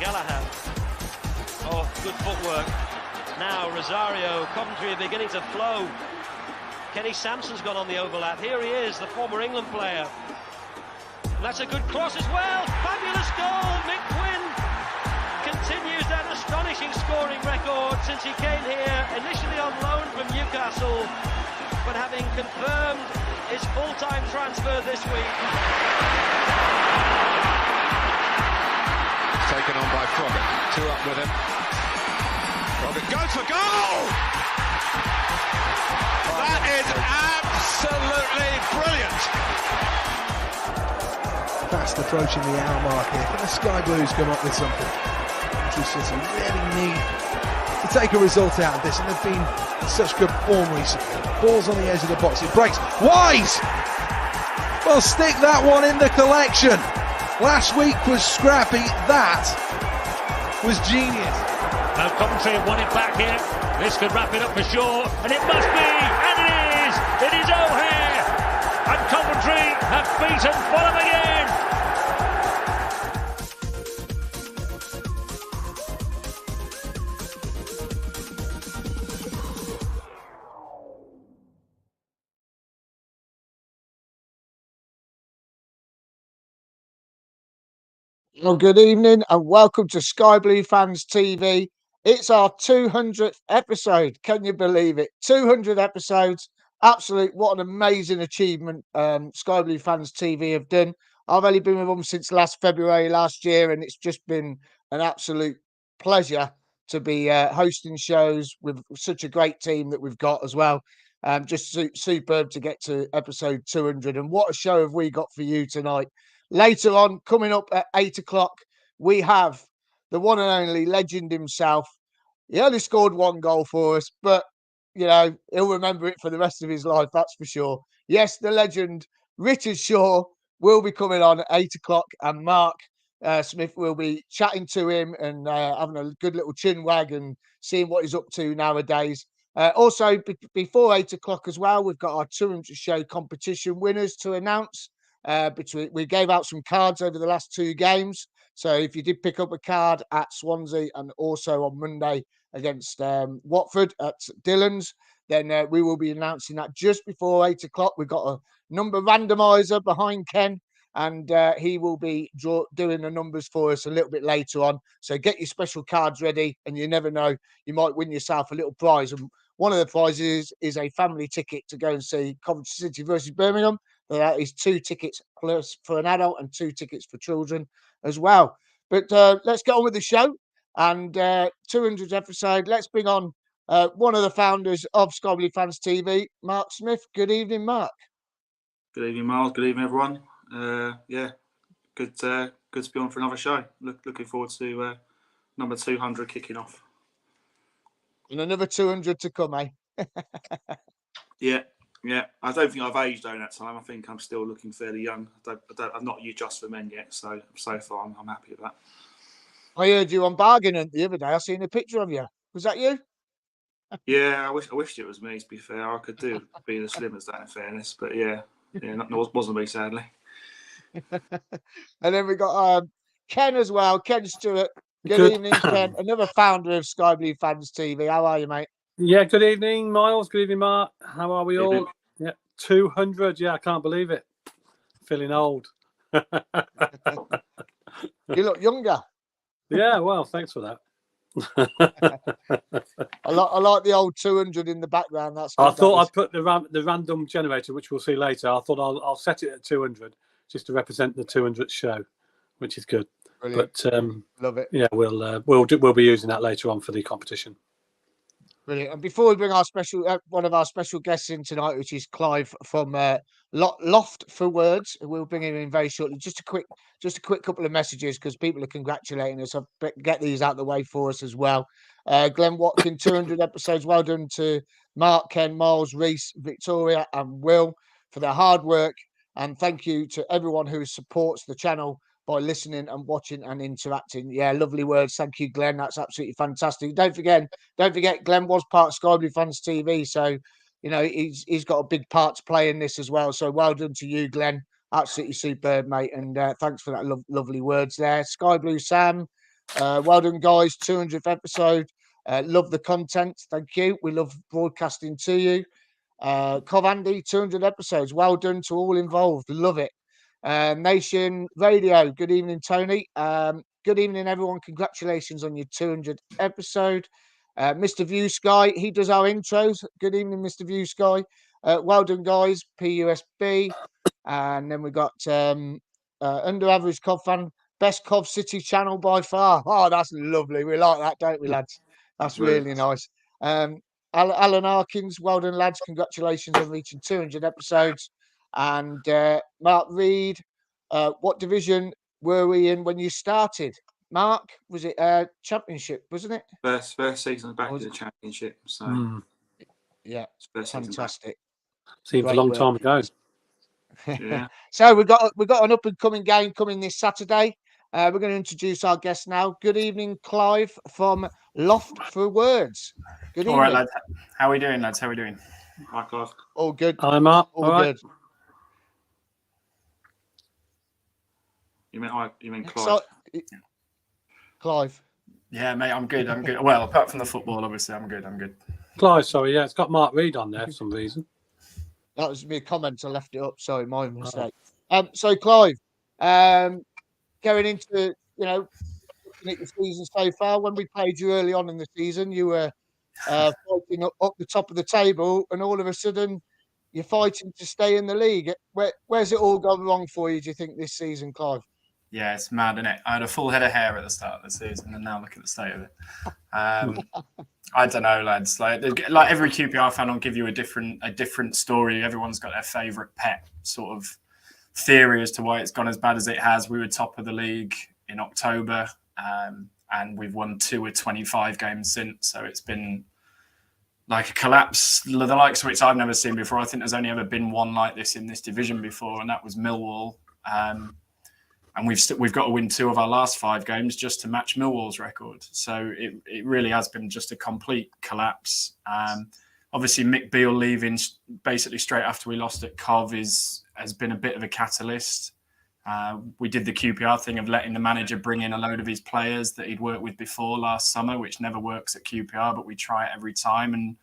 Gallagher. Oh, good footwork. Now Rosario, Coventry are beginning to flow. Kenny Sampson's gone on the overlap. Here he is, the former England player. And that's a good cross as well. Fabulous goal. Mick Quinn continues that astonishing scoring record since he came here, initially on loan from Newcastle, but having confirmed his full-time transfer this week. Taken on by Froggatt. Two up with him. Froggatt goes for goal! That is absolutely brilliant! Fast approaching the hour mark here. Can the Sky Blues come up with something? Manchester City really need to take a result out of this, and they've been in such good form recently. Ball's on the edge of the box, it breaks. Wise! Well, stick that one in the collection. Last week was scrappy, that was genius. Now Coventry have won it back here. This could wrap it up for sure, and it must be, and it is! It is O'Hare! And Coventry have beaten Fulham again! Well, good evening and welcome to Sky Blue Fans TV. It's our 200th episode. Can you believe it? 200 episodes. Absolute, what an amazing achievement Sky Blue Fans TV have done. I've only been with them since last February last year, and it's just been an absolute pleasure to be hosting shows with such a great team that we've got as well. Just superb to get to episode 200. And what a show have we got for you tonight. Later on, coming up at 8 o'clock, we have the one and only legend himself. He only scored one goal for us, but, you know, he'll remember it for the rest of his life, that's for sure. Yes, the legend, Richard Shaw, will be coming on at 8 o'clock, and Mark Smith will be chatting to him and having a good little chin wag and seeing what he's up to nowadays. Also, before 8 o'clock as well, we've got our 200 show competition winners to announce. We gave out some cards over the last two games. So if you did pick up a card at Swansea and also on Monday against Watford at Dillon's, then we will be announcing that just before 8 o'clock. We've got a number randomizer behind Ken, and he will be doing the numbers for us a little bit later on. So get your special cards ready, and you never know, you might win yourself a little prize. And one of the prizes is a family ticket to go and see Coventry City versus Birmingham. That is 2 tickets plus for an adult and 2 tickets for children as well. But let's get on with the show. And 200th episode, let's bring on one of the founders of Sky Blue Fans TV, Mark Smith. Good evening, Mark. Good evening, Miles. Good evening, everyone. Good to be on for another show. Looking forward to number 200 kicking off. And another 200 to come, eh? Yeah. I don't think I've aged during that time. I think I'm still looking fairly young. I've not used Just for Men yet, so far I'm happy with that. I heard you on Bargain the other day. I seen a picture of you. Was that you? Yeah, I wished it was me. To be fair, I could do being as slim as that. In fairness, but yeah, it wasn't me, sadly. And then we got Ken as well. Ken Stewart. Good evening, Ken. Another founder of Sky Blue Fans TV. How are you, mate? Yeah, good evening, Miles. Good evening, Mark. How are we all? Yeah, 200. Yeah, I can't believe it. Feeling old. You look younger. Yeah, well, thanks for that. I like the old 200 in the background. That's. I thought I'd put the random generator, which we'll see later. I thought I'll set it at 200 just to represent the 200th show, which is good. Brilliant. But love it. Yeah, we'll be using that later on for the competition. Brilliant. And before we bring our one of our special guests in tonight, which is Clive from Loft for Words, we'll bring him in very shortly. Just a quick couple of messages because people are congratulating us. I'll get these out of the way for us as well. Glenn Watkin, 200 episodes. Well done to Mark, Ken, Miles, Reese, Victoria, and Will for their hard work. And thank you to everyone who supports the channel by listening and watching and interacting. Yeah, lovely words. Thank you, Glenn. That's absolutely fantastic. Don't forget, Glenn was part of Sky Blue Fans TV, so you know he's got a big part to play in this as well. So well done to you, Glenn. Absolutely superb, mate. And thanks for that lovely words there. Sky Blue Sam, Well done, guys. 200th episode. Love the content. Thank you. We love broadcasting to you. Cov Andy, 200 episodes. Well done to all involved. Love it. Nation Radio. Good evening, Tony. Good evening, everyone. Congratulations on your 200th episode. Mr. View Sky, he does our intros. Good evening, Mr. View Sky. Well done, guys. PUSB. And then we got Under Average Cov Fan. Best Cov City channel by far. Oh, that's lovely. We like that, don't we, lads? That's really nice. Alan Harkins, well done, lads. Congratulations on reaching 200 episodes. And Mark Reed, what division were we in when you started? Mark, was it Championship, wasn't it? First season back in the Championship. So yeah, fantastic. Seems a long time ago. Yeah. So we've got an up and coming game coming this Saturday. We're going to introduce our guest now. Good evening, Clive from Loft for Words. Good evening. All right, lads. How are we doing, lads? How are we doing? Hi, Clive. All good. Hi, Mark. All good. You mean Clive? Clive. Yeah, mate, I'm good. I'm good. Well, apart from the football, obviously, I'm good. Clive, sorry, yeah, it's got Mark Reed on there for some reason. That was me comment. I left it up. Sorry, my mistake. So Clive, going into looking at the season so far. When we played you early on in the season, you were fighting up the top of the table, and all of a sudden, you're fighting to stay in the league. Where's it all gone wrong for you? Do you think this season, Clive? Yeah, it's mad, isn't it? I had a full head of hair at the start of the season, and now look at the state of it. I don't know, lads. Like every QPR fan will give you a different story. Everyone's got their favourite pet sort of theory as to why it's gone as bad as it has. We were top of the league in October, and we've won 2 of 25 games since. So it's been like a collapse, the likes of which I've never seen before. I think there's only ever been one like this in this division before, and that was Millwall. And we've got to win 2 of our last 5 games just to match Millwall's record. So it really has been just a complete collapse. Obviously, Mick Beale leaving basically straight after we lost at Cov has been a bit of a catalyst. We did the QPR thing of letting the manager bring in a load of his players that he'd worked with before last summer, which never works at QPR, but we try it every time. And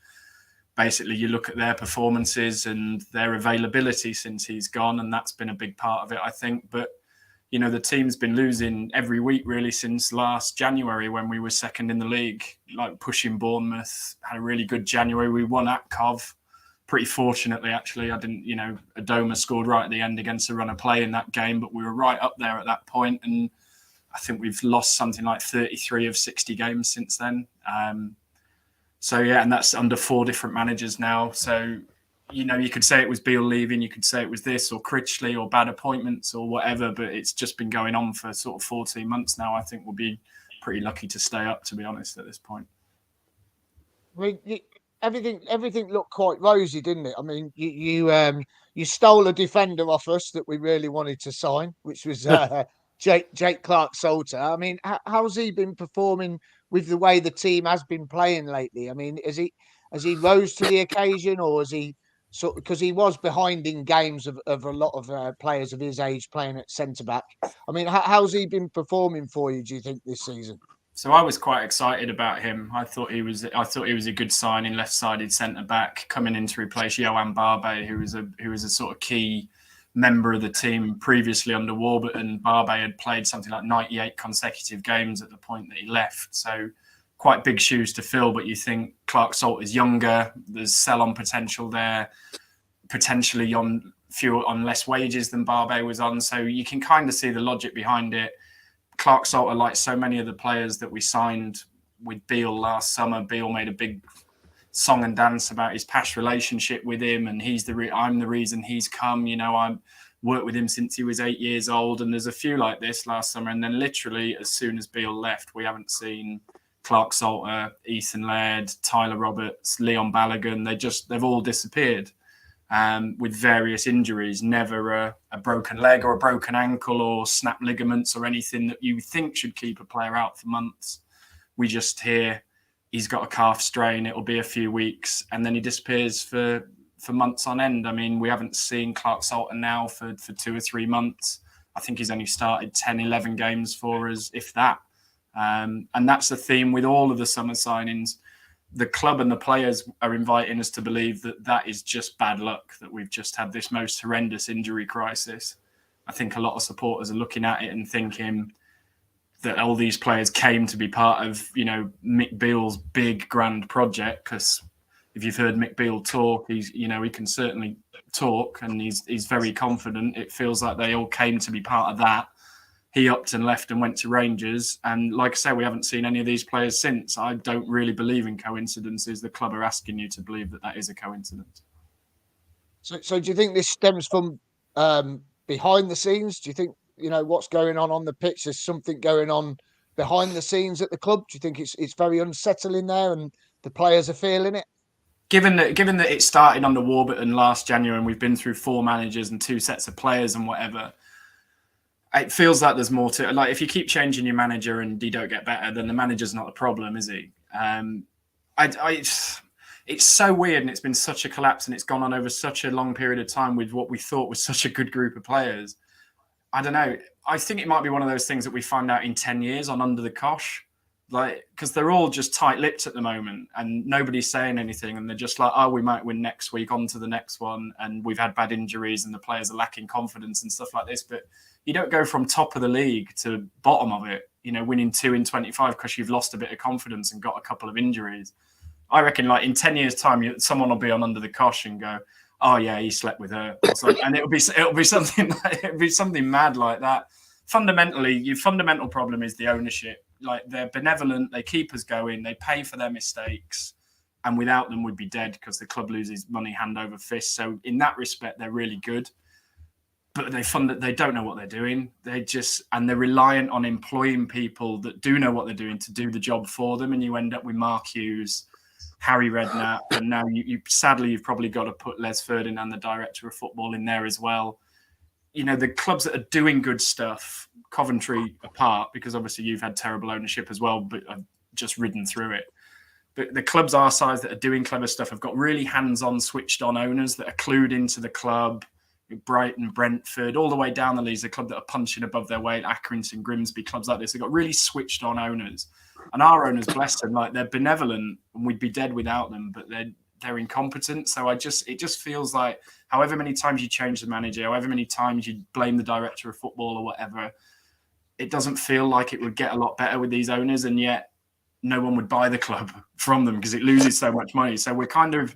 basically, you look at their performances and their availability since he's gone, and that's been a big part of it, I think. But the team's been losing every week really since last January when we were second in the league, like pushing Bournemouth. Had a really good January. We won at Cov, pretty fortunately, actually. Adoma scored right at the end against a run of play in that game, but we were right up there at that point. And I think we've lost something like 33 of 60 games since then. And that's under 4 different managers now. So, you could say it was Beale leaving, you could say it was this or Critchley or bad appointments or whatever, but it's just been going on for sort of 14 months now. I think we'll be pretty lucky to stay up, to be honest, at this point. I mean, everything looked quite rosy, didn't it? I mean, you stole a defender off us that we really wanted to sign, which was Jake Clark-Salter. I mean, how's he been performing with the way the team has been playing lately? I mean, has he rose to the occasion, or has he because he was behind in games of a lot of players of his age playing at centre back? I mean, how's he been performing for you, do you think, this season? So I was quite excited about him. I thought he was a good signing, left-sided centre back coming in to replace Johan Barbe, who was a sort of key member of the team previously under Warburton. Barbe had played something like 98 consecutive games at the point that he left. So quite big shoes to fill, but you think Clark-Salter is younger, there's sell-on potential there, potentially on less wages than Barbe was on. So you can kind of see the logic behind it. Clark-Salter, like so many of the players that we signed with Beale last summer, Beale made a big song and dance about his past relationship with him, and I'm the reason he's come. I worked with him since he was 8 years old, and there's a few like this last summer. And then literally as soon as Beale left, we haven't seen Clark-Salter, Ethan Laird, Tyler Roberts, Leon Balogun. They've all disappeared with various injuries. Never a broken leg or a broken ankle or snapped ligaments or anything that you think should keep a player out for months. We just hear he's got a calf strain, it'll be a few weeks, and then he disappears for months on end. I mean, we haven't seen Clark-Salter now for 2 or 3 months. I think he's only started 10, 11 games for us, if that. And that's the theme with all of the summer signings. The club and the players are inviting us to believe that that is just bad luck, that we've just had this most horrendous injury crisis. I think a lot of supporters are looking at it and thinking that all these players came to be part of, Mick Beale's big grand project. Because if you've heard Mick Beale talk, he can certainly talk, and he's very confident. It feels like they all came to be part of that. He upped and left and went to Rangers. And like I say, we haven't seen any of these players since. I don't really believe in coincidences. The club are asking you to believe that that is a coincidence. So do you think this stems from behind the scenes? Do you think, what's going on the pitch? There's something going on behind the scenes at the club? Do you think it's very unsettling there and the players are feeling it? Given that it started under Warburton last January and we've been through 4 managers and 2 sets of players and whatever, it feels like there's more to it. Like, if you keep changing your manager and you don't get better, then the manager's not the problem, is he? It's so weird, and it's been such a collapse, and it's gone on over such a long period of time with what we thought was such a good group of players. I don't know. I think it might be one of those things that we find out in 10 years on Under the Cosh, because they're all just tight-lipped at the moment, and nobody's saying anything, and they're just like, oh, we might win next week, on to the next one, and we've had bad injuries, and the players are lacking confidence and stuff like this. But you don't go from top of the league to bottom of it, winning 2 in 25 because you've lost a bit of confidence and got a couple of injuries. I reckon, like, in 10 years' time, someone will be on Under the Cosh and go, oh yeah, he slept with her, and it'll be something mad like that. Fundamentally, your fundamental problem is the ownership. Like, they're benevolent, they keep us going, they pay for their mistakes, and without them, we'd be dead because the club loses money hand over fist. So in that respect, they're really good. But they don't know what they're doing. They're reliant on employing people that do know what they're doing to do the job for them. And you end up with Mark Hughes, Harry Redknapp, and now sadly you've probably got to put Les Ferdinand, the director of football, in there as well. The clubs that are doing good stuff, Coventry apart, because obviously you've had terrible ownership as well, but I've just ridden through it. But the clubs our size that are doing clever stuff have got really hands-on, switched-on owners that are clued into the club. Brighton, Brentford, all the way down the leagues, the club that are punching above their weight, Accrington, Grimsby, clubs like this. They've got really switched on owners. And our owners, bless them, like, they're benevolent, and we'd be dead without them, but they're incompetent. So it just feels like however many times you change the manager, however many times you blame the director of football or whatever, it doesn't feel like it would get a lot better with these owners, and yet no one would buy the club from them because it loses so much money. So we're kind of,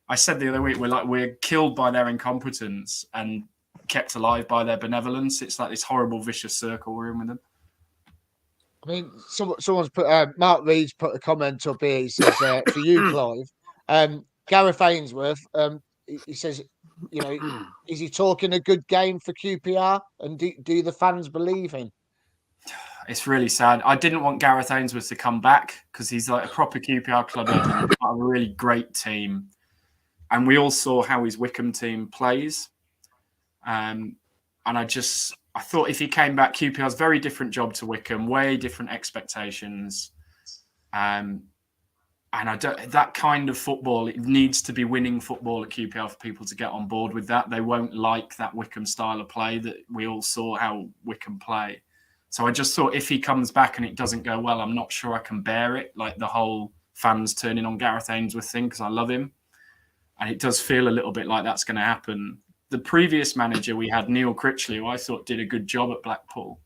I said the other week, we're killed by their incompetence and kept alive by their benevolence. It's like this horrible vicious circle we're in with them. I mean, someone's put Mark Reed's put a comment up here. He says for you, Clive, Gareth Ainsworth. He says, is he talking a good game for QPR, and do the fans believe him? It's really sad. I didn't want Gareth Ainsworth to come back because he's like a proper QPR club legend, a really great team. And we all saw how his Wycombe team plays. And I thought if he came back, QPR's very different job to Wycombe, way different expectations. And that kind of football, it needs to be winning football at QPR for people to get on board with that. They won't like that Wycombe style of play that we all saw how Wycombe play. So I just thought if he comes back and it doesn't go well, I'm not sure I can bear it. Like the whole fans turning on Gareth Ainsworth thing, because I love him. And it does feel a little bit like that's going to happen. The previous manager we had, Neil Critchley, who I thought did a good job at Blackpool,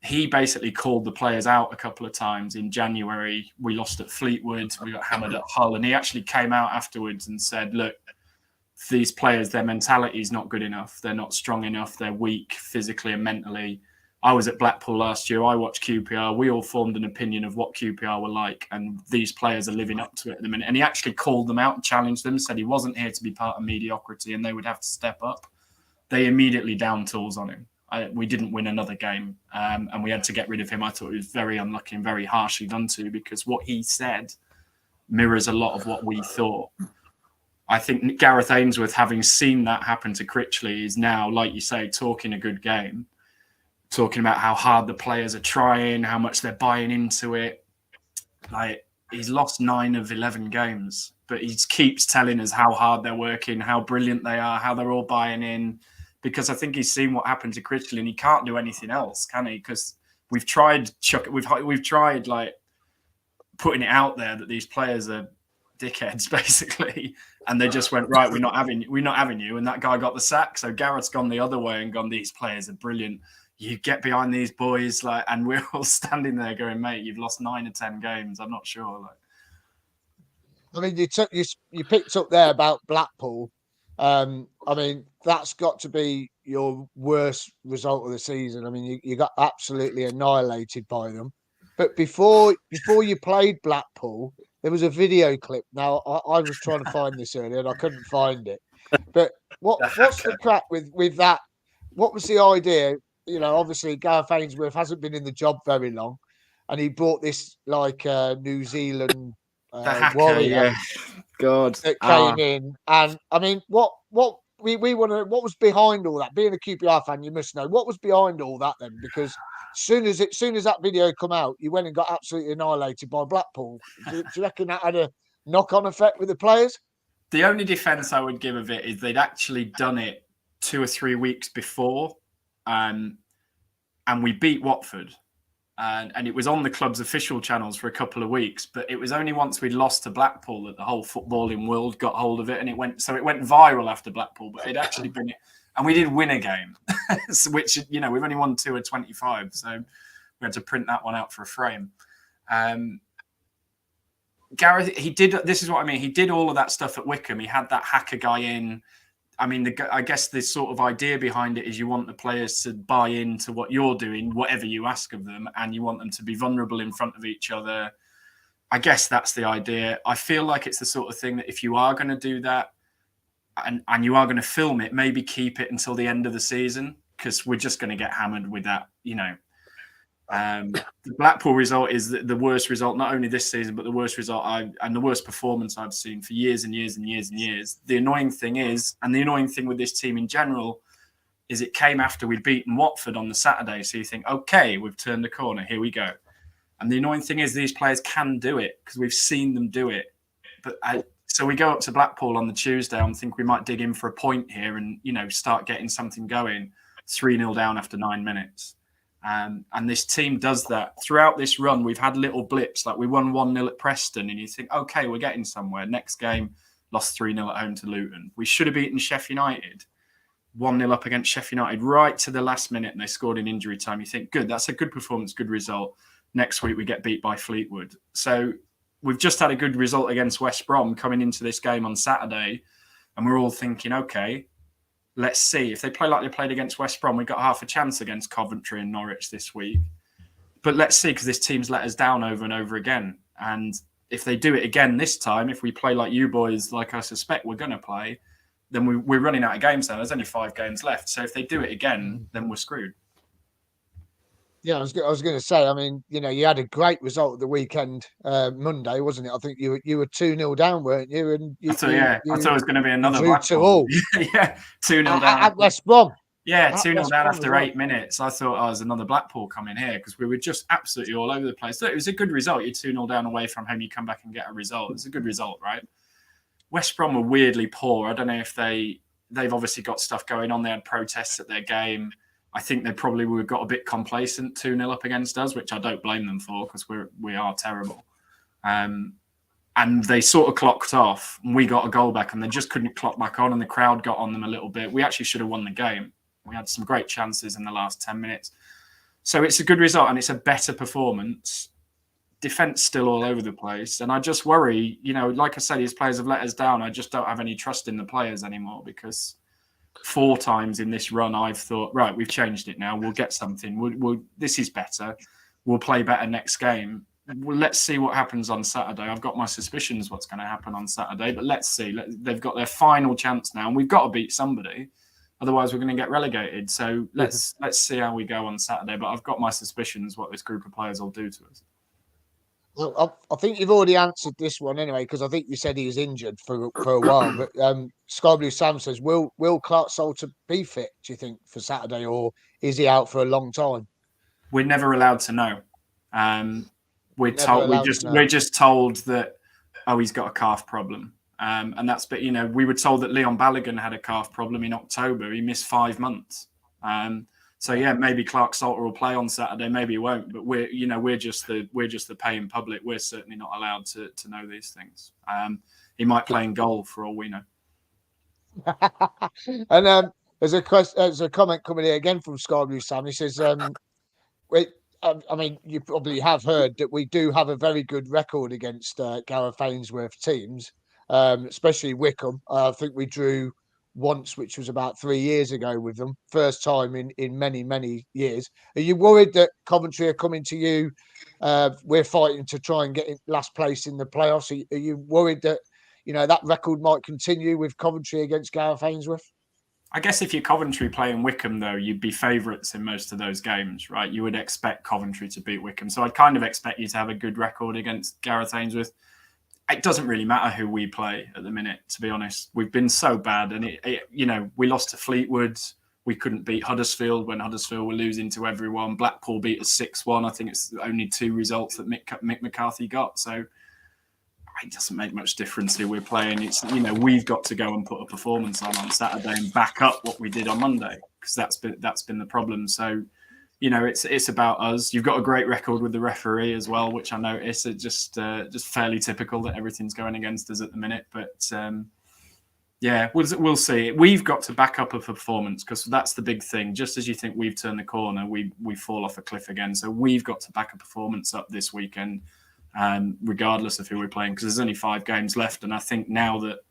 he basically called the players out a couple of times. In January, we lost at Fleetwood, we got hammered at Hull, and he actually came out afterwards and said, look, these players, their mentality is not good enough. They're not strong enough. They're weak physically and mentally. I was at Blackpool last year. I watched QPR. We all formed an opinion of what QPR were like, and these players are living up to it at the minute. And he actually called them out and challenged them, said he wasn't here to be part of mediocrity and they would have to step up. They immediately downed tools on him. We didn't win another game, and we had to get rid of him. I thought it was very unlucky and very harshly done to, because what he said mirrors a lot of what we thought. I think Gareth Ainsworth, having seen that happen to Critchley, is now, like you say, talking a good game. Talking about how hard the players are trying, how much they're buying into it. Like, he's lost 9 of 11 games, but he keeps telling us how hard they're working, how brilliant they are, how they're all buying in. Because I think he's seen what happened to Critchley, and he can't do anything else, can he? Because we've tried like putting it out there that these players are dickheads basically, and they just went, right, we're not having you, and that guy got the sack. So Garrett's gone the other way and gone, these players are brilliant, you get behind these boys, like, and we're all standing there going, mate, you've lost 9 or 10 games. I'm not sure. Like, I mean, you picked up there about Blackpool. I mean, that's got to be your worst result of the season. I mean, you got absolutely annihilated by them. But before you played Blackpool, there was a video clip. Now, I was trying to find this earlier and I couldn't find it. But what's the crack with that? What was the idea? You know, obviously Gareth Ainsworth hasn't been in the job very long, and he brought this like New Zealand the hacker, warrior, yeah. God, that came in. And I mean, what we want to, what was behind all that? Being a QPR fan, you must know what was behind all that then, because soon as that video come out, you went and got absolutely annihilated by Blackpool. Do you reckon that had a knock-on effect with the players? The only defence I would give of it is they'd actually done it 2 or 3 weeks before, and we beat Watford. And it was on the club's official channels for a couple of weeks, but it was only once we'd lost to Blackpool that the whole footballing world got hold of it, and it went viral after Blackpool. But it'd actually been, and we did win a game, which, you know, we've only won 2 or 25, so we had to print that one out for a frame. Gareth, he did. This is what I mean. He did all of that stuff at Wickham. He had that hacker guy in. I mean, I guess the sort of idea behind it is you want the players to buy into what you're doing, whatever you ask of them, and you want them to be vulnerable in front of each other. I guess that's the idea. I feel like it's the sort of thing that if you are going to do that and you are going to film it, maybe keep it until the end of the season, because we're just going to get hammered with that, you know. The Blackpool result is the worst result, not only this season, but the worst result and the worst performance I've seen for years and years and years and years. The annoying thing is, and the annoying thing with this team in general, is it came after we'd beaten Watford on the Saturday. So you think, okay, we've turned the corner, here we go. And the annoying thing is these players can do it because we've seen them do it. But so we go up to Blackpool on the Tuesday and think we might dig in for a point here and, you know, start getting something going. 3-0 down after 9 minutes. And this team does that. Throughout this run, we've had little blips, like we won 1-0 at Preston, and you think, okay, we're getting somewhere. Next game, lost 3-0 at home to Luton. We should have beaten Sheffield United, 1-0 up against Sheffield United right to the last minute, and they scored in injury time. You think, good, that's a good performance, good result. Next week, we get beat by Fleetwood. So we've just had a good result against West Brom coming into this game on Saturday, and we're all thinking, okay, let's see. If they play like they played against West Brom, we've got half a chance against Coventry and Norwich this week. But let's see, because this team's let us down over and over again. And if they do it again this time, if we play like you boys, like I suspect we're going to play, then we're running out of games now. There's only 5 games left. So if they do it again, then we're screwed. Yeah, I was going to say, I mean, you know, you had a great result at the weekend, Monday, wasn't it? I think you were 2-0 down, weren't you? And I thought it was going to be another Blackpool. Yeah, 2-0 down. At West Brom. Yeah, 2-0 down after 8 minutes. I thought, oh, there's another Blackpool coming here, because we were just absolutely all over the place. So it was a good result. You're 2-0 down away from home, you come back and get a result. It's a good result, right? West Brom were weirdly poor. I don't know if they've obviously got stuff going on. They had protests at their game. I think they probably would have got a bit complacent 2-0 up against us, which I don't blame them for, because we are terrible. And they sort of clocked off, and we got a goal back, and they just couldn't clock back on, and the crowd got on them a little bit. We actually should have won the game. We had some great chances in the last 10 minutes. So it's a good result, and it's a better performance. Defence still all over the place. And I just worry, you know, like I said, these players have let us down. I just don't have any trust in the players anymore, because 4 times in this run, I've thought, right, we've changed it now. We'll get something. This is better. We'll play better next game. Well, let's see what happens on Saturday. I've got my suspicions what's going to happen on Saturday, but let's see. They've got their final chance now, and we've got to beat somebody. Otherwise, we're going to get relegated. So let's see how we go on Saturday. But I've got my suspicions what this group of players will do to us. Well, I think you've already answered this one anyway, because I think you said he was injured for a while. But Sky Blue Sam says, will Clark Salter be fit, do you think, for Saturday, or is he out for a long time? We're never allowed to know. We're just told that, oh, he's got a calf problem. And that's, but, you know, we were told that Leon Balogun had a calf problem in October. He missed 5 months. So yeah, maybe Clark Salter will play on Saturday, maybe he won't. But we're just the paying public. We're certainly not allowed to know these things. He might play in goal for all we know. And there's a comment coming here again from Sky Blue Sam. He says, I mean, you probably have heard that we do have a very good record against Gareth Ainsworth teams, especially Wickham. I think we drew once, which was about 3 years ago with them. First time in many, many years. Are you worried that Coventry are coming to you? We're fighting to try and get in last place in the playoffs. Are you worried that, that record might continue with Coventry against Gareth Ainsworth? I guess if you're Coventry playing Wickham, though, you'd be favourites in most of those games, right? You would expect Coventry to beat Wickham. So I'd kind of expect you to have a good record against Gareth Ainsworth. It doesn't really matter who we play at the minute, to be honest. We've been so bad. And, we lost to Fleetwood. We couldn't beat Huddersfield when Huddersfield were losing to everyone. Blackpool beat us 6-1. I think it's only 2 results that Mick McCarthy got. So it doesn't make much difference who we're playing. It's, we've got to go and put a performance on Saturday and back up what we did on Monday, because that's been the problem. So, it's about us. You've got a great record with the referee as well, which I notice. It's just fairly typical that everything's going against us at the minute. But we'll see. We've got to back up a performance, because that's the big thing. Just as you think we've turned the corner, we fall off a cliff again. So we've got to back a performance up this weekend, regardless of who we're playing, because there's only 5 games left. And I think now that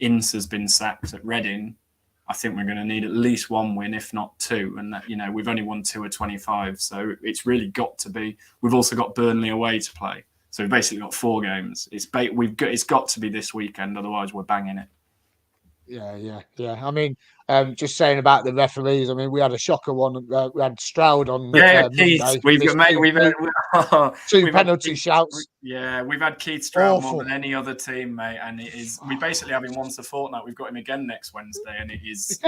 Ince has been sacked at Reading, I think we're going to need at least 1 win, if not 2. And that, we've only won 2 of 25. So it's really got to be. We've also got Burnley away to play. So we've basically got 4 games. It's got to be this weekend. Otherwise, we're banging it. Yeah. I mean, just saying about the referees. I mean, we had a shocker one. We had Stroud on. Keith. We've had 2 penalty shouts. Yeah, we've had Keith Stroud more than any other team, mate. And it is. We basically have him once a fortnight. We've got him again next Wednesday, and it is.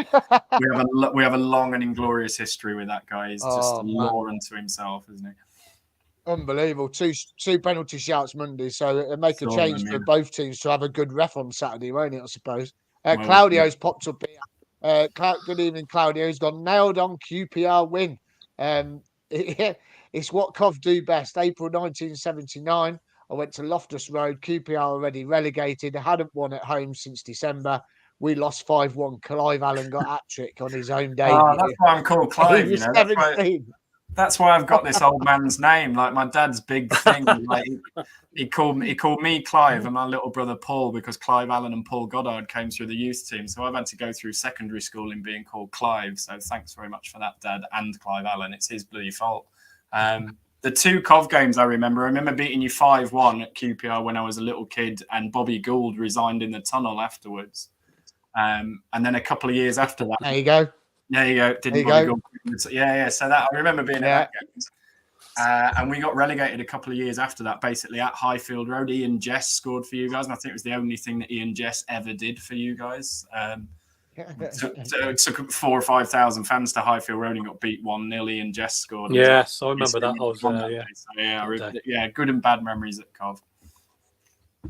we have a long and inglorious history with that guy. He's just a law unto himself, isn't he? Unbelievable. Two penalty shouts Monday, so it'll make a change for both teams to have a good ref on Saturday, won't it? I suppose. Claudio's popped up here. Good evening, Claudio. He's gone nailed on QPR win. It's what Cov do best. April 1979, I went to Loftus Road. QPR already relegated. I hadn't won at home since December. We lost 5-1. Clive Allen got hat-trick on his own day. That's why I'm called Clive. He was 17. That's why I've got this old man's name. Like, my dad's big thing. Like, he called me Clive and my little brother Paul, because Clive Allen and Paul Goddard came through the youth team. So I've had to go through secondary school in being called Clive. So thanks very much for that, Dad, and Clive Allen. It's his bloody fault. The 2 Cov games I remember beating you 5-1 at QPR when I was a little kid, and Bobby Gould resigned in the tunnel afterwards. And then a couple of years after that. There you go. There you go. Didn't go. Yeah. So that I remember being at that game. And we got relegated a couple of years after that, basically at Highfield Road. Ian Jess scored for you guys, and I think it was the only thing that Ian Jess ever did for you guys. It took 4,000 or 5,000 fans to Highfield Road and got beat 1-0. Ian Jess scored. Yes, I remember that. I was So, good and bad memories at Cov.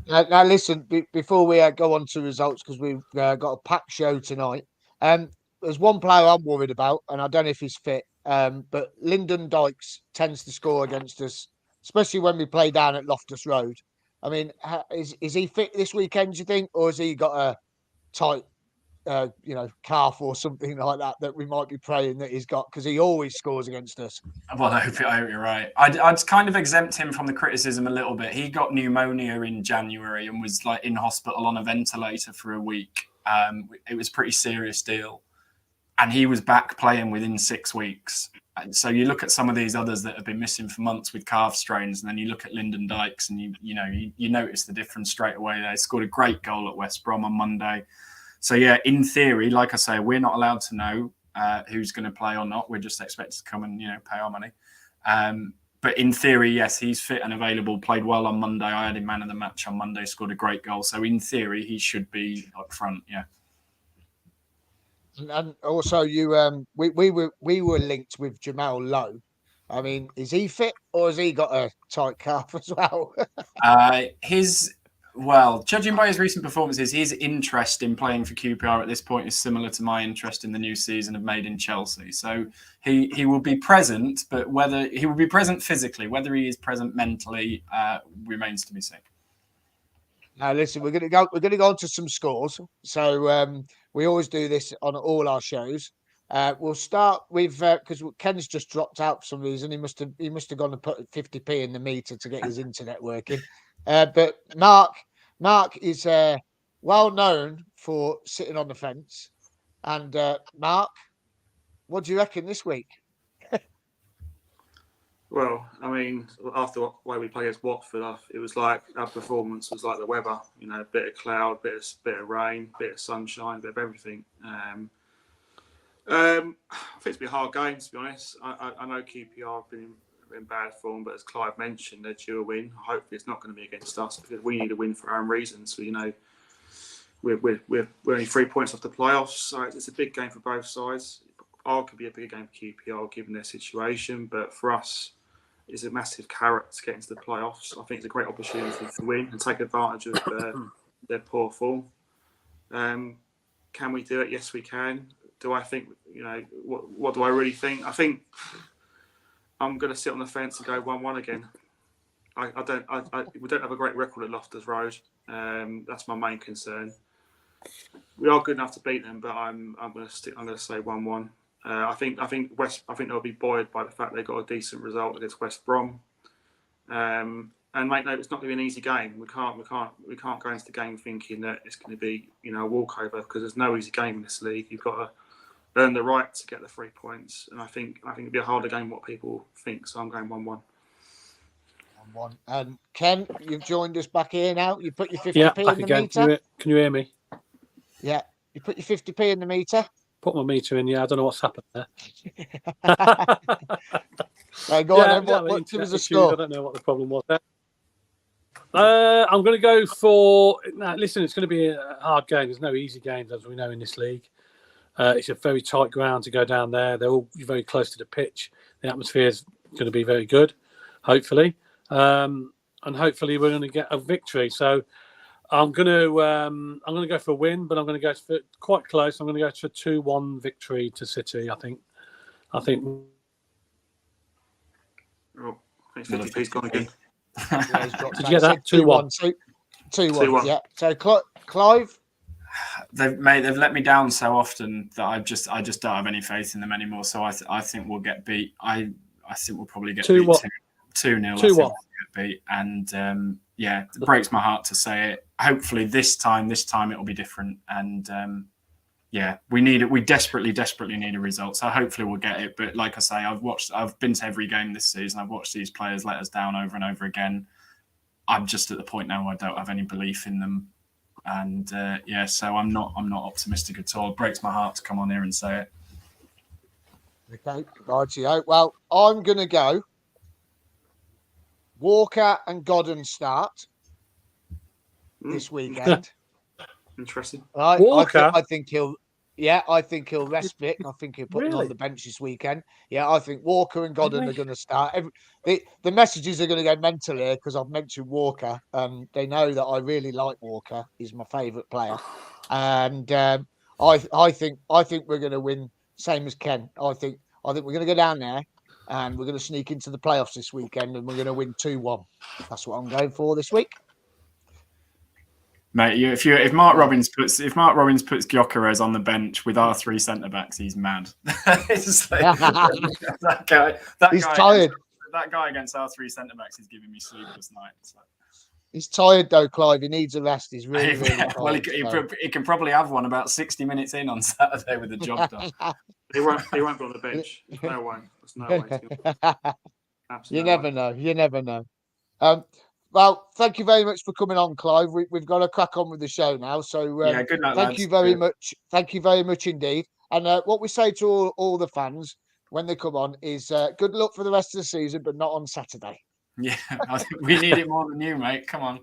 Now listen, before we go on to results, because we've got a packed show tonight. There's one player I'm worried about, and I don't know if he's fit, but Lyndon Dykes tends to score against us, especially when we play down at Loftus Road. I mean, is he fit this weekend, do you think, or has he got a tight, calf or something like that we might be praying that he's got, because he always scores against us? Well, I hope you're right. I'd kind of exempt him from the criticism a little bit. He got pneumonia in January and was like in hospital on a ventilator for a week. It was a pretty serious deal. And he was back playing within 6 weeks. And so you look at some of these others that have been missing for months with calf strains, and then you look at Lyndon Dykes, and you notice the difference straight away. They scored a great goal at West Brom on Monday. So yeah, in theory, like I say, we're not allowed to know who's going to play or not. We're just expected to come and pay our money. But in theory, yes, he's fit and available. Played well on Monday. I had him man of the match on Monday. Scored a great goal. So in theory, he should be up front. Yeah. And also, we were linked with Jamal Lowe. I mean, is he fit, or has he got a tight calf as well? Well, judging by his recent performances, his interest in playing for QPR at this point is similar to my interest in the new season of Made in Chelsea. So he will be present, but whether he will be present physically, whether he is present mentally, remains to be seen. Now, listen, we're going to go on to some scores. So we always do this on all our shows. We'll start with because Ken's just dropped out for some reason. He must have gone and put 50p in the meter to get his internet working. But Mark is well known for sitting on the fence. And Mark, what do you reckon this week? Well, I mean, after the way we played against Watford, it was like our performance was like the weather. You know, a bit of cloud, bit of rain, bit of sunshine, bit of everything. I think it's been a hard game, to be honest. I know QPR have been in bad form, but as Clive mentioned, they're due a win. Hopefully, it's not going to be against us because we need a win for our own reasons. So, you know, we're only 3 points off the playoffs, so it's a big game for both sides. Arguably a bigger game for QPR given their situation, but for us, it's a massive carrot to get into the playoffs. I think it's a great opportunity to win and take advantage of their poor form. Can we do it? Yes, we can. Do I think, you know, what do I really think? I think I'm going to sit on the fence and go 1-1 again. We don't have a great record at Loftus Road. That's my main concern. We are good enough to beat them, but I'm going to say 1-1. I think they'll be buoyed by the fact they got a decent result against West Brom. And mate, no, it's not going to be an easy game. We can't go into the game thinking that it's going to be, you know, a walkover because there's no easy game in this league. You've got to earn the right to get the 3 points, and I think it'll be a harder game than what people think. So I'm going 1-1. 1-1. And Ken, you've joined us back here now. You put your 50p back in the again. meter. Can you hear me? Yeah, you put your 50p in the meter. Put my meter in. Yeah, I don't know what's happened there. So go on. What was the score? I don't know what the problem was there. I'm going to go for. Now, listen, it's going to be a hard game. There's no easy games, as we know, in this league. It's a very tight ground to go down there. They're all very close to the pitch. The atmosphere is going to be very good, hopefully, and hopefully we're going to get a victory. So I'm going to go for a win, but I'm going to go for quite close. I'm going to go to a 2-1 victory to City. I think. Oh, 50p's gone again. Did you get that? 2-1. 2-1. Yeah. So Clive. They've let me down so often that I just don't have any faith in them anymore. So I think we'll get beat. I think we'll probably get 2-0. 2-0 beat, and yeah, it breaks my heart to say it. Hopefully this time it'll be different, and yeah, we desperately need a result. So hopefully we'll get it. But like I say, I've been to every game this season. I've watched these players let us down over and over again. I'm just at the point now where I don't have any belief in them, and yeah, so I'm not optimistic at all. It breaks my heart to come on here and say it. Okay, rightio. Well, I'm going to go Walker and Godden start this weekend. Interesting. I think he'll rest Vic. I think he'll put him on the bench this weekend. Yeah, I think Walker and Godden are going to start. The messages are going to go mental here because I've mentioned Walker. They know that I really like Walker. He's my favourite player, and I think we're going to win. Same as Ken. I think we're going to go down there and we're going to sneak into the playoffs this weekend and we're going to win 2-1. That's what I'm going for this week. Mate, if Mark Robbins puts Gyökeres on the bench with our 3 centre backs, he's mad. It's like, that guy. He's tired. That guy against our 3 centre backs is giving me sleepless nights. He's tired though, Clive. He needs a rest. He's really tired. Well, he can probably have one about 60 minutes in on Saturday with the job done. He won't be on the bench. No way. There's no way. You never know. You never know. Well, thank you very much for coming on, Clive. We've got to crack on with the show now. So yeah, good night, thank you very much. Thank you very much indeed. And what we say to all the fans when they come on is good luck for the rest of the season, but not on Saturday. Yeah, I think we need it more than you, mate. Come on.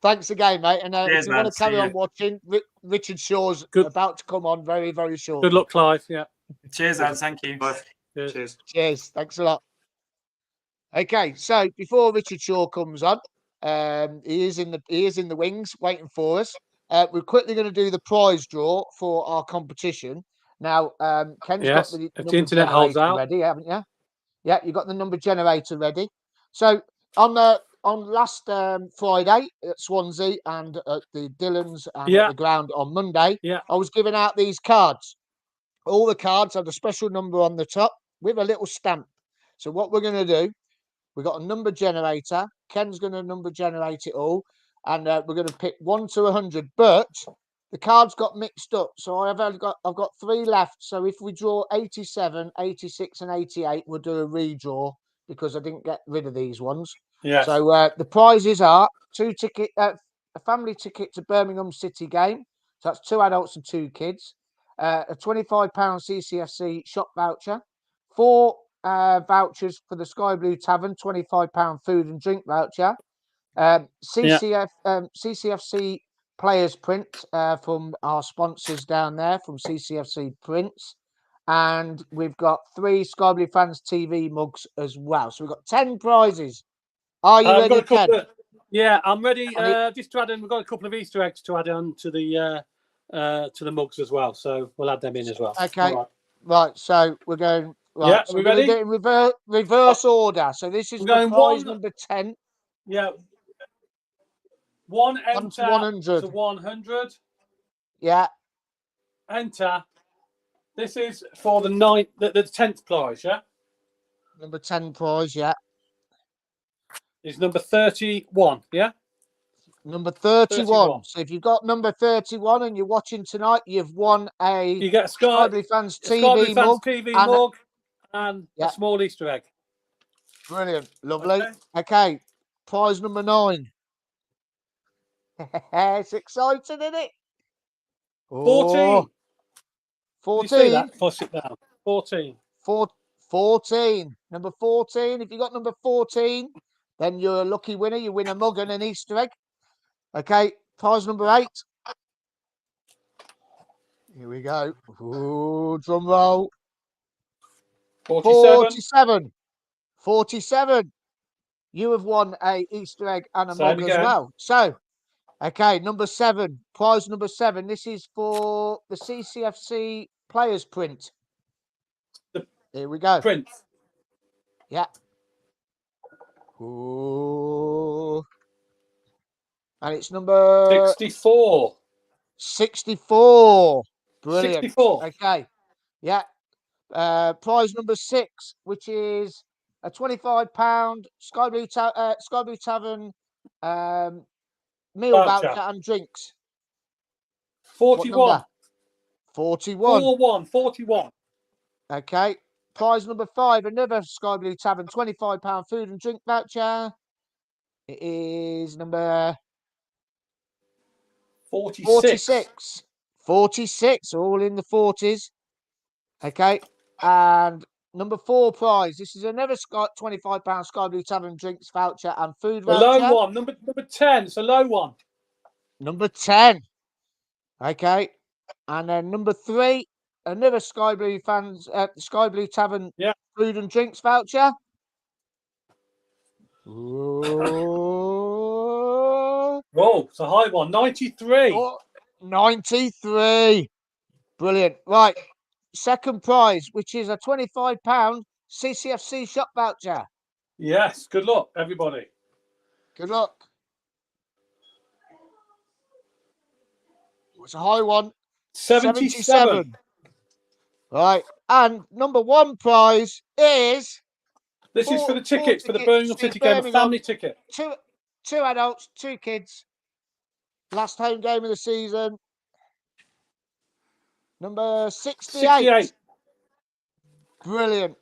Thanks again, mate. And cheers, if you want to carry on watching, Richard Shaw's about to come on very, very shortly. Good luck, Clive. Yeah. Cheers, Ed. Thank you. Cheers. Cheers. Thanks a lot. Okay, so before Richard Shaw comes on, He is in the wings, waiting for us. We're quickly going to do the prize draw for our competition. Now, Ken's got the if number the internet holds generator out. ready, haven't you? Yeah, you've got the number generator ready. So on last Friday at Swansea and at the Dylans and at the ground on Monday, I was giving out these cards. All the cards had a special number on the top with a little stamp. So what we're going to do, we've got a number generator. Ken's going to number generate it all, and we're going to pick 1 to 100. But the cards got mixed up, so I've got 3 left. So if we draw 87, 86, and 88, we'll do a redraw because I didn't get rid of these ones. Yeah. So the prizes are a family ticket to Birmingham City game. So that's 2 adults and 2 kids. A £25 CCFC shop voucher, 4 vouchers for the Sky Blue Tavern, £25 food and drink voucher. CCFC players print from our sponsors down there from CCFC Prints, and we've got 3 Sky Blue Fans TV mugs as well. So we've got 10 prizes. Are you ready, Ken? Yeah, I'm ready. Just to add in, we've got a couple of Easter eggs to add on to the mugs as well. So we'll add them in as well. Okay. Right. So we're going. Right. Yeah, so are we we're ready? going to do it in reverse order. So this is going prize number 10. Yeah. 1 enter 1 to 100. to 100. Yeah. Enter. This is for the 10th prize, yeah? Number 10 prize, yeah. Is number 31, yeah? Number 31. So if you've got number 31 and you're watching tonight, you've won You get a Sky Blue Fans TV mug and a small Easter egg. Brilliant. Lovely. Okay. Prize number 9. It's exciting, isn't it? 14. 14. You see that? Push it down. 14. 14. Number 14. If you got number 14, then you're a lucky winner. You win a mug and an Easter egg. Okay. Prize number 8. Here we go. Ooh, drum roll. 47. 47. You have won a Easter egg and a mug as well. So, okay, number 7. Prize number 7. This is for the CCFC players print. Here we go. Print. Yeah. Ooh. And it's number 64. 64. Brilliant. 64. Okay. Yeah. Prize number 6, which is a £25 Sky Blue Tavern meal voucher and drinks. 41. 41. 41. Okay. Prize number 5, another Sky Blue Tavern £25 food and drink voucher. It is number 46. 46, all in the 40s. Okay. And number 4 prize. This is another £25 Sky Blue Tavern drinks voucher and food voucher. A low one. Number 10. It's a low one. Number 10. Okay. And then number 3, another Sky Blue Tavern food and drinks voucher. Whoa, it's a high one. 93. 93. Brilliant. Right. Second prize, which is a £25 CCFC shop voucher. Yes. Good luck, everybody. Good luck. It's a high one. 77. Right. And number 1 prize is... This is for the tickets for the Birmingham City game, a family ticket. 2 adults, 2 kids. Last home game of the season. Number 68. Brilliant.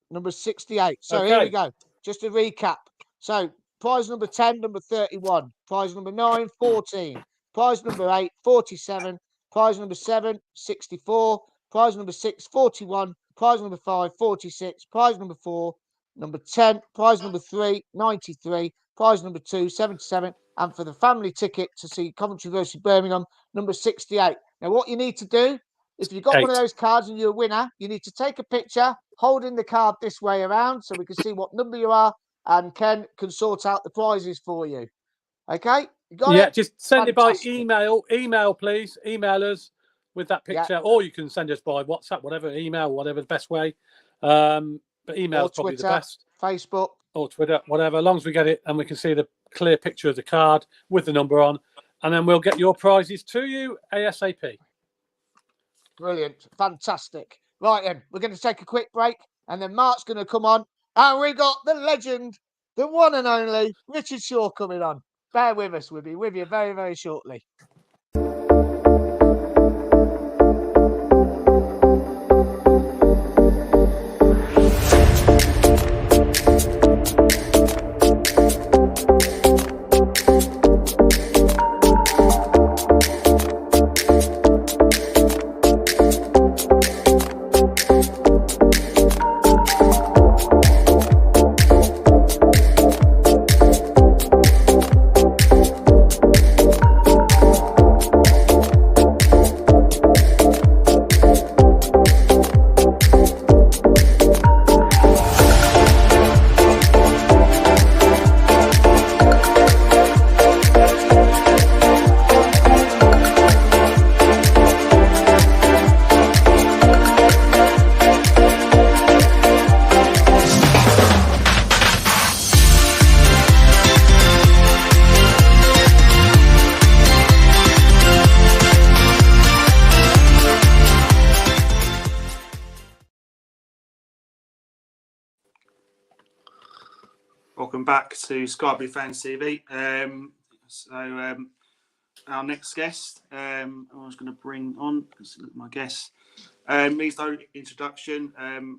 Number 68. So here we go. Just to recap. So prize number 10, number 31. Prize number 9, 14. Prize number 8, 47. Prize number 7, 64. Prize number 6, 41. Prize number 5, 46. Prize number 4, number 10. Prize number 3, 93. Prize number 2, 77. And for the family ticket to see Coventry versus Birmingham, number 68. Now, what you need to do, if you've got one of those cards and you're a winner, you need to take a picture holding the card this way around so we can see what number you are and Ken can sort out the prizes for you. Okay, you got Yeah, it? just send Fantastic. it by email. Email, please. Email us with that picture, or you can send us by WhatsApp, whatever, email, whatever the best way. But email is probably Twitter, the best. Facebook, or Twitter, whatever. As long as we get it and we can see the clear picture of the card with the number on, and then we'll get your prizes to you ASAP. Brilliant, fantastic. Right then, we're going to take a quick break, and then Mark's going to come on, and we got the legend, the one and only Richard Shaw coming on. Bear with us. We'll be with you very, very shortly. Welcome back to Sky Blue Fans TV. Our next guest, I was going to bring on my guest. Needs no introduction.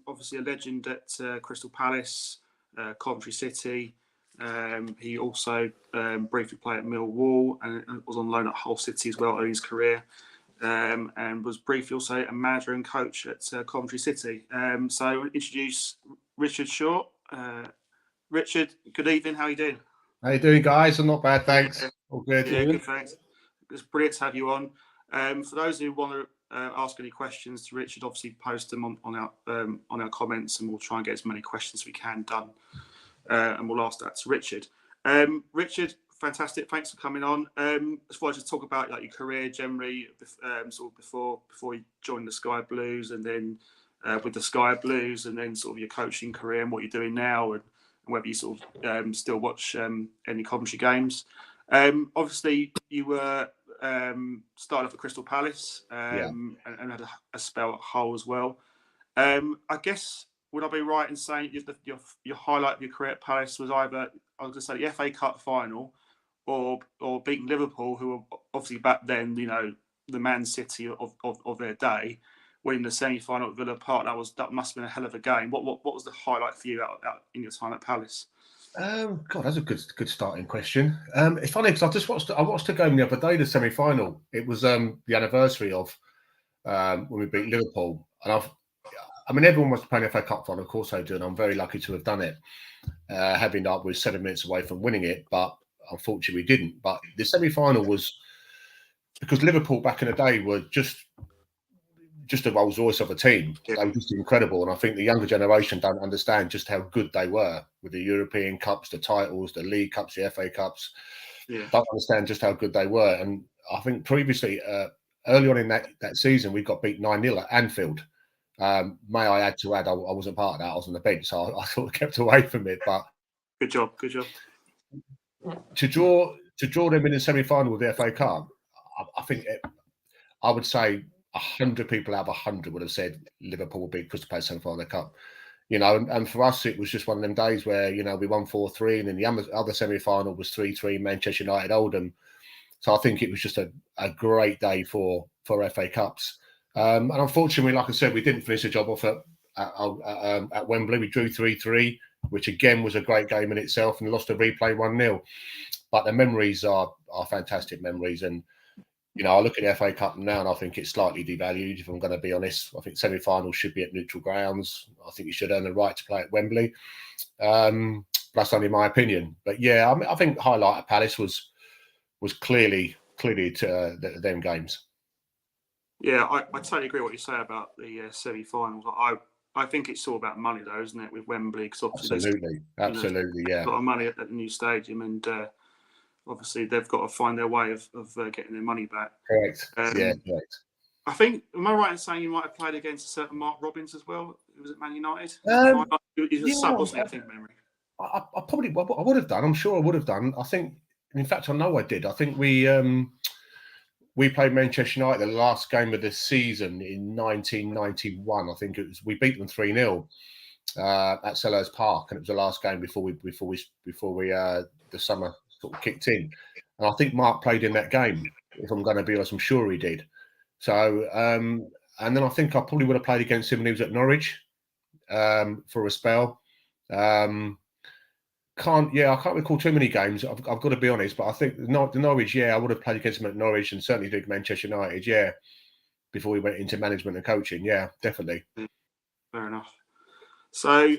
Obviously a legend at Crystal Palace, Coventry City. He also briefly played at Millwall and was on loan at Hull City as well in his career. And was briefly also a manager and coach at Coventry City. So introduce Richard Shaw. Richard, good evening. How are you doing? How you doing, guys? I'm not bad, thanks. All good. Yeah, good, thanks. It's brilliant to have you on. For those who want to ask any questions to Richard, obviously post them on our comments, and we'll try and get as many questions as we can done. And we'll ask that to Richard. Richard, fantastic. Thanks for coming on. As far as just talk about like your career generally, sort of before you joined the Sky Blues, and then with the Sky Blues, and then sort of your coaching career and what you're doing now, and whether you sort of still watch any Coventry games. Obviously, you were started off at Crystal Palace and had a spell at Hull as well. I guess, would I be right in saying your highlight of your career at Palace was either, I was going to say, the FA Cup final or beating Liverpool, who were obviously back then, you know, the Man City of their day, winning the semi-final at Villa Park? That must have been a hell of a game. What was the highlight for you out in your time at Palace? God, that's a good starting question. It's funny because I watched a game the other day, the semi-final. It was the anniversary of when we beat Liverpool, and everyone wants to play an FA Cup final, of course they do, and I'm very lucky to have done it. Having that was 7 minutes away from winning it, but unfortunately we didn't. But the semi-final was because Liverpool back in the day were just a Rolls Royce of a team. They were just incredible. And I think the younger generation don't understand just how good they were with the European Cups, the titles, the League Cups, the FA Cups. Yeah. Don't understand just how good they were. And I think previously, early on in that season, we got beat 9-0 at Anfield. May I add, I wasn't part of that. I was on the bench, so I sort of kept away from it. But good job. To draw them in the semi-final with the FA Cup, I think I would say 100 people out of 100 would have said Liverpool will beat Crystal Palace semi-final of the Cup. You know, and for us, it was just one of them days where, you know, we won 4-3, and then the other semi-final was 3-3, Manchester United Oldham. So I think it was just a great day for FA Cups. And unfortunately, like I said, we didn't finish the job off at Wembley. We drew 3-3, which again was a great game in itself, and lost a replay 1-0. But the memories are fantastic memories. And, you know, I look at the FA Cup now and I think it's slightly devalued, if I'm going to be honest. I think semi-finals should be at neutral grounds. I think you should earn the right to play at Wembley. That's only my opinion. But yeah, I think highlight at Palace was clearly to them games. Yeah, I totally agree with what you say about the semi-finals. I think it's all about money, though, isn't it? With Wembley, because obviously Absolutely, yeah. a lot of money at the new stadium, and obviously they've got to find their way of getting their money back. Correct. Correct. I think, am I right in saying you might have played against a certain Mark Robbins as well? He was at Man United. He's a sub, wasn't he? I think, memory. I would have done. I'm sure I would have done. I think, in fact, I know I did. I think we played Manchester United the last game of the season in 1991. I think it was. We beat them 3-0 at Selhurst Park, and it was the last game before we the summer sort of kicked in. And I think Mark played in that game. If I'm going to be honest, I'm sure he did. So, and then I think I probably would have played against him when he was at Norwich for a spell. I can't recall too many games. I've got to be honest, but I think the Norwich, I would have played against him at Norwich, and certainly did Manchester United, before we went into management and coaching. Yeah, definitely. Fair enough. So,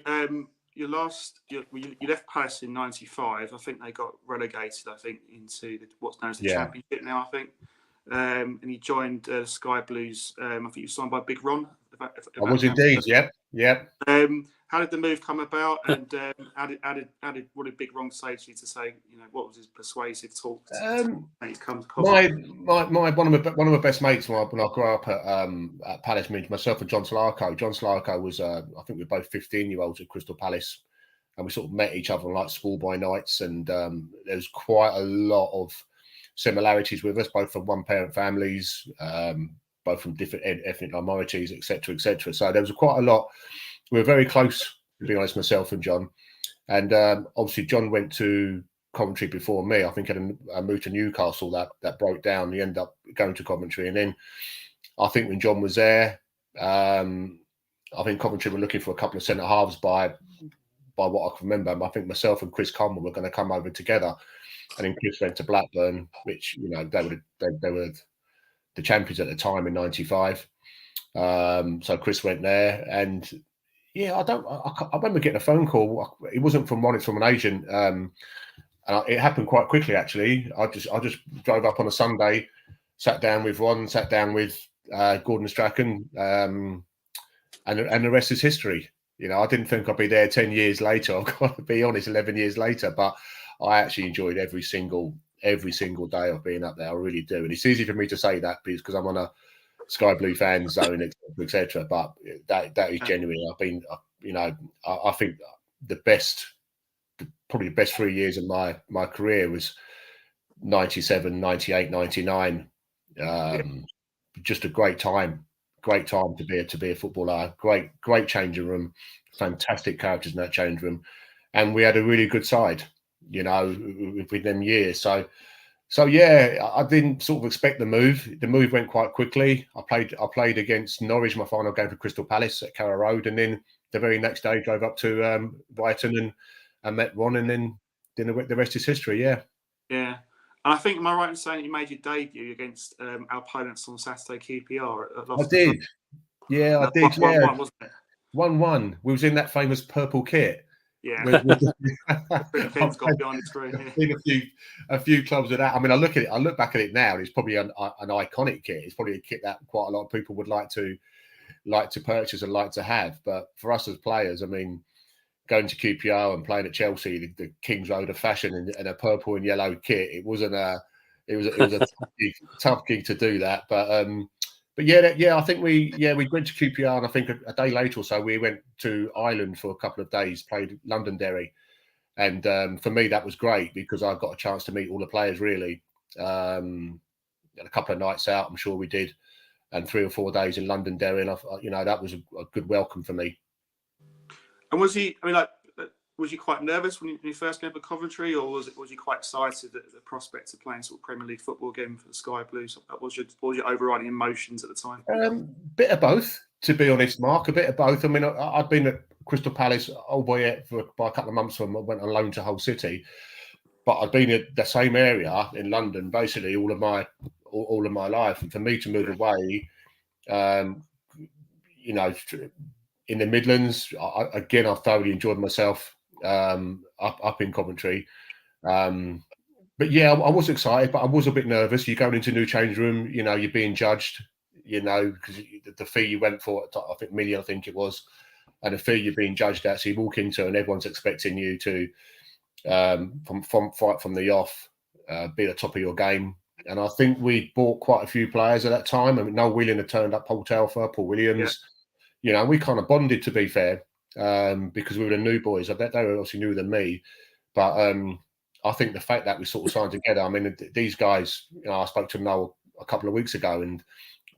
you left Palace in '95. I think they got relegated. I think into what's known as the Championship now. I think. And he joined Sky Blues. I think he was signed by Big Ron. I was indeed. Yep. How did the move come about? And what did Big Ron say to you to say? What was his persuasive talk? One of my best mates when I grew up at Palace, myself and John Solarco. John Solarco was I think we were both 15-year-olds at Crystal Palace, and we sort of met each other on like schoolboy nights, and there was quite a lot of similarities with us, both from one-parent families, both from different ethnic minorities, etc., etc. So there was quite a lot. We were very close, to be honest, myself and John. And obviously, John went to Coventry before me. I think he had a move to Newcastle that broke down. He ended up going to Coventry, and then I think when John was there, I think Coventry were looking for a couple of centre halves by what I can remember. I think myself and Chris Conwell were going to come over together. And then Chris went to Blackburn, which they were the champions at the time in '95. So Chris went there, and I remember getting a phone call. It wasn't from Ron; it's from an agent. And it happened quite quickly, actually. I just drove up on a Sunday, sat down with Ron, sat down with Gordon Strachan, and the rest is history. I didn't think I'd be there 10 years later. I've got to be honest, 11 years later, but I actually enjoyed every single day of being up there. I really do. And it's easy for me to say that because I'm on a Sky Blue fan zone, etc. But that is genuine. I've been, I think probably the best 3 years of my career was 97, 98, 99. Just a great time to be a footballer. Great changing room, fantastic characters in that change room, and we had a really good side. With them years. So I didn't sort of expect the move. The move went quite quickly. I played against Norwich, my final game for Crystal Palace at Carrow Road, and then the very next day drove up to Brighton and met Ron, and then the rest is history. Yeah. And I think, am I right in saying you made your debut against our opponents on Saturday, QPR? I did. Yeah, I did. 1-1, wasn't it? 1-1. We was in that famous purple kit. Yeah, Ken's got behind the screen. I've seen a few clubs with that. I mean, I look back at it now, and it's probably an iconic kit. It's probably a kit that quite a lot of people would like to purchase and like to have. But for us as players, I mean, going to QPR and playing at Chelsea, the King's Road of fashion in a purple and yellow kit, it was a tough gig to do that. But I think we went to QPR, and I think a day later or so we went to Ireland for a couple of days, played Londonderry, and for me that was great because I got a chance to meet all the players really. And a couple of nights out, I'm sure we did, and 3 or 4 days in Londonderry, and that was a good welcome for me. And was he quite nervous when you first came to Coventry, or was he quite excited at the prospect of playing sort of Premier League football again for the Sky Blues? What was your overriding emotions at the time? Bit of both, to be honest, Mark. A bit of both. I mean, I'd been at Crystal Palace, old boy, by a couple of months when I went on loan to Hull City, but I'd been in the same area in London basically all of my life, and for me to move away, in the Midlands, I thoroughly enjoyed myself. Up in Coventry, but I was excited, but I was a bit nervous. You're going into a new change room, you're being judged, because the fee you went for, I think $1 million, I think it was, and the field you're being judged at. So you walk into and everyone's expecting you to, from the off, be at the top of your game. And I think we bought quite a few players at that time. I mean, Noel William had turned up, Paul Telfer, Paul Williams. Yeah. We kind of bonded, to be fair, because we were the new boys. I bet they were obviously newer than me. But I think the fact that we sort of signed together, I mean, these guys, I spoke to Noel a couple of weeks ago, and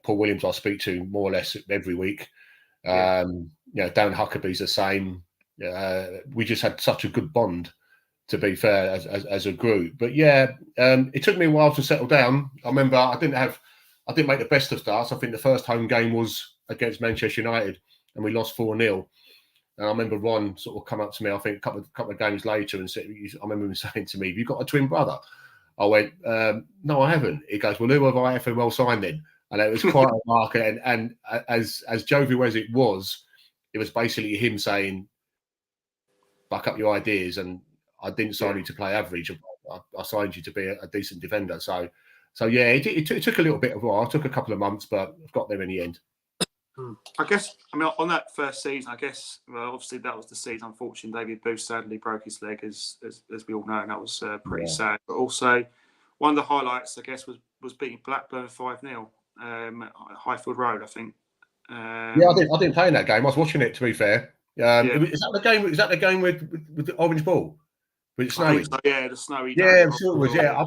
Paul Williams I speak to more or less every week. Dan Huckabee's the same. We just had such a good bond, to be fair, as a group. But it took me a while to settle down. I remember I didn't make the best of starts. I think the first home game was against Manchester United, and we lost 4-0. And I remember Ron sort of come up to me, I think a couple of games later, and said, I remember him saying to me, "Have you got a twin brother?" I went, "No, I haven't." He goes, "Well, who have I FML signed then?" And it was quite a marker. And as jovial as it was basically him saying, "Back up your ideas." And I didn't sign you to play average. I signed you to be a decent defender. So it took a little bit of a while. It took a couple of months, but I've got there in the end. I guess, on that first season, obviously that was the season. Unfortunately, David Booth sadly broke his leg, as we all know, and that was pretty sad. But also, one of the highlights, I guess, was beating Blackburn 5-0 at Highfield Road, I think. I didn't play in that game. I was watching it, to be fair. Is that the game with the orange ball? With it snowing? So, yeah, the snowy. Yeah, I'm sure it was. Yeah,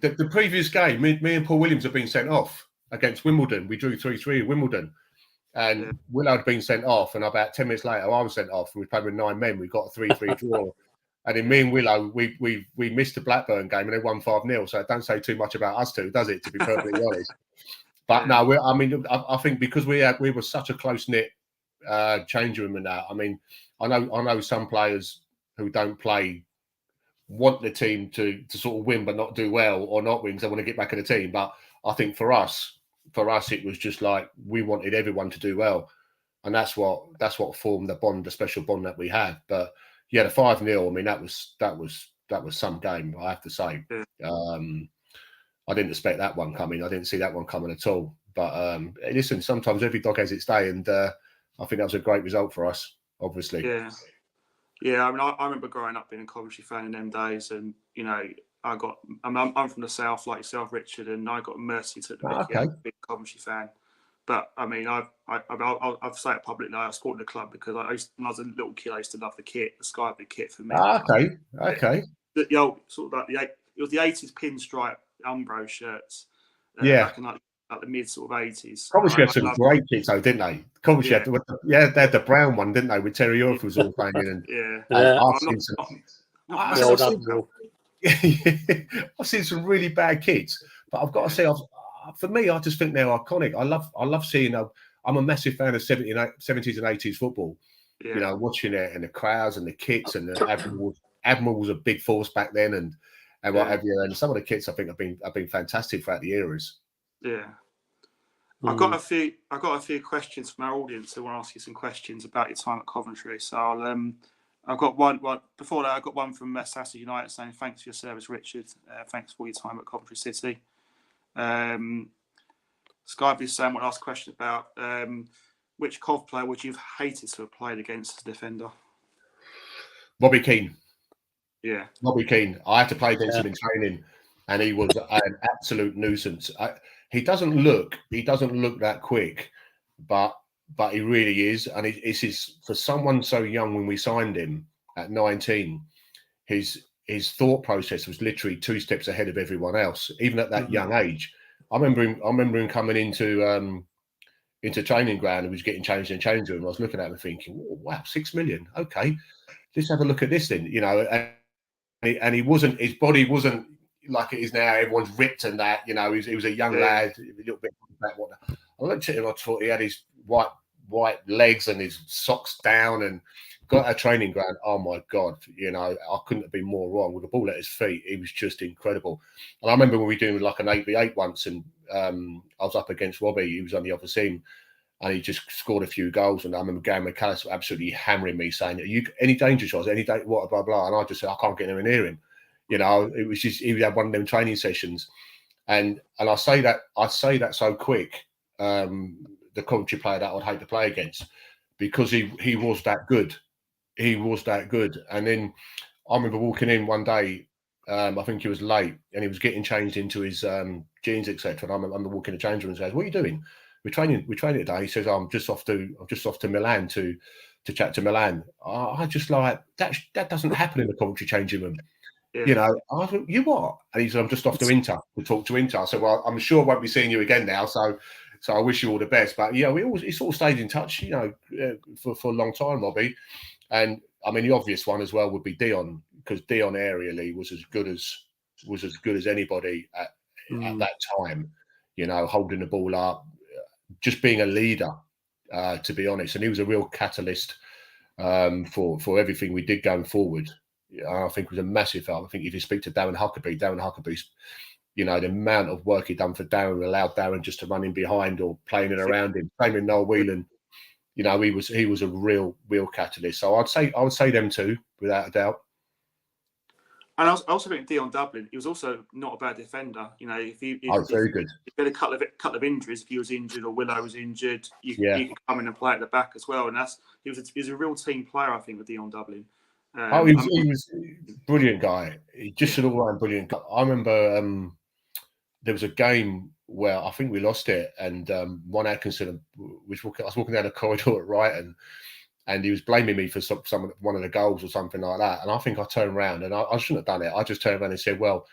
the previous game, me and Paul Williams had been sent off against Wimbledon. We drew 3-3 at Wimbledon. And Willow had been sent off, and about 10 minutes later, I was sent off. We played with 9 men. We got a 3-3 draw. And then me and Willow, we missed the Blackburn game, and they won 5-0. So it don't say too much about us two, does it, to be perfectly honest? But no, I think because we were such a close-knit change room and that. I mean, I know some players who don't play want the team to sort of win but not do well, or not win because they want to get back in the team. But I think for us, it was just like we wanted everyone to do well, and that's what formed the special bond that we had. But the 5-0. I mean, that was some game, I have to say. I didn't expect that one coming. I didn't see that one coming at all. But listen, sometimes every dog has its day, and I think that was a great result for us, obviously. Yeah. I mean, I remember growing up being a Coventry fan in them days, and I'm from the south, like yourself, Richard, and I got mercy to the Mickey, a big Coventry fan. But I mean, I've said it publicly. I supported the club because when I was a little kid, I used to love the kit, the Sky Blue kit for me. Okay. The old sort of like it was the 80s pinstripe Umbro shirts. Back in like the mid sort of 80s. Coventry had some great kits though, didn't they? Coventry they had the brown one, didn't they, with Terry Orth was all playing in. I've seen some really bad kits, but I've got to say, for me, I just think they're iconic. I love seeing. I'm a massive fan of 70s and 80s football. Watching it and the crowds and the kits, and the Admiral was a big force back then, and what have you. And some of the kits I think have been fantastic throughout the eras. Yeah. I've got a few questions from our audience who want to ask you some questions about your time at Coventry. So I've got one. Before that, I got one from Sassy United saying, "Thanks for your service, Richard. Thanks for your time at Coventry City." Skyby's saying, "Want to ask a question about which Cov player would you have hated to have played against as a defender?" Robbie Keane. Yeah, Robbie Keane. I had to play against him in training, and he was an absolute nuisance. He doesn't look that quick, but he really is. And it's for someone so young when we signed him at 19, his thought process was literally 2 steps ahead of everyone else, even at that young age. I remember him coming into training ground and was getting changed in change room. I was looking at him thinking, oh, wow, 6 million. Okay, let's have a look at this then. And he wasn't. His body wasn't like it is now. Everyone's ripped and that. He was a young lad, a little bit like what. I looked at him. I thought he had his white legs and his socks down, and got a training ground. Oh my God! I couldn't have been more wrong. With the ball at his feet, he was just incredible. And I remember when we were doing like an 8v8 once, and I was up against Robbie. He was on the other team, and he just scored a few goals. And I remember Gary McAllister absolutely hammering me, saying, "Are you any danger shots? Any what? Blah blah." And I just said, "I can't get anywhere near him." It was just he had one of them training sessions, and I say that so quick. The Coventry player that I'd hate to play against, because he was that good. He was that good. And then I remember walking in one day. I think he was late, and he was getting changed into his jeans, etc. And I'm walking the change room and says, "What are you doing? We're training today." He says, "I'm just off to Milan to chat to Milan." I just like that doesn't happen in the Coventry changing room. Yeah. You know, I thought, "You what?" And he said, "I'm just off to Inter to talk to Inter." I said, "Well, I'm sure I won't be seeing you again now, so I wish you all the best." But yeah, he sort of stayed in touch, you know, for a long time, Robbie. And I mean, the obvious one as well would be Dion, because Dion aerially was as good as anybody at that time. You know, holding the ball up, just being a leader, to be honest. And he was a real catalyst for everything we did going forward. I think it was a massive help. I think if you speak to Darren Huckabee's, you know, the amount of work he done for Darren, allowed Darren just to run in behind or playing it around him. Same with Noel Whelan. You know, he was a real catalyst. So I would say them two, without a doubt. And I also think Dion Dublin, he was also not a bad defender. You know, if very good. If he had a couple of injuries, if he was injured or Willow was injured, you could come in and play at the back as well. And he was a real team player, I think, with Dion Dublin. He was a brilliant guy. He just an all-round brilliant guy. I remember there was a game where I think we lost it, and Ron Atkinson I was walking down the corridor at Brighton, and he was blaming me for one of the goals or something like that. And I think I turned around, and I shouldn't have done it. I just turned around and said, "Well,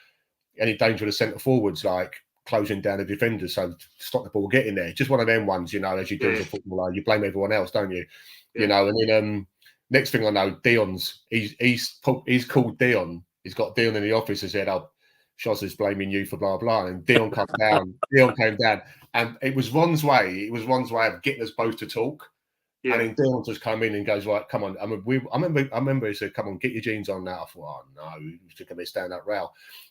any danger of the centre forwards, like closing down the defenders, so stop the ball getting there." Just one of them ones, you know, as you do as a footballer, you blame everyone else, don't you? Yeah. You know, and then next thing I know, he's called Dion. He's got Dion in the office and said, "Oh, Shoz is blaming you for blah blah," and Dion came down. Dion came down, and it was Ron's way. It was Ron's way of getting us both to talk. Yeah. And then Dion just come in and goes, "Right, come on." I remember he said, "Come on, get your jeans on now." I thought, "Oh no, he's going to be stand up row,"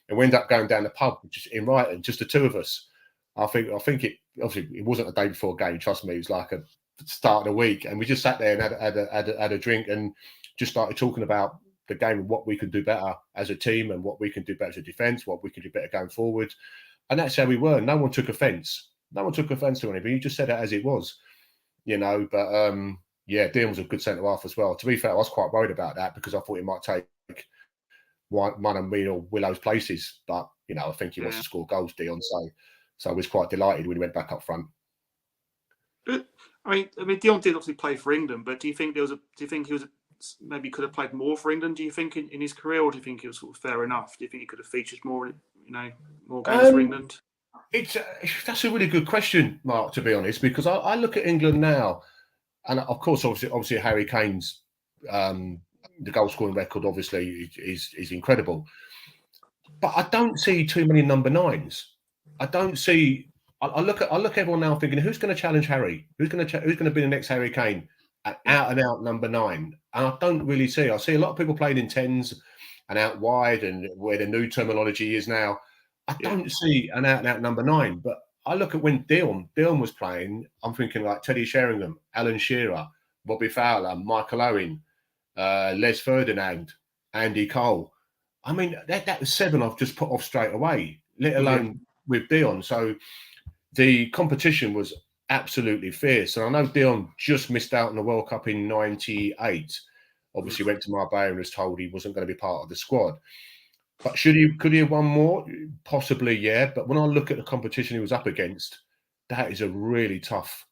and we ended up going down the pub just in Brighton, just the two of us. I think it obviously it wasn't a day before a game. Trust me, it was like a start of the week, and we just sat there and had a drink and just started talking about the game and what we could do better as a team and what we can do better as a defence, what we can do better going forward. And that's how we were. No one took offence. No one took offence to anything. You just said it as it was, you know. But yeah, Dion was a good centre half as well. To be fair, I was quite worried about that because I thought it might take one of me or Willow's places. But you know, I think he wants to score goals, Dion. So I was quite delighted when he went back up front. I mean, Dion did obviously play for England, but do you think he was maybe could have played more for England? Do you think in his career, or do you think it was sort of fair enough? Do you think he could have featured more, you know, more games for England? That's a really good question, Mark. To be honest, because I look at England now, and of course, obviously Harry Kane's the goal scoring record obviously is incredible, but I don't see too many number nines. I don't see. I look at everyone now thinking, who's going to challenge Harry? Who's going to be the next Harry Kane? Out and out number 9. And I don't really see. I see a lot of people playing in 10s and out wide, and where the new terminology is now. I don't see an out and out number 9. But I look at when Dion was playing, I'm thinking like Teddy Sheringham, Alan Shearer, Bobby Fowler, Michael Owen, Les Ferdinand, Andy Cole. I mean, that was 7 I've just put off straight away, let alone with Dion. So the competition was absolutely fierce. And I know Dion just missed out on the World Cup in 98. Obviously went to Marbella and was told he wasn't going to be part of the squad. But could he have won more? Possibly, yeah. But when I look at the competition he was up against, that was a real tough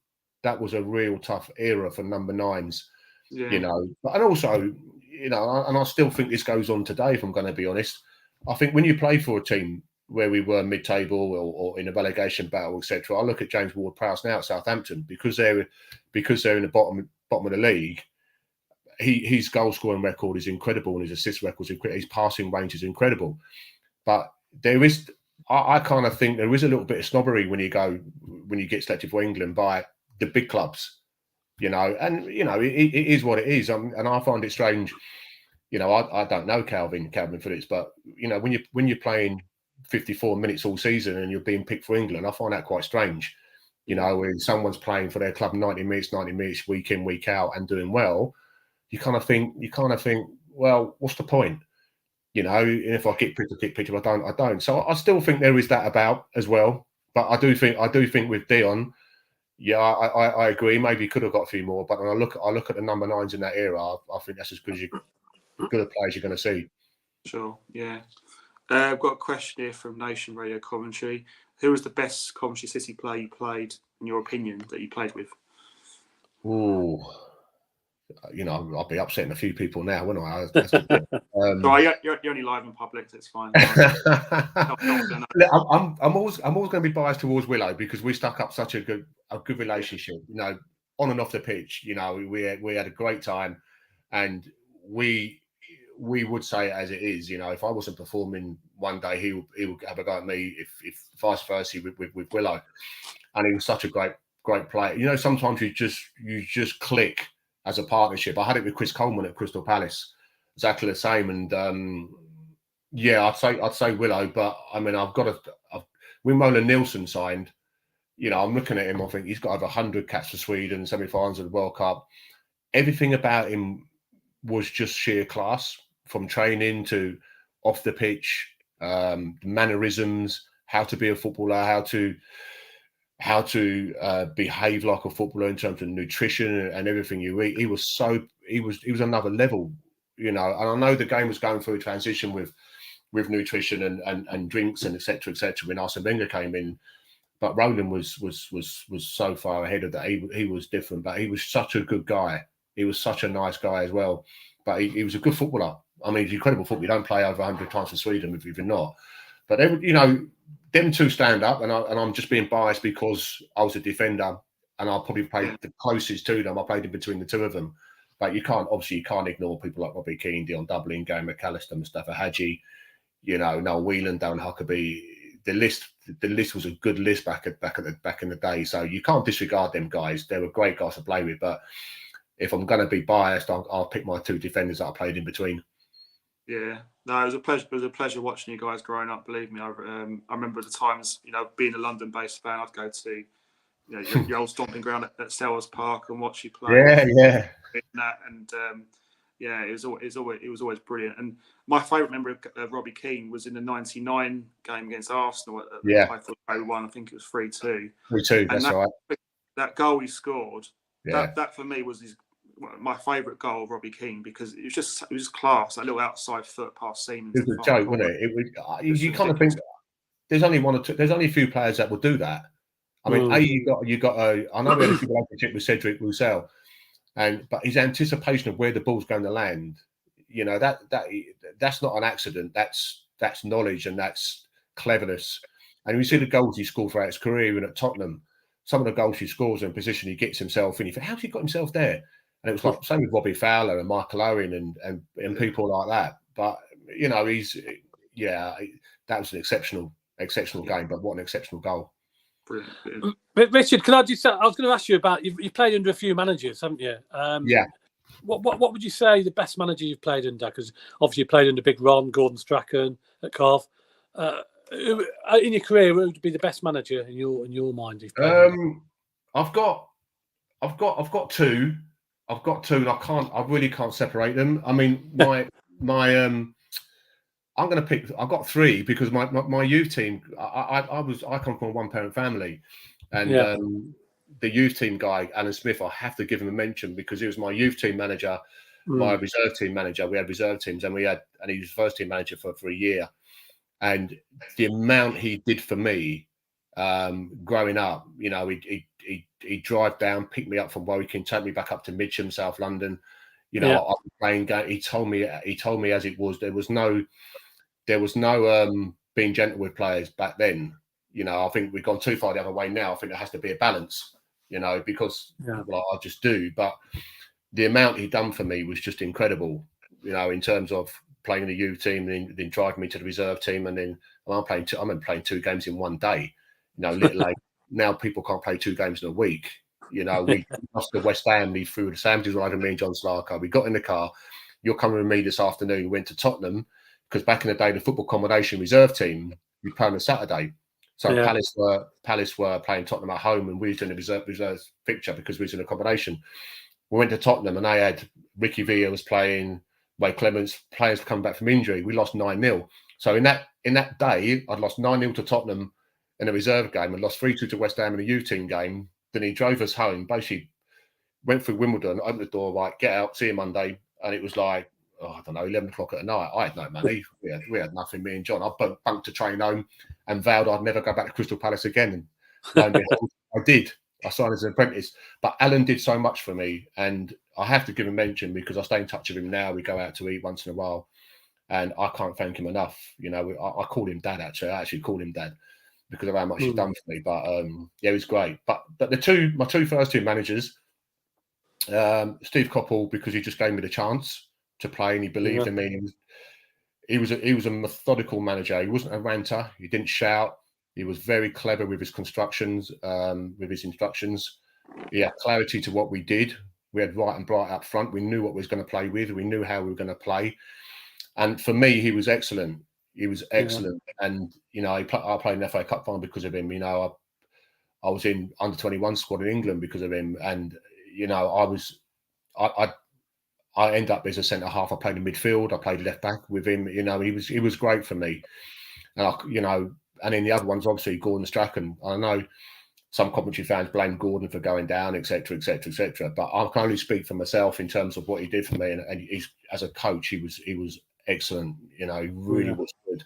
era for number 9s, you know. And also, you know, and I still think this goes on today, if I'm going to be honest. I think when you play for a team where we were mid-table or in a relegation battle, etc., I look at James Ward-Prowse now at Southampton, because they're in the bottom of the league. His goal scoring record is incredible, and his assist record is incredible. His passing range is incredible. But there is, I kind of think there is a little bit of snobbery when you get selected for England by the big clubs, you know. And you know, it is what it is. And I find it strange. You know, I don't know Calvin Phillips, but you know, when you're playing 54 minutes all season and you're being picked for England, I find that quite strange. You know, when someone's playing for their club 90 minutes week in, week out and doing well, you kind of think, well, what's the point? You know, and if I get picked, if I don't. So I still think there is that about as well. But I do think with Dion, Yeah, I agree. Maybe he could have got a few more, but when I look at the number 9s in that era, I think that's as good a players you're going to see. Sure, yeah. I've got a question here from Nation Radio Commentary. Who was the best Coventry City player you played, in your opinion, that you played with? Ooh, I'll be upsetting a few people now, wouldn't I? That's a bit, you're only live in public, so it's fine. I'm always going to be biased towards Willow because we stuck up such a good relationship. On and off the pitch. We had a great time, and we would say it as it is. If I wasn't performing one day, he would have a go at me. If vice versa with Willow, and he was such a great player. Sometimes you just click as a partnership. I had it with Chris Coleman at Crystal Palace, exactly the same. And I'd say Willow, but I mean when Roland Nielsen signed, I'm looking at him. I think he's got over 100 caps for Sweden, semi-finals of the World Cup. Everything about him was just sheer class, from training to off the pitch, mannerisms, how to be a footballer, how to behave like a footballer in terms of nutrition and everything you eat. He was another level, And I know the game was going through a transition with nutrition and drinks and etc. when Arsene Wenger came in. But Roland was so far ahead of that. He was different, but he was such a good guy. He was such a nice guy as well. But he was a good footballer. I mean, he's incredible football. You don't play over 100 times for Sweden if you're not. But them two stand up, and I'm just being biased because I was a defender, and I probably played the closest to them. I played in between the two of them. But you can't ignore people like Robbie Keane, Dion Dublin, Gary McAllister, Mustafa Hadji, Noel Whelan, Darren Huckabee. The list was a good list back in the day. So you can't disregard them guys. They were great guys to play with. But if I'm going to be biased, I'll pick my two defenders that I played in between. Yeah, no, it was a pleasure. It was a pleasure watching you guys growing up. Believe me, I remember the times. Being a London-based fan, I'd go to your old stomping ground at Selhurst Park and watch you play. Yeah. It was always brilliant. And my favourite memory of Robbie Keane was in the '99 game against Arsenal. I thought they won. I think it was 3-2. 3-2. That's right. That goal he scored. Yeah. That for me was my favourite goal of Robbie Keane because it was class. That little outside foot past Seaman. It was a joke, wasn't it? You kind of think there's only one or two. There's only a few players that will do that. I mean, you got. I know we had a good relationship with Cedric Roussel, but his anticipation of where the ball's going to land, that's not an accident. That's knowledge and that's cleverness. And we see the goals he scored throughout his career, even at Tottenham. Some of the goals he scores and position he gets himself in. You think, how's he got himself there? And it was like same with Robbie Fowler and Michael Owen and people like that. But that was an exceptional game. But what an exceptional goal! Brilliant. But Richard, I was going to ask you about you've played under a few managers, haven't you? Yeah. What would you say the best manager you've played under? Because obviously you played under Big Ron, Gordon Strachan at Cov. In your career, who would be the best manager in your mind? I've got two. And I really can't separate them. I mean, I'm going to pick. I've got three because my youth team. I come from a one-parent family, and the youth team guy Alan Smith. I have to give him a mention because he was my youth team manager, my reserve team manager. We had reserve teams, and he was first team manager for a year. And the amount he did for me growing up, he'd drive down, pick me up from Woking, take me back up to Mitcham, South London. I was playing game. He told me as it was. There was no being gentle with players back then. I think we've gone too far the other way now. I think there has to be a balance, because I just do. But the amount he'd done for me was just incredible, in terms of playing the youth team, and then driving me to the reserve team, and then I'm playing 2 games in one day. Little like now people can't play 2 games in a week. We lost to West Ham. He threw the sandwiches right at me and John Slarker. We got in the car. You're coming with me this afternoon. We went to Tottenham because back in the day, the football accommodation reserve team, we play on a Saturday. So Palace were playing Tottenham at home, and we was doing a reserve fixture because we was in accommodation. We went to Tottenham, and they had Ricky Villa was playing, Ray Clements, players coming back from injury. We lost 9-0. So in that day, I'd lost 9-0 to Tottenham in a reserve game and lost 3-2 to West Ham in a youth team game. then he drove us home. Basically, went through Wimbledon, opened the door, right, get out, see you Monday, and it was like, I don't know, 11 o'clock at night. I had no money. We had nothing. Me and John. I bunked a train home and vowed I'd never go back to Crystal Palace again. And lo and behold, I did. I signed as an apprentice. But Alan did so much for me, and I have to give him mention because I stay in touch with him now. We go out to eat once in a while, and I can't thank him enough. You know, I call him Dad. Actually, I actually call him Dad because of how much he's done for me. But yeah, he's great. But my first two managers, Steve Coppell, because he just gave me the chance to play and he believed in me. He was a methodical manager. He wasn't a ranter. He didn't shout. He was very clever with his instructions. He had clarity to what we did. We had right and bright up front. We knew what we was going to play with. We knew how we were going to play. And for me, he was excellent. He was excellent. Yeah. And, you know, I played in the FA Cup final because of him. You know, I was in under-21 squad in England because of him. And, you know, I end up as a centre-half. I played in midfield. I played left-back with him. You know, he was great for me. And, you know, and then the other ones, obviously, Gordon Strachan. I know some Coventry fans blame Gordon for going down, etc., etc., etc. But I can only speak for myself in terms of what he did for me. And he's, as a coach, he was excellent. You know, he really was good.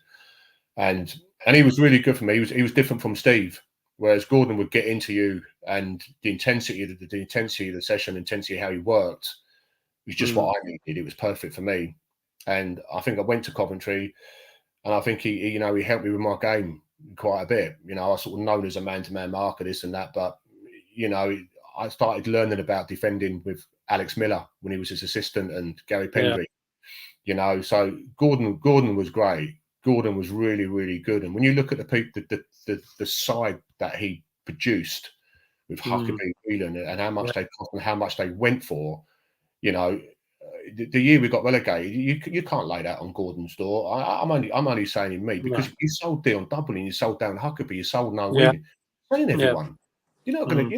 And he was really good for me. He was different from Steve. Whereas Gordon would get into you, and the intensity of the session, intensity of how he worked, was just what I needed. It was perfect for me. And I think I went to Coventry, and I think he helped me with my game quite a bit. You know, I was sort of known as a man-to-man marker, this and that, but you know, I started learning about defending with Alex Miller when he was his assistant and Gary Pendry. Yeah. You know, so Gordon was great. Gordon was really, really good. And when you look at the side that he produced with Huckabee, Whelan, and how much they cost and how much they went for, you know, the year we got relegated, you can't lay that on Gordon's door. I'm only saying in me because you sold Dion Dublin, you sold down Huckabee, you sold Noel Whelan. Saying everyone, you're not going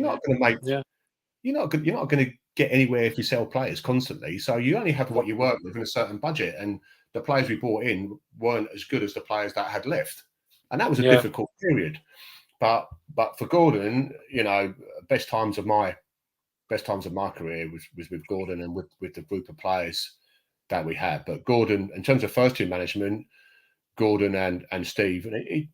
to get anywhere if you sell players constantly. So you only have what you work with in a certain budget, and the players we brought in weren't as good as the players that had left, and that was a difficult period. But for Gordon, you know, best times of my career was with Gordon and with the group of players that we had. But Gordon, in terms of first team management, Gordon and Steve, and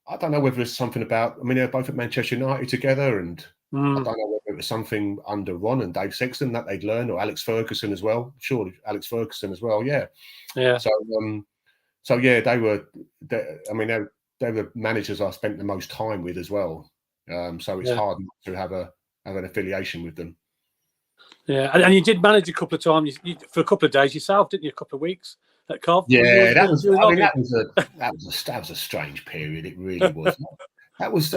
I don't know whether it's something about. I mean, they're both at Manchester United together, and I don't know whether it was something under Ron and Dave Sexton that they'd learned, or Alex Ferguson as well. Surely Alex Ferguson as well. Yeah. So yeah, they were managers I spent the most time with as well. So it's hard not to have an affiliation with them. Yeah, and you did manage a couple of times for a couple of days yourself, didn't you? A couple of weeks at Cov. Yeah, that was a strange period. It really was. That was.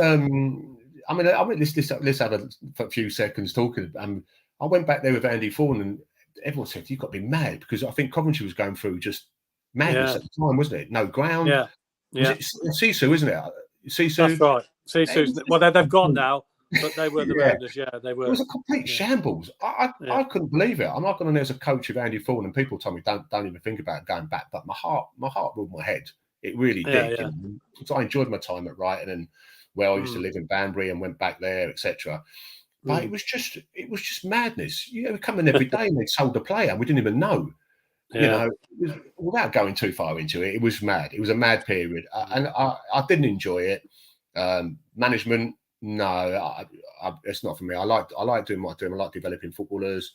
Let's have a few seconds talking. I went back there with Andy Thorne, and everyone said you've got to be mad because I think Coventry was going through just madness at the time, wasn't it? No ground. Yeah. Sisu, isn't it? Sisu. That's right. Sisu. Well, they've gone now. But they were the rounders, they were. It was a complete shambles. I couldn't believe it. I'm not going there as a coach of Andy Thorne, and people told me don't even think about going back. But my heart ruled my head. It really did. You know? So I enjoyed my time at Brighton, and I used to live in Banbury and went back there, etc. But it was just madness. You know, we come in every day and they sold the player, and we didn't even know. You know, without going too far into it, it was mad. It was a mad period, and I didn't enjoy it. Management. No, it's not for me. I like doing what I do. I like developing footballers.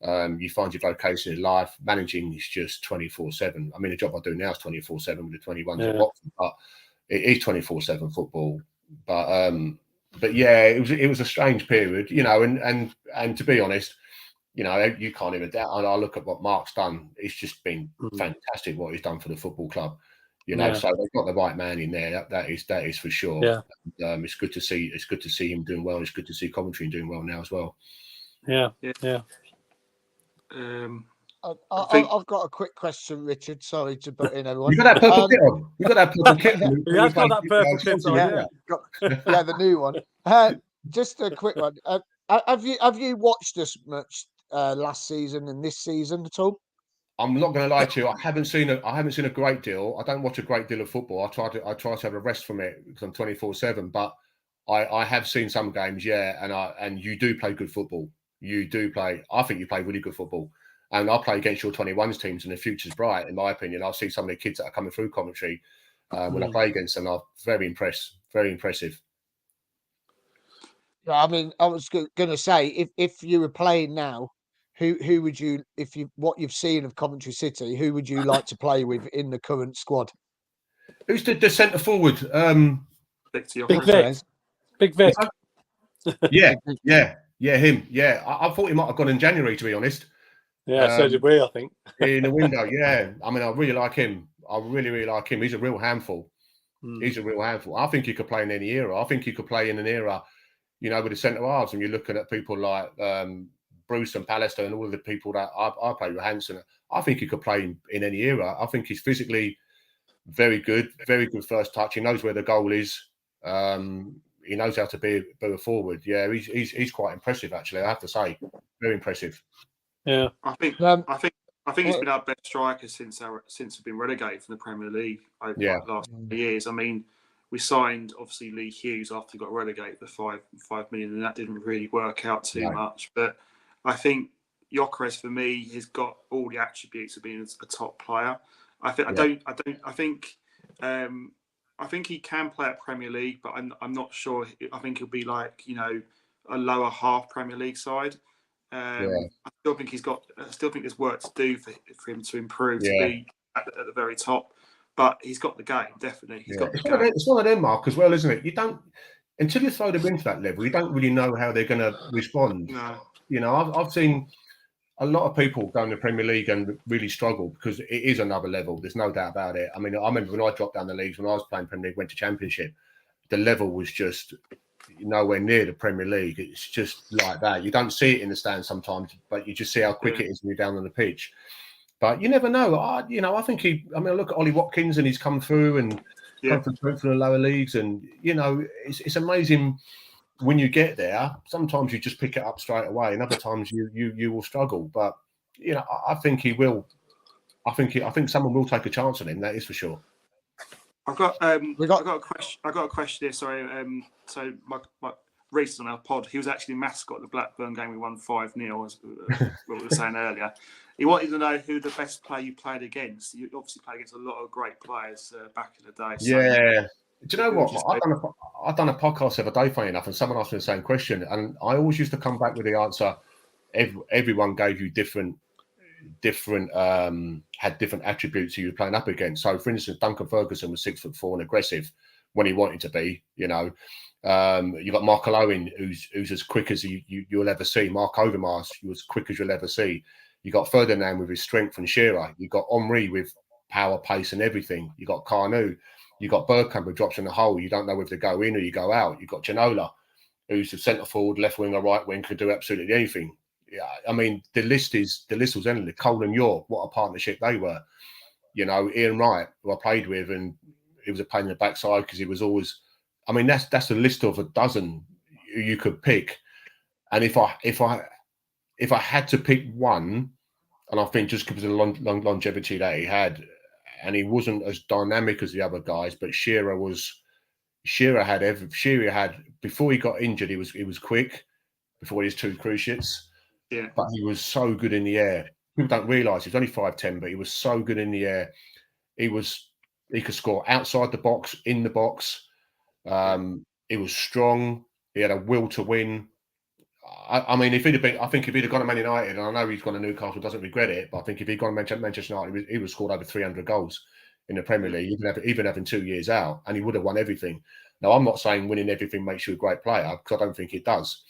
You find your vocation in life. Managing is just 24/7. I mean, the job I do now is 24/7 with the 21s at Watford, but it is 24/7 football. But yeah, it was a strange period, you know. And to be honest, you know, you can't even doubt. And I look at what Mark's done. It's just been fantastic what he's done for the football club. You know, so they've got the right man in there. That is for sure. Yeah. And, it's good to see. It's good to see him doing well. It's good to see Coventry doing well now as well. Yeah. I've got a quick question, Richard. Sorry to butt in, everyone. You got that purple kit on. You got that purple kit. He has got that purple kit on. Yeah, the new one. Just a quick one. Have you watched us much last season and this season at all? I'm not going to lie to you. I haven't seen a great deal. I don't watch a great deal of football. I try to have a rest from it because I'm 24/7. But I have seen some games, and you do play good football. You do play. I think you play really good football. And I play against your 21s teams, and the future's bright, in my opinion. I see some of the kids that are coming through Coventry when I play against them. I'm very impressed. Very impressive. I mean, I was going to say, if you were playing now, who would you, what you've seen of Coventry City, who would you like to play with in the current squad? Who's the centre forward? Big Vic. Big Vic. Yeah, him. Yeah, I thought he might have gone in January, to be honest. Yeah, so did we, I think. In the window, yeah. I mean, I really like him. I really, really like him. He's a real handful. He's a real handful. I think he could play in any era. I think he could play in an era, you know, with the centre halves. And you're looking at people like Bruce and Pallister and all of the people that I play with, Hansen. I think he could play in any era. I think he's physically very good first touch. He knows where the goal is. He knows how to be a forward. Yeah, he's quite impressive, actually. I have to say, very impressive. Yeah, I think he's been our best striker since we've been relegated from the Premier League over the last years. I mean, we signed obviously Lee Hughes after he got relegated for 5 million, and that didn't really work out too much. But I think Gyökeres, for me, has got all the attributes of being a top player. I think he can play at Premier League, but I'm not sure. I think he'll be like, you know, a lower half Premier League side. I still think there's work to do for him to improve to be at the very top. But he's got the game, definitely. It's one of them, Mark, as well, isn't it? You don't, until you throw them into that level, you don't really know how they're going to respond. No. You know, I've seen a lot of people go in the Premier League and really struggle because it is another level. There's no doubt about it. I mean, I remember when I dropped down the leagues, when I was playing Premier League, went to Championship, the level was just nowhere near the Premier League. It's just like that. You don't see it in the stands sometimes, but you just see how quick it is when you're down on the pitch. But you never know. I think look at Ollie Watkins, and he's come through and come from the lower leagues, and you know, it's amazing when you get there. Sometimes you just pick it up straight away, and other times you will struggle. But you know, I think he will. I think someone will take a chance on him. That is for sure. I got a question here. Sorry. So my Reece on our pod, he was actually mascot of the Blackburn game. We won 5-0, as what we were saying earlier. He wanted to know who the best player you played against. You obviously played against a lot of great players back in the day. So yeah. Do you know what? I've done a podcast the other day, funny enough, and someone asked me the same question, and I always used to come back with the answer. Everyone gave you different had different attributes you were playing up against. So, for instance, Duncan Ferguson was 6'4" and aggressive when he wanted to be. You know, you got Michael Owen, who's as quick as you'll ever see. Mark Overmars, who was quick as you'll ever see. You got Ferdinand with his strength and Shearer. You got Henry with power, pace, and everything. You got Carnu. You got Bergkamp who drops in the hole. You don't know whether to go in or you go out. You got Ginola, who's a centre forward, left wing or right wing, could do absolutely anything. Yeah, I mean the list was endless. Cole and York, what a partnership they were. You know, Ian Wright, who I played with, and he was a pain in the backside because he was always. I mean, that's a list of a dozen you could pick, and if I had to pick one, and I think just because of the longevity that he had, and he wasn't as dynamic as the other guys, but Shearer had before he got injured, he was quick before his 2 cruciates. Yeah. But he was so good in the air. People don't realise he was only 5'10", but he was so good in the air. He could score outside the box, in the box. He was strong. He had a will to win. I mean, if he'd have gone to Man United, and I know he's gone to Newcastle, doesn't regret it, but I think if he'd gone to Manchester United, he would have scored over 300 goals in the Premier League, even having 2 years out, and he would have won everything. Now, I'm not saying winning everything makes you a great player, because I don't think it does.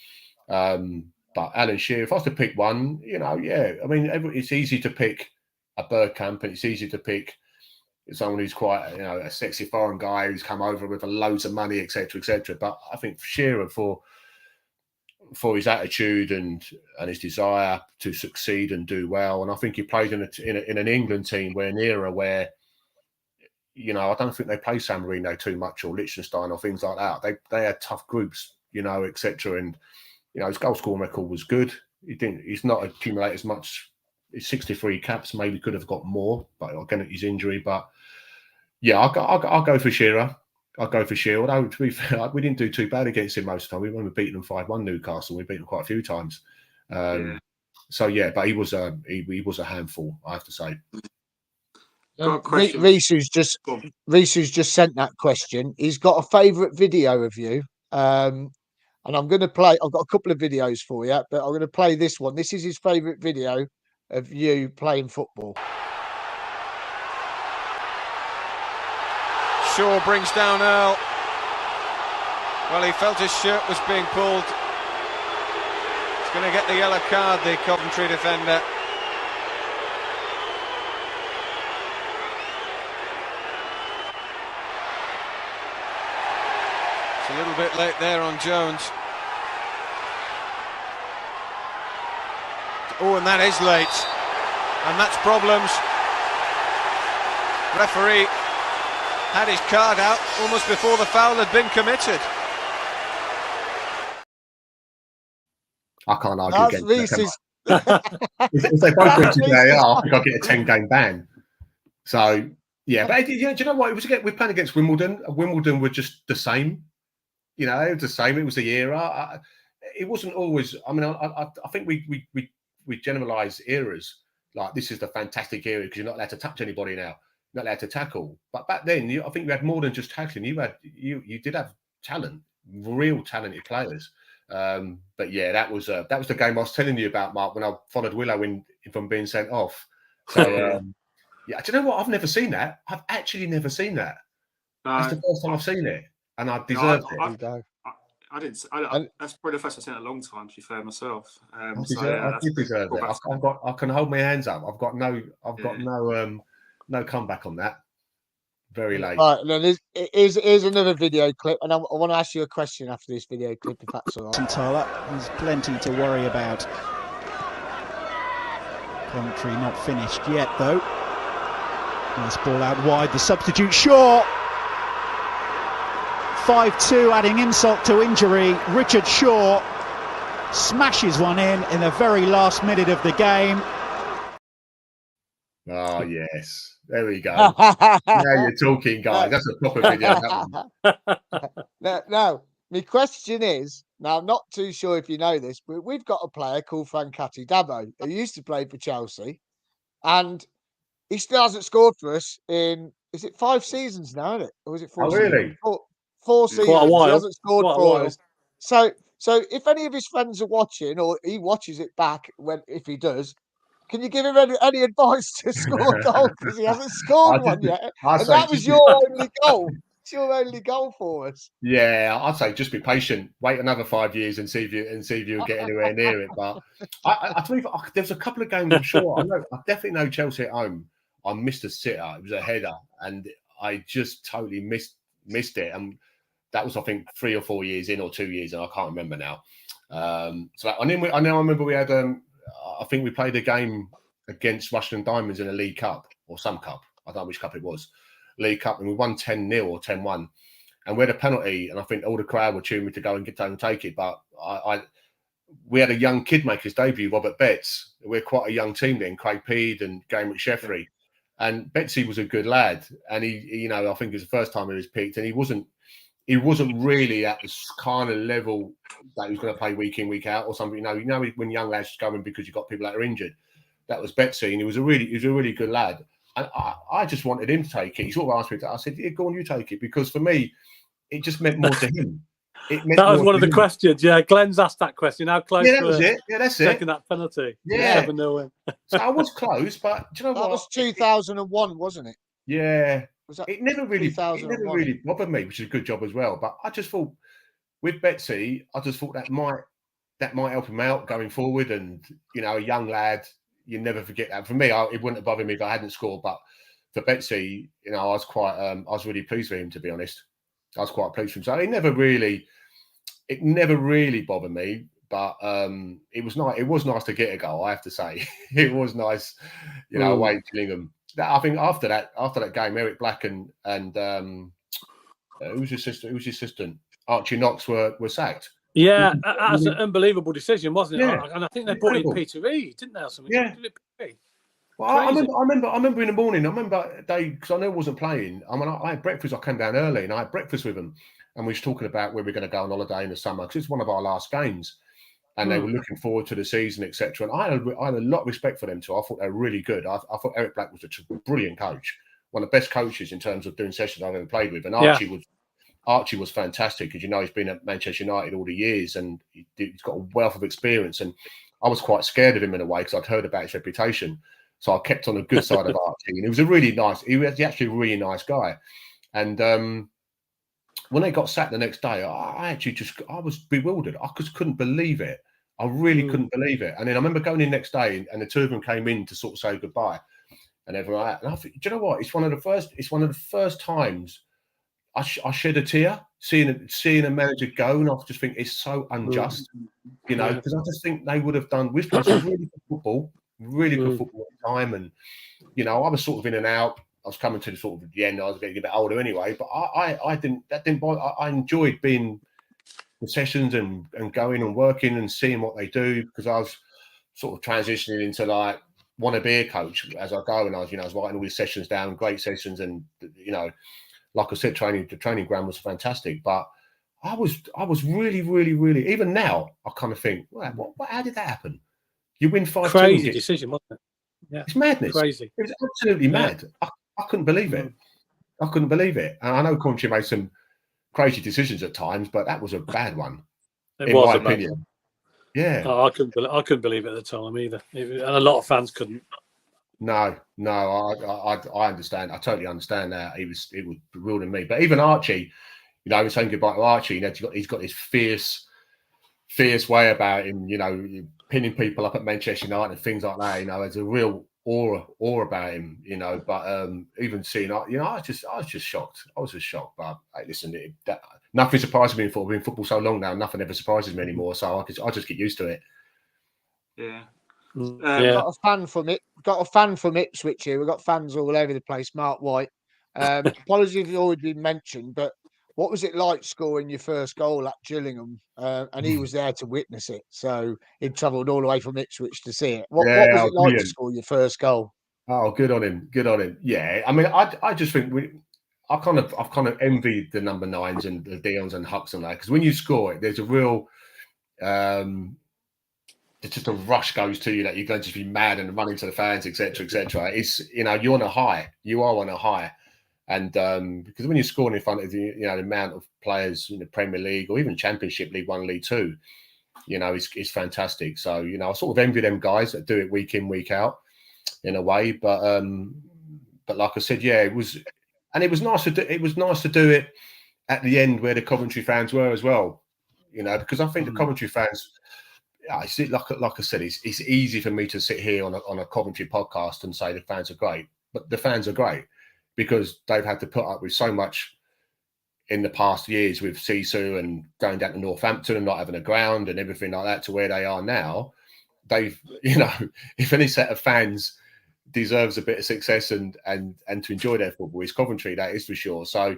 But Alan Shearer, if I was to pick one, you know, I mean, it's easy to pick a Bergkamp, and it's easy to pick someone who's quite, you know, a sexy foreign guy who's come over with loads of money, etc., etc. But I think Shearer, for his attitude and his desire to succeed and do well, and I think he played in an England team where an era where, you know, I don't think they play San Marino too much or Liechtenstein or things like that. They had tough groups, you know, etc. And you know, his goal scoring record was good. He's not accumulated as much. His 63 caps, maybe could have got more, but again, his injury. But yeah, I'll go for Shearer. I'd go for Shield. Oh, to be fair, we didn't do too bad against him most of the time. We only beaten them 5-1 Newcastle. We beat them quite a few times. So yeah, but he was a handful, I have to say. Got a question. Reese, who's just sent that question. He's got a favourite video of you, and I'm going to play. I've got a couple of videos for you, but I'm going to play this one. This is his favourite video of you playing football. Shaw brings down Earl. Well, he felt his shirt was being pulled. He's going to get the yellow card, the Coventry defender. It's a little bit late there on Jones. Oh, and that is late. And that's problems. Referee had his card out almost before the foul had been committed. I can't argue against Reese's. If they both went to VAR, I think I'll get a 10-game ban. So, yeah. But do you know what? It was we're playing against Wimbledon. Wimbledon were just the same. You know, it was the same. It was the era. It wasn't always. I mean, I think we generalise eras. Like, this is the fantastic era because you're not allowed to touch anybody now. Not allowed to tackle. But back then, I think you had more than just tackling. You did have talent, real talented players. But yeah, that was the game I was telling you about, Mark, when I followed Willow in from being sent off. So yeah, do you know what? I've never seen that. I've actually never seen that. That's the first time I've seen it, and I deserved it. I didn't. That's probably the first I've seen it in a long time. To be fair, myself. I did deserve it. I can hold my hands up. I've got no comeback on that. Very late. Right, then here's another video clip, and I want to ask you a question after this video clip, if that's all right. Tyler, there's plenty to worry about. Coventry not finished yet, though. Nice ball out wide. The substitute Shaw. 5-2, adding insult to injury. Richard Shaw smashes one in the very last minute of the game. Oh, yes. There we go. Now you're talking, guys. That's a proper video. Now, my question is, now I'm not too sure if you know this, but we've got a player called Francati Dabo who used to play for Chelsea, and he still hasn't scored for us in, is it 5 seasons now, isn't it? Or is it 4 seasons? Really? 4 seasons. Quite a while. He hasn't scored for us. So if any of his friends are watching, or he watches it back if he does, can you give him any advice to score a goal? Because he hasn't scored one yet. And that was your only goal. It's your only goal for us. Yeah, I'd say just be patient. Wait another 5 years and see if you get anywhere near it. But I tell you, there's a couple of games I'm sure. I definitely know Chelsea at home. I missed a sitter. It was a header, and I just totally missed it. And that was, I think, 3 or 4 years in, or 2 years, and I can't remember now. So I remember we had. I think we played a game against Russian Diamonds in a League Cup or some cup. I don't know which cup it was. League Cup, and we won 10-0 or 10-1. And we had a penalty, and I think all the crowd were cheering me to go and take it. But we had a young kid make his debut, Robert Betts. We're quite a young team then, Craig Peed and Gary McSheffrey. And Betsy was a good lad. And he I think it was the first time he was picked, and he wasn't really at this kind of level that he was going to play week in, week out or something. You know when young lads go in because you've got people that are injured. That was Betsy, and he was a really good lad. And I just wanted him to take it. He sort of asked me to. I said, "Yeah, go on, you take it," because for me, it just meant more to him. That was one of the questions. Yeah, Glenn's asked that question. How close? Yeah, that was it. Yeah, that's it. Taking that penalty. Yeah, 7-0 win. So I was close, but do you know what? That was 2001, wasn't it? Yeah. Was that it never really bothered me, which is a good job as well. But I just thought with Betsy, that might help him out going forward. And a young lad, you never forget that. For me, it wouldn't have bothered me if I hadn't scored. But for Betsy, I was really pleased with him, to be honest. I was quite pleased with him. So it never really bothered me. But it was nice. It was nice to get a goal, I have to say. It was nice, away in Gillingham. I think after that game, Eric Black and who was his assistant? Archie Knox were sacked. Yeah, that's an unbelievable decision, wasn't it? Yeah. And I think they brought in Peter Reid, didn't they? Or something? Yeah. Well, I remember in the morning. I remember because I knew I wasn't playing. I had breakfast. I came down early and I had breakfast with them, and we was talking about where we're going to go on holiday in the summer because it's one of our last games, and they were looking forward to the season, etc. And I had a lot of respect for them too. I thought they were really good. I thought Eric Black was a brilliant coach, one of the best coaches in terms of doing sessions I've ever played with. And Archie was fantastic because he's been at Manchester United all the years and he's got a wealth of experience. And I was quite scared of him in a way because I'd heard about his reputation. So I kept on the good side of Archie, and he was he was actually a really nice guy. And when they got sacked the next day, I was bewildered. I just couldn't believe it. I really couldn't believe it. And then I remember going in next day, and the two of them came in to sort of say goodbye, and everyone. And I thought, do you know what? It's one of the first times I shed a tear seeing a manager go, and I just think it's so unjust, because I just think they would have done. We've played some really good football. Really good football at the time, and I was sort of in and out. I was coming to the sort of the end. I was getting a bit older anyway, but I didn't bother. I enjoyed being in sessions and going and working and seeing what they do because I was sort of transitioning into like want to be a coach as I go, and I was writing all these sessions down, great sessions, and like I said, the training ground was fantastic, but I was really, really, really. Even now, I kind of think, well, how did that happen? You win 5-2. Crazy decision, wasn't it? Yeah, it's madness. Crazy. It was absolutely mad. I couldn't believe it. I couldn't believe it. And I know Coventry made some crazy decisions at times, but that was a bad one. It was my a bad opinion. one. Yeah. I couldn't believe it at the time either, and a lot of fans couldn't. No, I understand. I totally understand that. It was bewildering me. But even Archie, I was saying goodbye to Archie. He's got this fierce way about him. Pinning people up at Manchester United and things like that. There's a real aura about him. But even seeing, I was just shocked. I was just shocked. But hey, listen, nothing surprises me in football. I've been in football so long now, nothing ever surprises me anymore. So I just get used to it. Yeah. Got a fan from Ipswich here. We've got fans all over the place. Mark White. Apologies if you've already been mentioned, but what was it like scoring your first goal at Gillingham? And he was there to witness it. So he travelled all the way from Ipswich to see it. What was it like to score your first goal? Oh, good on him. Good on him. Yeah. I mean, I just think I've kind of envied the number 9s and the Dions and Hucks and that, because when you score it, there's a real it's just a rush goes to you that you're going to be mad and running to the fans, etc., etc. It's you're on a high. You are on a high. And because when you're scoring in front of the amount of players in the Premier League or even Championship, League 1, League 2, it's fantastic. So I sort of envy them guys that do it week in, week out, in a way. But like I said, yeah, it was nice to do. It was nice to do it at the end where the Coventry fans were as well, because I think the Coventry fans. I see, like I said, it's easy for me to sit here on a Coventry podcast and say the fans are great, but the fans are great because they've had to put up with so much in the past years with Sisu and going down to Northampton and not having a ground and everything like that to where they are now. They've, if any set of fans deserves a bit of success and to enjoy their football, it's Coventry, that is for sure. So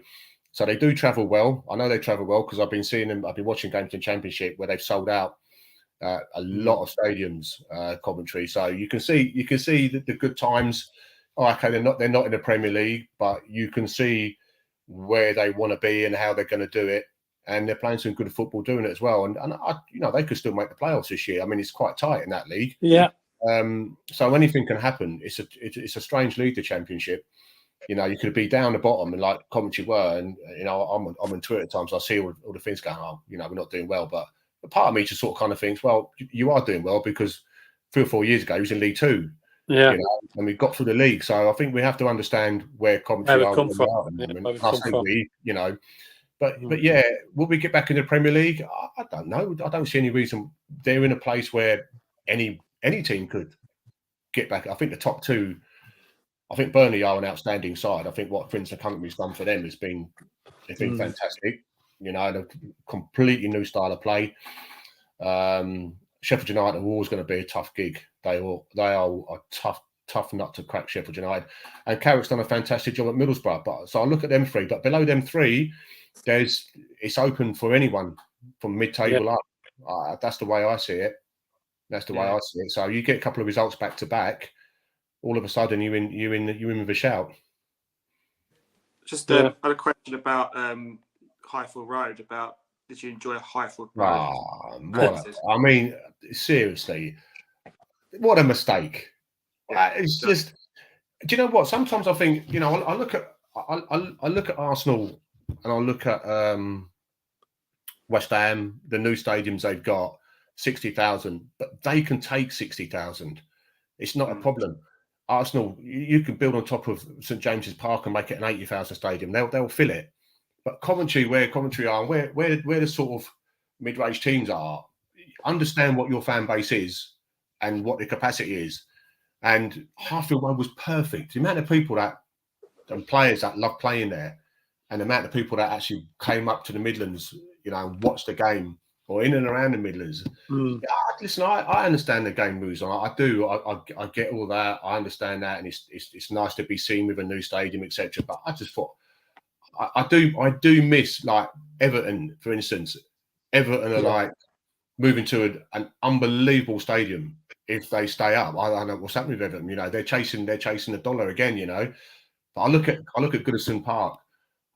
they do travel well. I know they travel well because I've been seeing them. I've been watching games in Championship where they've sold out a lot of stadiums, Coventry. So you can see the good times. Oh, okay, they're not in the Premier League, but you can see where they want to be and how they're going to do it, and they're playing some good football doing it as well. And they could still make the playoffs this year. I mean, it's quite tight in that league. Yeah. So anything can happen. It's a strange league, the Championship. You could be down the bottom and like Coventry were, and I'm on Twitter at times. I see all the things going on. We're not doing well, but part of me just sort of kind of thinks, well, you are doing well because 3 or 4 years ago he was in League 2. Yeah. And we got through the league. So I think we have to understand where Coventry are. But yeah, will we get back in the Premier League? I don't know. I don't see any reason. They're in a place where any team could get back. I think the top 2, I think Burnley are an outstanding side. I think what Vincent Company's done for them has been fantastic. A completely new style of play. Sheffield United are always going to be a tough gig. They are a tough nut to crack, Sheffield United. And Carrick's done a fantastic job at Middlesbrough. So I look at them 3, but below them 3, it's open for anyone from mid-table up. That's the way I see it. So you get a couple of results back to back, all of a sudden you're in with a shout. Just I had a question about Highfield Road. Did you enjoy Highfield Road? I mean, seriously, what a mistake! It's just. Do you know what? Sometimes I think, I look at Arsenal and I look at West Ham, the new stadiums they've got, 60,000, but they can take 60,000. It's not a problem. Arsenal, you can build on top of St James's Park and make it an 80,000 stadium. They'll fill it. But Coventry are, and where the sort of mid-range teams are, understand what your fan base is and what the capacity is. And Highfield Road was perfect. The amount of people and players that love playing there, and the amount of people that actually came up to the Midlands, and watched the game, or in and around the Midlands. Listen, I understand the game moves on. I do. I get all that. I understand that, and it's nice to be seen with a new stadium, etc. But I just thought, I do miss, like, Everton, for instance. Everton are like moving to an unbelievable stadium. If they stay up, I don't know what's happening with them. They're chasing the dollar again. But I look at Goodison Park.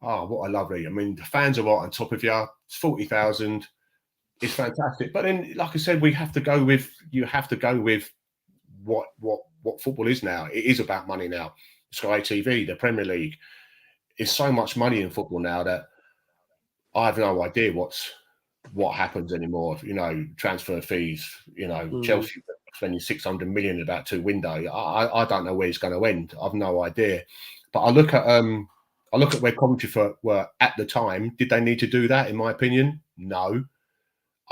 Oh, what a lovely! I mean, the fans are right on top of you. It's 40,000. It's fantastic. But then, like I said, you have to go with what football is now. It is about money now. Sky TV, the Premier League. It's so much money in football now that I have no idea what happens anymore. Transfer fees. Chelsea spending 600 million in about 2 windows. I don't know where it's going to end. I've no idea. But I look at where Coventry were at the time. Did they need to do that? In my opinion, no.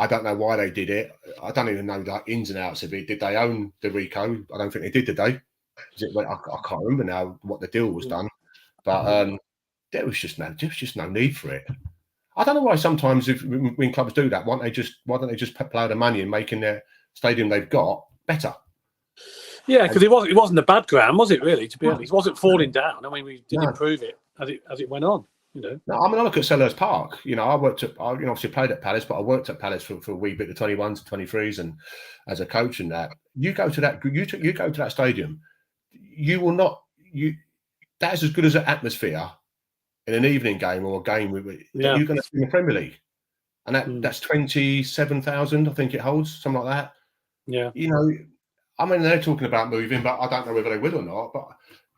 I don't know why they did it. I don't even know the ins and outs of it. Did they own the Rico? I don't think they did they? I can't remember now what the deal was done. But there was just no need for it. I don't know why sometimes when clubs do that, why don't they just plough the money in making their stadium they've got better? Yeah, because it wasn't a bad ground, was it? Really, to be honest, it wasn't falling down. I mean, we did improve it as it went on. No, I mean, I look at Selhurst Park. I obviously played at Palace, but I worked at Palace for a wee bit, the 21s and 23s, and as a coach and that. You go to that stadium, you will not. That is as good as an atmosphere in an evening game or a game you're going to see in the Premier League, and that's 27,000, I think it holds, something like that. Yeah, I mean, they're talking about moving, but I don't know whether they will or not.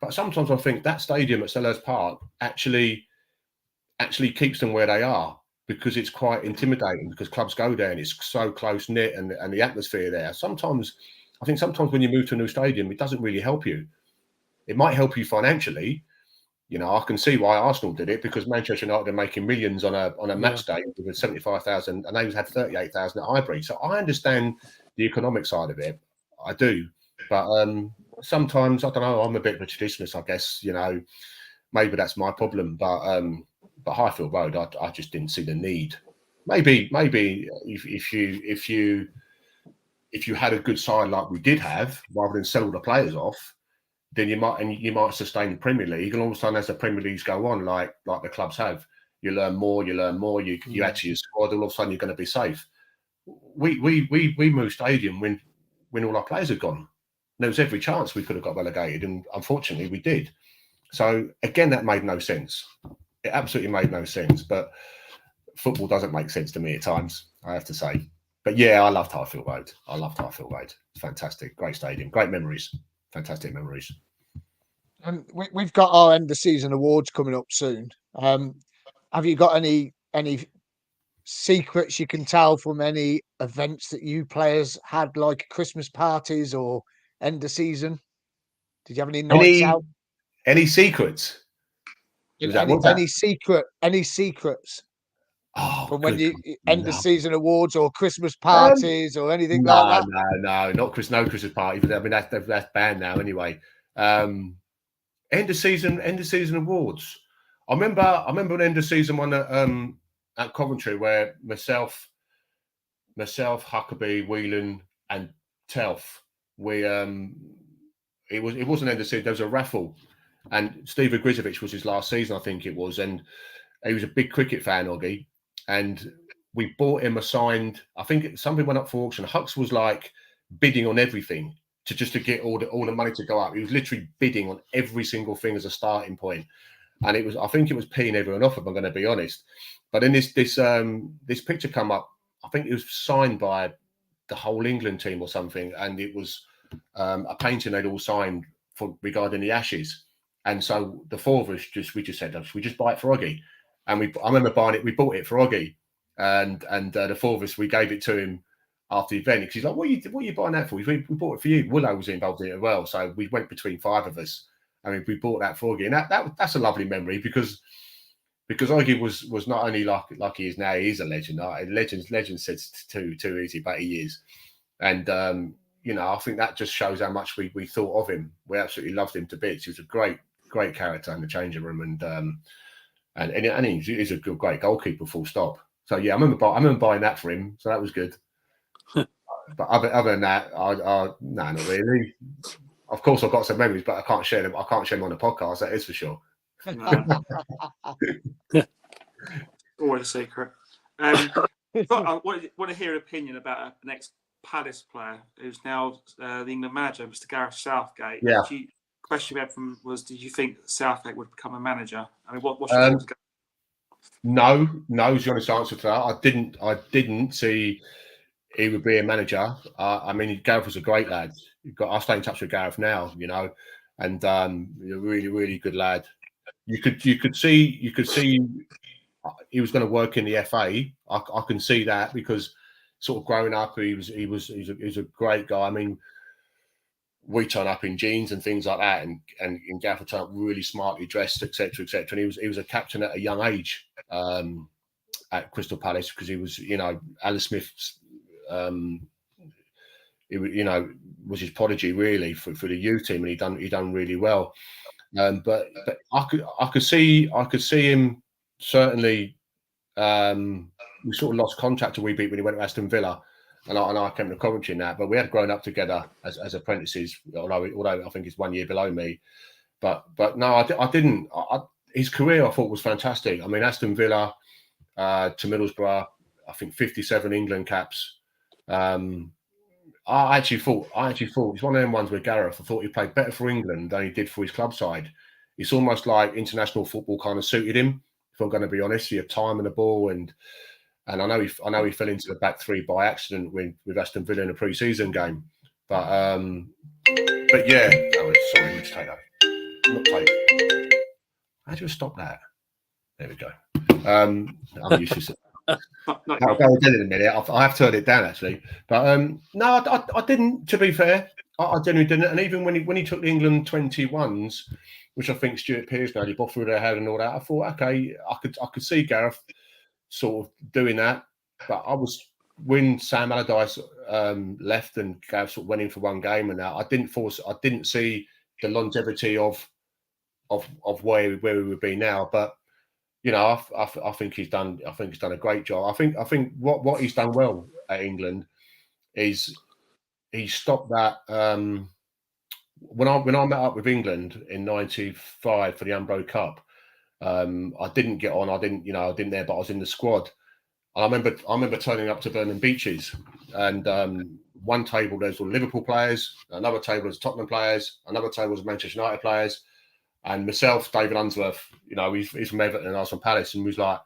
But sometimes I think that stadium at Selhurst Park actually keeps them where they are, because it's quite intimidating, because clubs go there and it's so close knit, and the atmosphere there. Sometimes when you move to a new stadium, it doesn't really help you. It might help you financially. I can see why Arsenal did it, because Manchester United are making millions on a match day with 75,000, and they had 38,000 at Highbury. So I understand the economic side of it. I do, but sometimes, I don't know, I'm a bit of a traditionalist, I guess. Maybe that's my problem. But Highfield Road, I just didn't see the need. Maybe if you had a good side like we did have, rather than sell all the players off, then you might sustain the Premier League, and all of a sudden, as the Premier Leagues go on, like the clubs have, you learn more. You actually squad. All of a sudden, you're going to be safe. We moved stadium when all our players had gone. There was every chance we could have got relegated, and unfortunately, we did. So again, that made no sense. It absolutely made no sense. But football doesn't make sense to me at times, I have to say. But yeah, I loved Highfield Road. It's fantastic. Great stadium. Great memories. Fantastic memories. And we've got our end of season awards coming up soon. Have you got any secrets you can tell from any events that you players had, like Christmas parties or end of season? Did you have any nights out? Any secrets? Any secrets? Oh, from when you end of season awards or Christmas parties or anything like that? No, no Christmas party. I mean, that's banned now anyway. End of season awards. I remember an end of season one at Coventry where myself, Huckabee, Whelan, and Telf, it wasn't end of season. There was a raffle, and Steve Grizovic was his last season, I think it was, and he was a big cricket fan, Oggy. And we bought him a signed, I think something went up for auction. Hux was like bidding on everything, to get all the money to go up. He was literally bidding on every single thing as a starting point, and I think it was peeing everyone off, if I'm going to be honest. But then this picture come up. I think it was signed by the whole England team or something, and it was a painting they'd all signed for regarding the Ashes. And so the four of us we just said, we just buy it for Oggy. And I remember buying it. We bought it for Oggy, and the four of us, we gave it to him after the event, because he's like, what are you buying that for? We bought it for you. Willow was involved in it as well, so we went between five of us. I mean, we bought that for Oggy, and that's a lovely memory because Oggy was not only like he is now, he is a legend. Legend says too easy, but he is. And I think that just shows how much we thought of him. We absolutely loved him to bits. He was a great character in the changing room, and he's a great goalkeeper, full stop. So yeah, I remember buying that for him, so that was good. But other than that, no, not really. Of course, I've got some memories, but I can't share them. I can't share them on the podcast. That is for sure. Always a secret. I want to hear an opinion about an ex-Palace player who's now the England manager, Mr. Gareth Southgate. Yeah. Question we had was, did you think Southgate would become a manager? I mean, what's your thoughts? No, is the honest answer to that. I didn't see he would be a manager. I mean, Gareth was a great lad. I stay in touch with Gareth now, and a really, really good lad. You could see he was going to work in the FA. I can see that, because sort of growing up, he was a great guy. I mean, we turn up in jeans and things like that, and Gareth would turn up really smartly dressed, etc., etc. And he was a captain at a young age at Crystal Palace, because he was, Alan Smith's. Was his prodigy really for the youth team, and he done really well. But I could see him certainly. We sort of lost contact a wee bit when he went to Aston Villa, and I came to Coventry in that. But we had grown up together as apprentices, although I think he's 1 year below me. But no, I didn't. His career I thought was fantastic. I mean, Aston Villa to Middlesbrough, I think 57 England caps. I actually thought it's one of them ones where Gareth, I thought he played better for England than he did for his club side. It's almost like international football kind of suited him, if I'm going to be honest. He had time and the ball, and I know he fell into the back three by accident with Aston Villa in a pre-season game. But yeah, sorry, let's take that. Not take. How do you stop that? There we go. I'm used to it. I'll go again in a minute. I have turned it down actually, but no, I didn't. To be fair, I genuinely didn't. And even when he took the England 21s, which I think Stuart Pearce nearly both through their head and all that, I thought, okay, I could see Gareth sort of doing that. But when Sam Allardyce left and Gareth sort of went in for one game and that, I didn't see the longevity of where we would be now, but. I think he's done. I think he's done a great job. I think what he's done well at England is he stopped that. When I met up with England in '95 for the Umbro Cup, I didn't get on. I didn't there, but I was in the squad. And I remember turning up to Vernon Beaches, and one table there's all Liverpool players, another table there's Tottenham players, another table was Manchester United players. And myself, David Unsworth, he's from Everton and I was from Palace, and was like,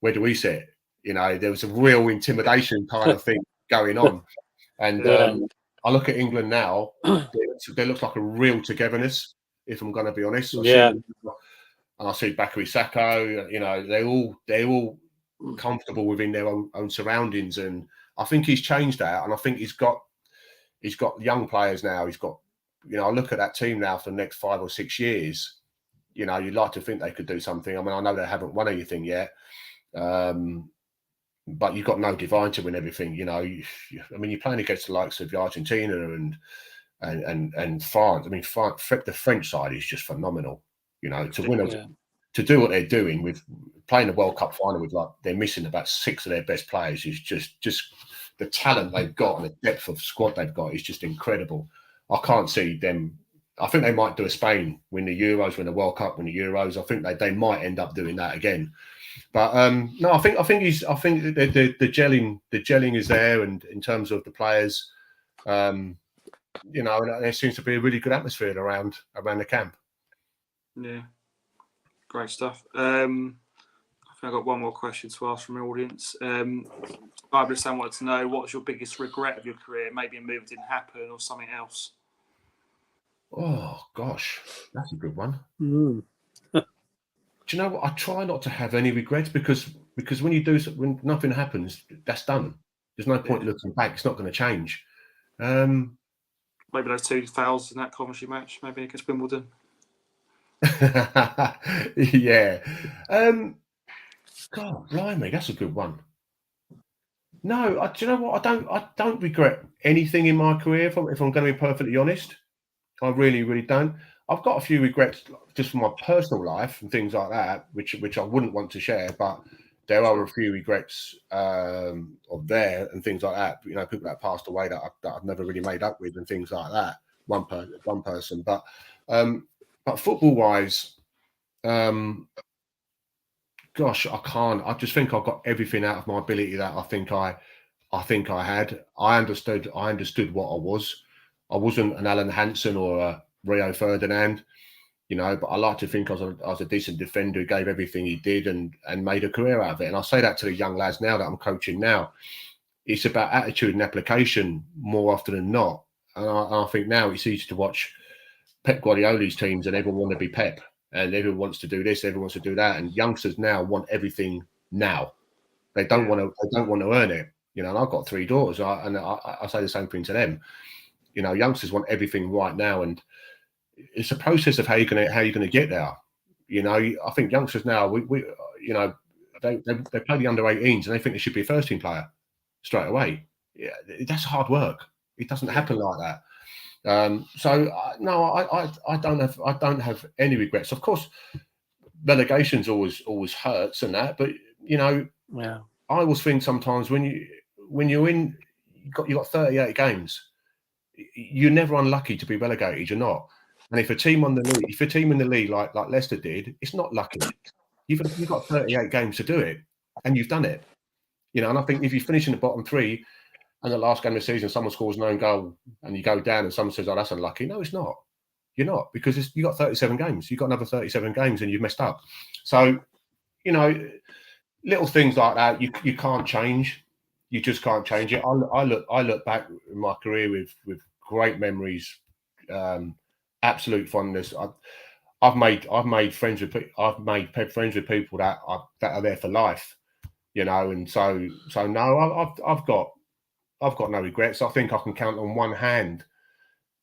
where do we sit? There was a real intimidation kind of thing going on. And I look at England now, they look like a real togetherness, if I'm going to be honest. And I see Bakary Sakho, they're all comfortable within their own surroundings. And I think he's changed that. And I think he's got young players now. He's got, I look at that team now for the next 5 or 6 years. You'd like to think they could do something. I mean, I know they haven't won anything yet, but you've got no divine to win everything. You're playing against the likes of Argentina and France. I mean, the French side is just phenomenal. To do what they're doing with playing the World Cup final with they're missing about 6 of their best players is just the talent they've got and the depth of squad they've got is just incredible. I can't see them. I think they might do a Spain, win the Euros, win the World Cup, win the Euros. I think they might end up doing that again. But no, I think the gelling is there, and in terms of the players, you know, and there seems to be a really good atmosphere around the camp. Yeah, great stuff. I think I've got one more question to ask from the audience. Barbara Sam wanted to know, what's your biggest regret of your career? Maybe a move didn't happen or something else. Oh gosh, that's a good one. Mm. Do you know what? I try not to have any regrets because when nothing happens, that's done. There's no point looking back. It's not going to change. Maybe those 2 fouls in that Coventry match, maybe against Wimbledon. Yeah. God, blimey, that's a good one. No, do you know what? I don't regret anything in my career. If I'm going to be perfectly honest, I really, really don't. I've got a few regrets just from my personal life and things like that, which I wouldn't want to share. But there are a few regrets of there and things like that. You know, people that passed away that I've never really made up with and things like that. One person, but football wise, gosh, I can't. I just think I got everything out of my ability that I think I had. I understood what I was. I wasn't an Alan Hansen or a Rio Ferdinand, you know, but I like to think I was a decent defender who gave everything he did and made a career out of it. And I say that to the young lads now that I'm coaching now. It's about attitude and application more often than not. And I think now it's easy to watch Pep Guardiola's teams and everyone want to be Pep and everyone wants to do this, everyone wants to do that. And youngsters now want everything now. They don't want to earn it. You know, and I've got 3 daughters, and I say the same thing to them. You know, youngsters want everything right now, and it's a process of how you're going to get there. You know, I think youngsters now, we you know, they play the under-18s and they think they should be a first-team player straight away. Yeah, that's hard work. It doesn't happen like that. So no, I don't have any regrets. Of course, relegation's always hurts and that, but you know, yeah. I always think sometimes when you're in, you got 38 games. You're never unlucky to be relegated. You're not. And if a team in the league like Leicester did, it's not lucky. You've got 38 games to do it, and you've done it. You know, and I think if you finish in the bottom 3, and the last game of the season someone scores an own goal, and you go down, and someone says, "Oh, that's unlucky." No, it's not. You're not, because you got 37 games. You've got another 37 games, and you've messed up. So, you know, little things like that you can't change. You just can't change it. I look back in my career with great memories, absolute fondness. I've made friends with people that are there for life, you know. And so no, I've got no regrets. I think I can count on one hand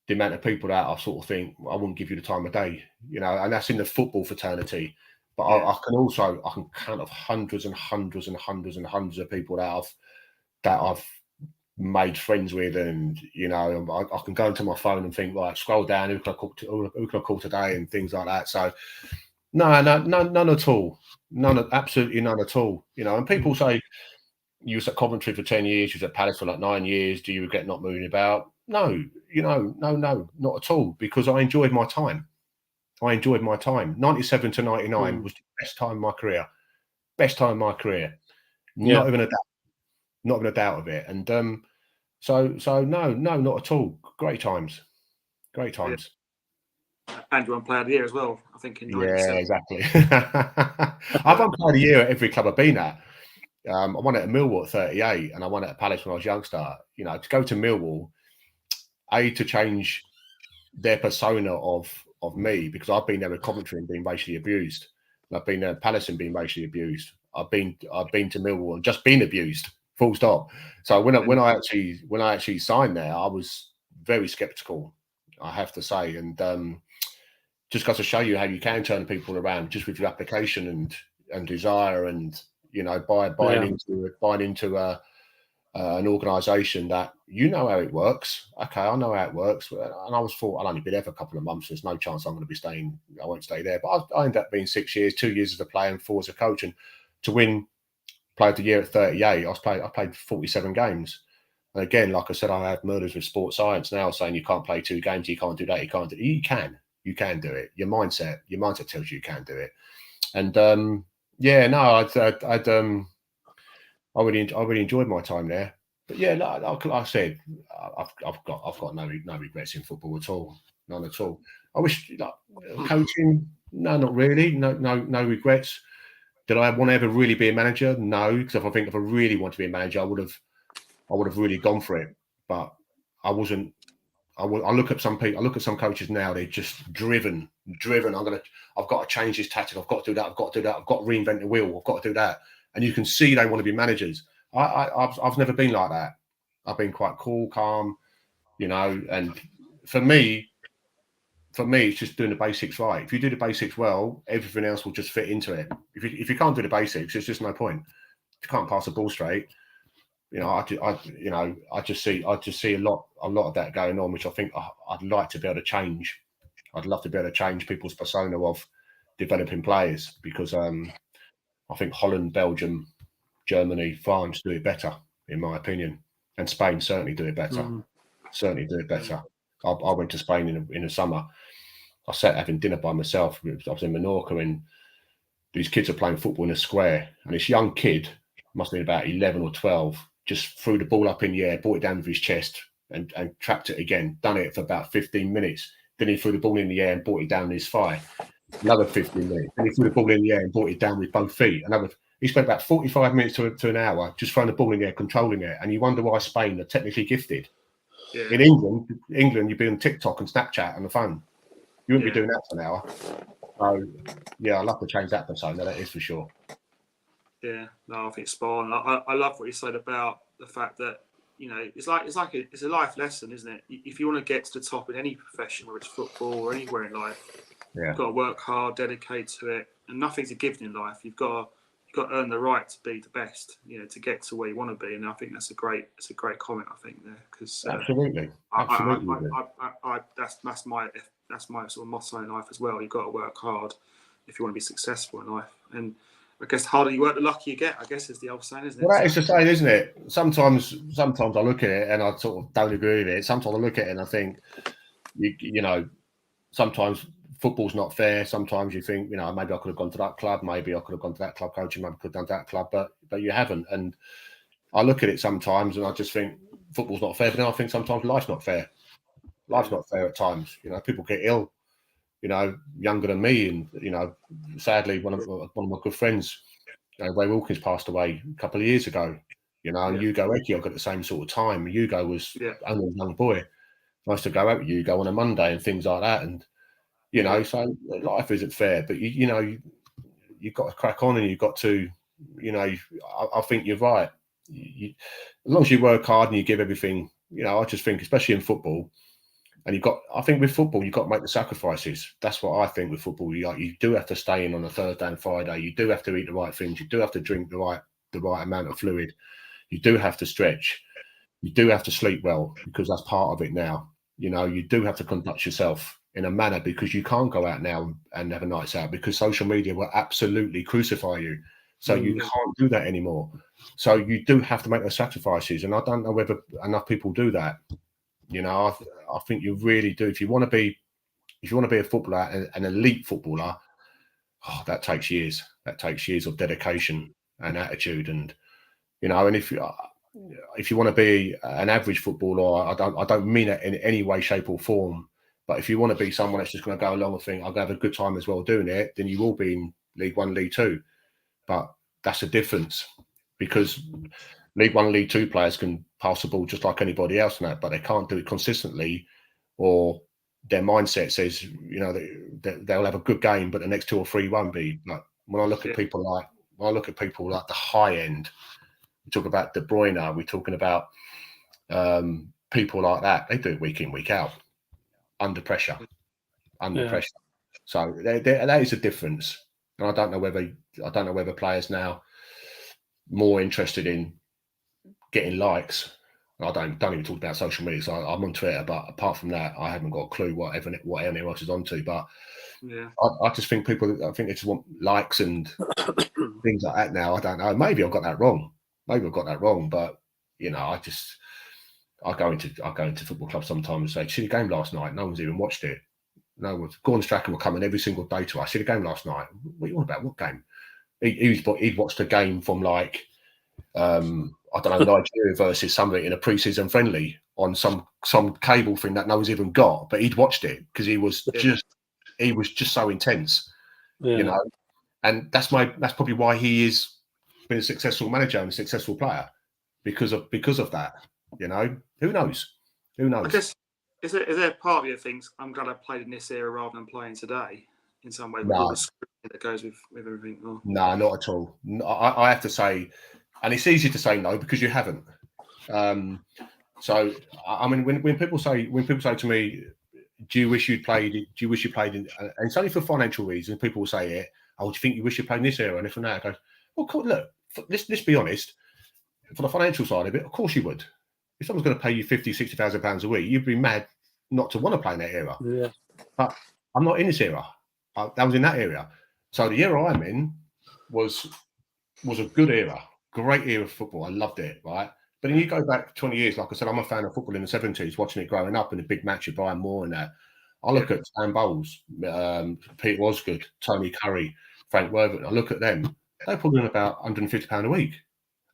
the amount of people that I sort of think I wouldn't give you the time of day, you know, and that's in the football fraternity. But yeah. I can count of hundreds and hundreds and hundreds and hundreds of people that I've made friends with, and you know, I can go into my phone and think, right, scroll down, who can I call today, and things like that. So none at all, absolutely none at all. You know, and people say you was at Coventry for 10 years, you was at Palace for like 9 years. Do you regret not moving about? No, you know, no, not at all, because I enjoyed my time. 97 to 99 was the best time of my career. Not even a doubt of it. And so no, not at all. Great times. Yeah. And you won Player of the Year as well, I think, in 97. Yeah, exactly. I've won Player of the Year at every club I've been at. I won it at Millwall at 38, and I won it at Palace when I was a youngster. You know, to go to Millwall, to change their persona of me, because I've been there at Coventry and been racially abused. And I've been there at Palace and been racially abused. I've been to Millwall and just been abused. Full stop. So when I actually signed there, I was very sceptical, I have to say, and just got to show you how you can turn people around just with your application and desire, and you know, buying into an organisation that you know how it works. Okay, I know how it works, and I thought I'll only be there for a couple of months. There's no chance I'm going to be staying. I won't stay there. But I ended up being 6 years, 2 years as a player and 4 as a coach, and to win Player of the Year at 38. I played 47 games. And again, like I said, I have murders with sports science now saying you can't play 2 games, you can't do that, you can't do it. You can do it. Your mindset tells you can do it. And yeah, no, I really enjoyed my time there. But yeah, like I said, I've got no regrets in football at all, none at all. I wish coaching, no, not really, no regrets. Did I want to ever really be a manager? No, because if I really wanted to be a manager, I would have really gone for it. But I wasn't. I look at some people. I look at some coaches now. They're just driven. I've got to change this tactic. I've got to do that. I've got to reinvent the wheel. I've got to do that. And you can see they want to be managers. I've never been like that. I've been quite cool, calm, and for me, it's just doing the basics right. If you do the basics well, everything else will just fit into it. If you can't do the basics, there's just no point. If you can't pass the ball straight, I just see a lot of that going on, which I think I'd like to be able to change. I'd love to be able to change people's persona of developing players, because I think Holland, Belgium, Germany, France do it better, in my opinion, and Spain certainly do it better. Certainly do it better. I went to Spain in the summer. I sat having dinner by myself. I was in Menorca, and these kids are playing football in a square, and this young kid, must have been about 11 or 12, just threw the ball up in the air, brought it down with his chest, and trapped it again. Done it for about 15 minutes. Then he threw the ball in the air and brought it down his thigh. Another 15 minutes. Then he threw the ball in the air and brought it down with both feet. He spent about 45 minutes to an hour just throwing the ball in the air, controlling it. And you wonder why Spain are technically gifted. Yeah. In England, you'd be on TikTok and Snapchat on the phone. You wouldn't be doing that for an hour. So, yeah, I'd love to change that persona, that is for sure. Yeah, no, I think it's spot on. I love what you said about the fact that, it's a life lesson, isn't it? If you want to get to the top in any profession, whether it's football or anywhere in life, you've got to work hard, dedicate to it, and nothing's a given in life. You've got to earn the right to be the best, to get to where you want to be. And I think that's a great comment. I think there, because absolutely. That's my sort of motto in life as well. You've got to work hard if you want to be successful in life. And I guess the harder you work, the luckier you get, I guess, is the old saying, isn't it? Well, that is the saying, isn't it? Sometimes I look at it and I sort of don't agree with it. Sometimes I look at it and I think, sometimes football's not fair. Sometimes you think, maybe I could have gone to that club, maybe I could have gone to that club coaching, maybe I could have done that club, but you haven't. And I look at it sometimes and I just think football's not fair. But then I think sometimes life's not fair. Life's not fair at times. People get ill. Younger than me, and sadly, one of my good friends, Ray Wilkins, passed away a couple of years ago. And Hugo Eki, I got the same sort of time. Hugo was only a young boy. I used to go out with Hugo on a Monday and things like that, and so life isn't fair. But you've got to crack on, and you've got to, I think you're right. As long as you work hard and you give everything, I just think, especially in football. And I think with football, you've got to make the sacrifices. That's what I think with football. You do have to stay in on a Thursday and Friday. You do have to eat the right things. You do have to drink the right amount of fluid. You do have to stretch. You do have to sleep well, because that's part of it now. You do have to conduct yourself in a manner, because you can't go out now and have a nights out, because social media will absolutely crucify you. So you can't do that anymore. So you do have to make those sacrifices. And I don't know whether enough people do that. I think you really do. If you want to be a footballer, an elite footballer, that takes years. That takes years of dedication and attitude. And and if you want to be an average footballer, I don't mean it in any way, shape, or form. But if you want to be someone that's just going to go along and think, I'll have a good time as well doing it, then you will be in League One, League Two. But that's a difference, because League One, League Two players can pass the ball just like anybody else now, but they can't do it consistently, or their mindset says, they'll have a good game, but the next 2 or 3 won't be. Like when I look at people like the high end, we talk about De Bruyne, we're talking about people like that. They do it week in, week out, under pressure. So that is a difference. And I don't know whether players now more interested in getting likes. I don't even talk about social media. So I'm on Twitter, but apart from that, I haven't got a clue what anyone else is onto. But I just think they just want likes and things like that now. I don't know. Maybe I've got that wrong. But I go into football clubs sometimes and say, see the game last night. No one's even watched it. No one's. Gordon Strachan will come in every single day to us. See the game last night. What are you on about? What game? He'd watched a game from like I don't know, Nigeria versus somebody in a pre-season friendly on some cable thing that no one's even got, but he'd watched it because he was just so intense, you know. And that's probably why he is been a successful manager and a successful player because of that, you know. Who knows? I guess is there part of you that thinks I'm glad I played in this era rather than playing today in some way with all the script that goes with everything? Or... No, not at all. I have to say, and it's easy to say no because you haven't. So I mean, when people say to me, "Do you wish you played in?" And it's only for financial reasons. People will say it. Oh, do you think you wish you played in this era? And if I go, well, cool, look, let's be honest. For the financial side of it, of course you would. If someone's going to pay you £50,000-60,000 a week, you'd be mad not to want to play in that era. Yeah. But I'm not in this era. I was in that era. So the era I'm in was a good era, great era of football. I loved it, right? But then you go back 20 years, like I said, I'm a fan of football in the 70s, watching it growing up in a big match of Brian Moore and that. I look at Stan Bowles, Pete Osgood, Tony Curry, Frank Worthington. I look at them. They're pulling in about £150 a week.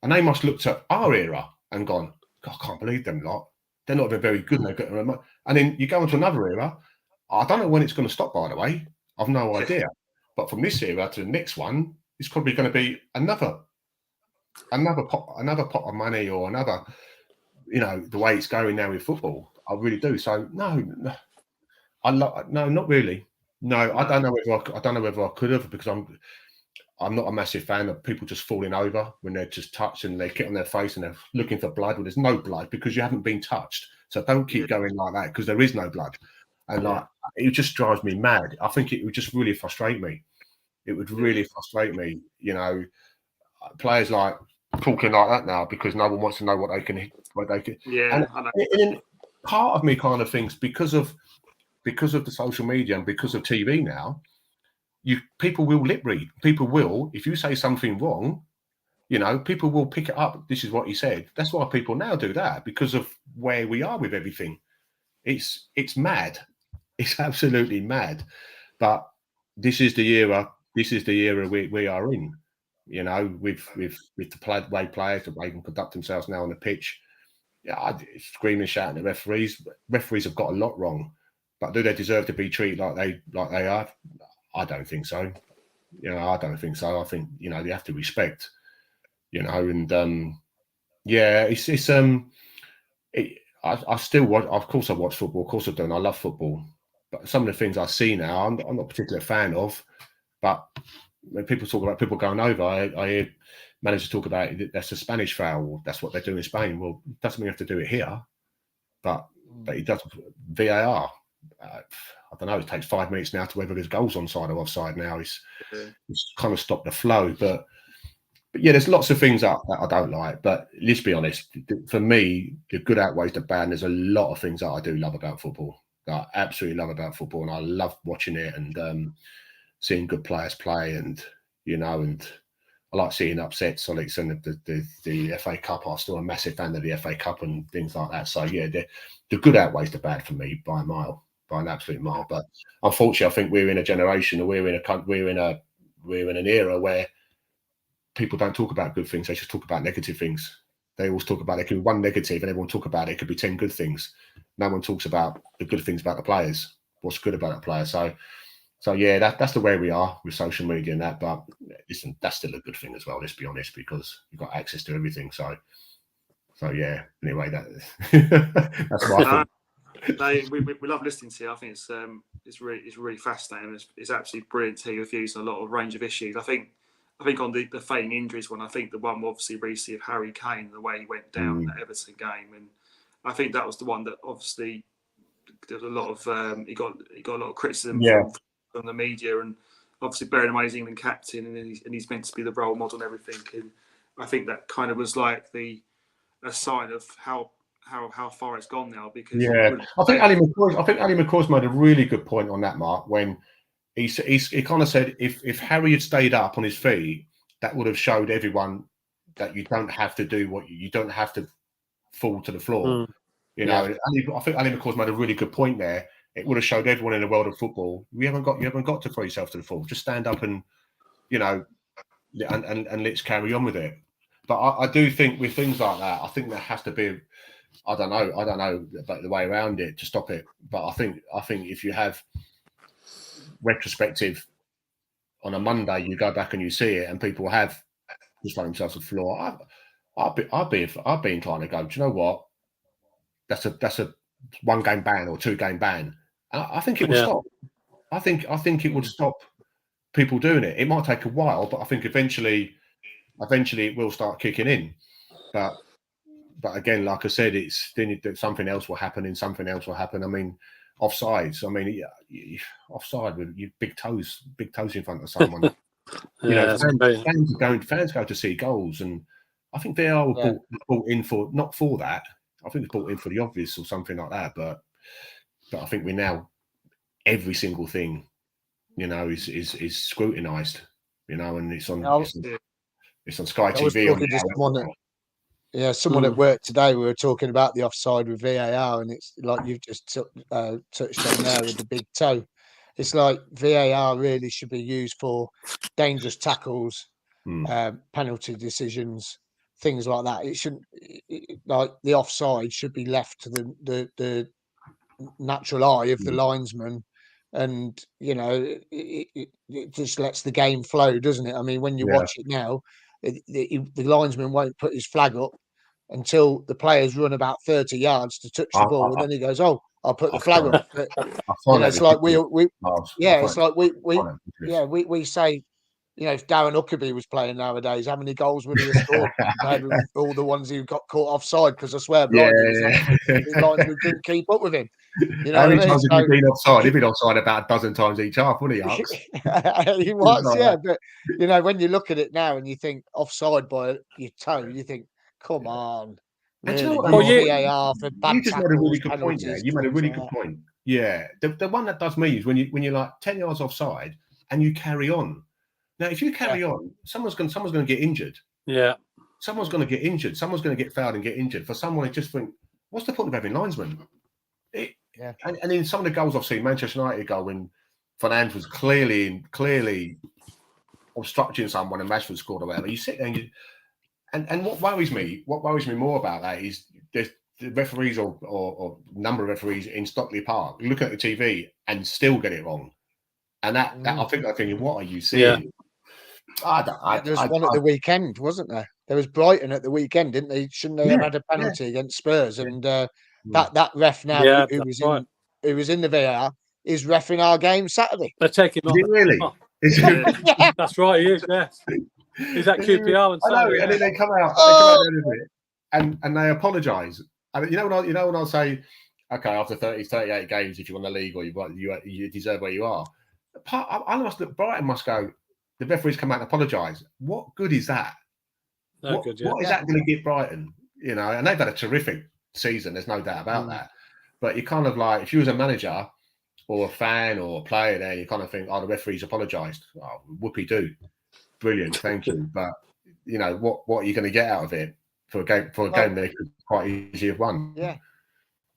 And they must looked at our era and gone, God, I can't believe them lot. They're not even very good. And then you go into another era. I don't know when it's going to stop, by the way. I've no idea. But from this era to the next one, it's probably going to be another pot of money or another, you know, the way it's going now with football. I really do. So no, not really. No, I don't know whether I could have, because I'm not a massive fan of people just falling over when they're just touched and they get on their face and they're looking for blood. Well, there's no blood because you haven't been touched. So don't keep going like that because there is no blood. And like, it just drives me mad. I think it would just really frustrate me. It would really frustrate me, you know, players like talking like that now because no one wants to know what they can. Yeah. And part of me kind of thinks because of the social media and because of TV now, people will lip read. People will, if you say something wrong, you know, people will pick it up. This is what he said. That's why people now do that, because of where we are with everything. It's mad. It's absolutely mad. But this is the era. This is the era we are in. You know, with the way players, the way they can conduct themselves now on the pitch. Yeah, screaming, shouting at referees. Referees have got a lot wrong, but do they deserve to be treated like they are? I don't think so. You know, I don't think so. I think, you know, they have to respect. You know, and I still watch. Of course, I watch football. Of course, I do. And I love football. But some of the things I see now, I'm not particularly a fan of. But when people talk about people going over, I hear managers talk about it, that's a Spanish foul. That's what they do in Spain. Well, it doesn't mean you have to do it here. But it does. VAR. I don't know. It takes 5 minutes now to whether there's goals onside or offside. Now it's kind of stopped the flow. But yeah, there's lots of things that I don't like. But let's be honest. For me, the good outweighs the bad. And there's a lot of things that I do love about football. That I absolutely love about football, and I love watching it and seeing good players play. And you know, and I like seeing upsets. So like the FA Cup. I'm still a massive fan of the FA Cup and things like that. So yeah, the good outweighs the bad for me by a mile. By an absolute mile. But unfortunately, I think we're in a generation, or we're in an era where people don't talk about good things. They just talk about negative things. They always talk about, it could be one negative and everyone talk about it. It could be 10 good things. No one talks about the good things about the players. What's good about the players. So yeah, that's the way we are with social media and that. But listen, that's still a good thing as well. Let's be honest, because you've got access to everything. So yeah. Anyway, that's my thing. We love listening to you. I think it's really fascinating. It's absolutely brilliant to hear your views on a lot of range of issues. I think on the feigning injuries one, I think the one obviously recently of Harry Kane, the way he went down in that Everton game, and I think that was the one that obviously there's a lot of he got a lot of criticism from the media, and obviously bearing in mind he's England captain and he's meant to be the role model and everything. And I think that kind of was like a sign of how far it's gone now. Because I think Ali McCaw's made a really good point on that, Mark, when he kind of said if Harry had stayed up on his feet, that would have showed everyone that you don't have to do what you don't have to fall to the floor. You know, I think Ali McCaw's made a really good point there. It would have showed everyone in the world of football you haven't got to throw yourself to the floor. Just stand up and, you know, and let's carry on with it. But I do think with things like that, I think there has to be. I don't know about the way around it to stop it. But I think if you have retrospective on a Monday, you go back and you see it, and people have just run themselves to the floor. I'd be inclined to go, do you know what? That's a 1 game ban or 2 game ban. I think it will stop. I think it would stop people doing it. It might take a while, but I think eventually it will start kicking in. But again, like I said, it's then something else will happen and something else will happen. I mean, offsides. I mean, offside with your big toes in front of someone. Fans go to see goals, and I think they are brought in for not for that. I think it's brought in for the obvious or something like that. But I think we now every single thing, is scrutinised. And it's on Sky TV. Someone at work today, we were talking about the offside with VAR, and it's like you've just touched on there with the big toe. It's like VAR really should be used for dangerous tackles, penalty decisions, things like that. It shouldn't, like the offside should be left to the natural eye of the linesman, and it just lets the game flow, doesn't it? I mean, when you watch it now, the linesman won't put his flag up until the players run about 30 yards to touch the ball, and then he goes, "Oh, I'll put the flag up." But, it's like we say, if Darren Huckabee was playing nowadays, how many goals would he have scored compared with all the ones who got caught offside? Because I swear, the linesman couldn't keep up with him. How many times have you been offside? He'd been offside about a dozen times each half, wouldn't he? He was, yeah. But when you look at it now and you think offside by your toe, you think, come on. Really? VAR for bad you just made a really good point there. You made a really good point. Yeah. The one that does me is when you're like 10 yards offside and you carry on. Now, if you carry on, someone's going to get injured. Yeah. Someone's going to get injured. Someone's going to get fouled and get injured. For someone to just think, what's the point of having linesmen? And in some of the goals I've seen, Manchester United goal when Fernandes was clearly obstructing someone and Rashford scored or whatever. You sit there and what worries me more about that is there's the referees or number of referees in Stockley Park look at the TV and still get it wrong. And that I think they're thinking, what are you seeing? Yeah. There was one at the weekend, wasn't there? There was Brighton at the weekend, didn't they? Shouldn't they have had a penalty against Spurs? And that ref now who was in the VAR is reffing our game Saturday. They're taking off. Really? That's right, he is, yes. He's at QPR and Saturday. And then they come out and they apologise. And you know when I say, okay, after 38 games, if you won the league or you deserve where you are. Brighton must go, the referees come out and apologise. What good is that? What is that going to get Brighton? And they've had a terrific season. There's no doubt about that. But you kind of like, if you was a manager or a fan or a player there, you kind of think, the referees apologised. Oh, whoopee do. Brilliant, thank you. But, what are you going to get out of it for a game they could quite easily have won? Yeah.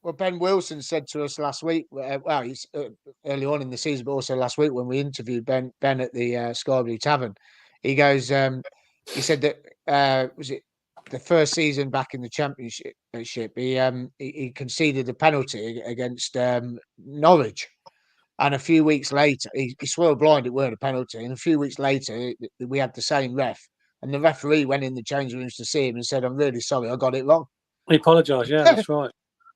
Well, Ben Wilson said to us last week, he's early on in the season, but also last week when we interviewed Ben at the Sky Blue Tavern, he goes, he said that, was it the first season back in the Championship, he conceded a penalty against Norwich. And a few weeks later, he swore blind it weren't a penalty. And a few weeks later, we had the same ref. And the referee went in the change rooms to see him and said, "I'm really sorry, I got it wrong." He apologised, yeah, that's right.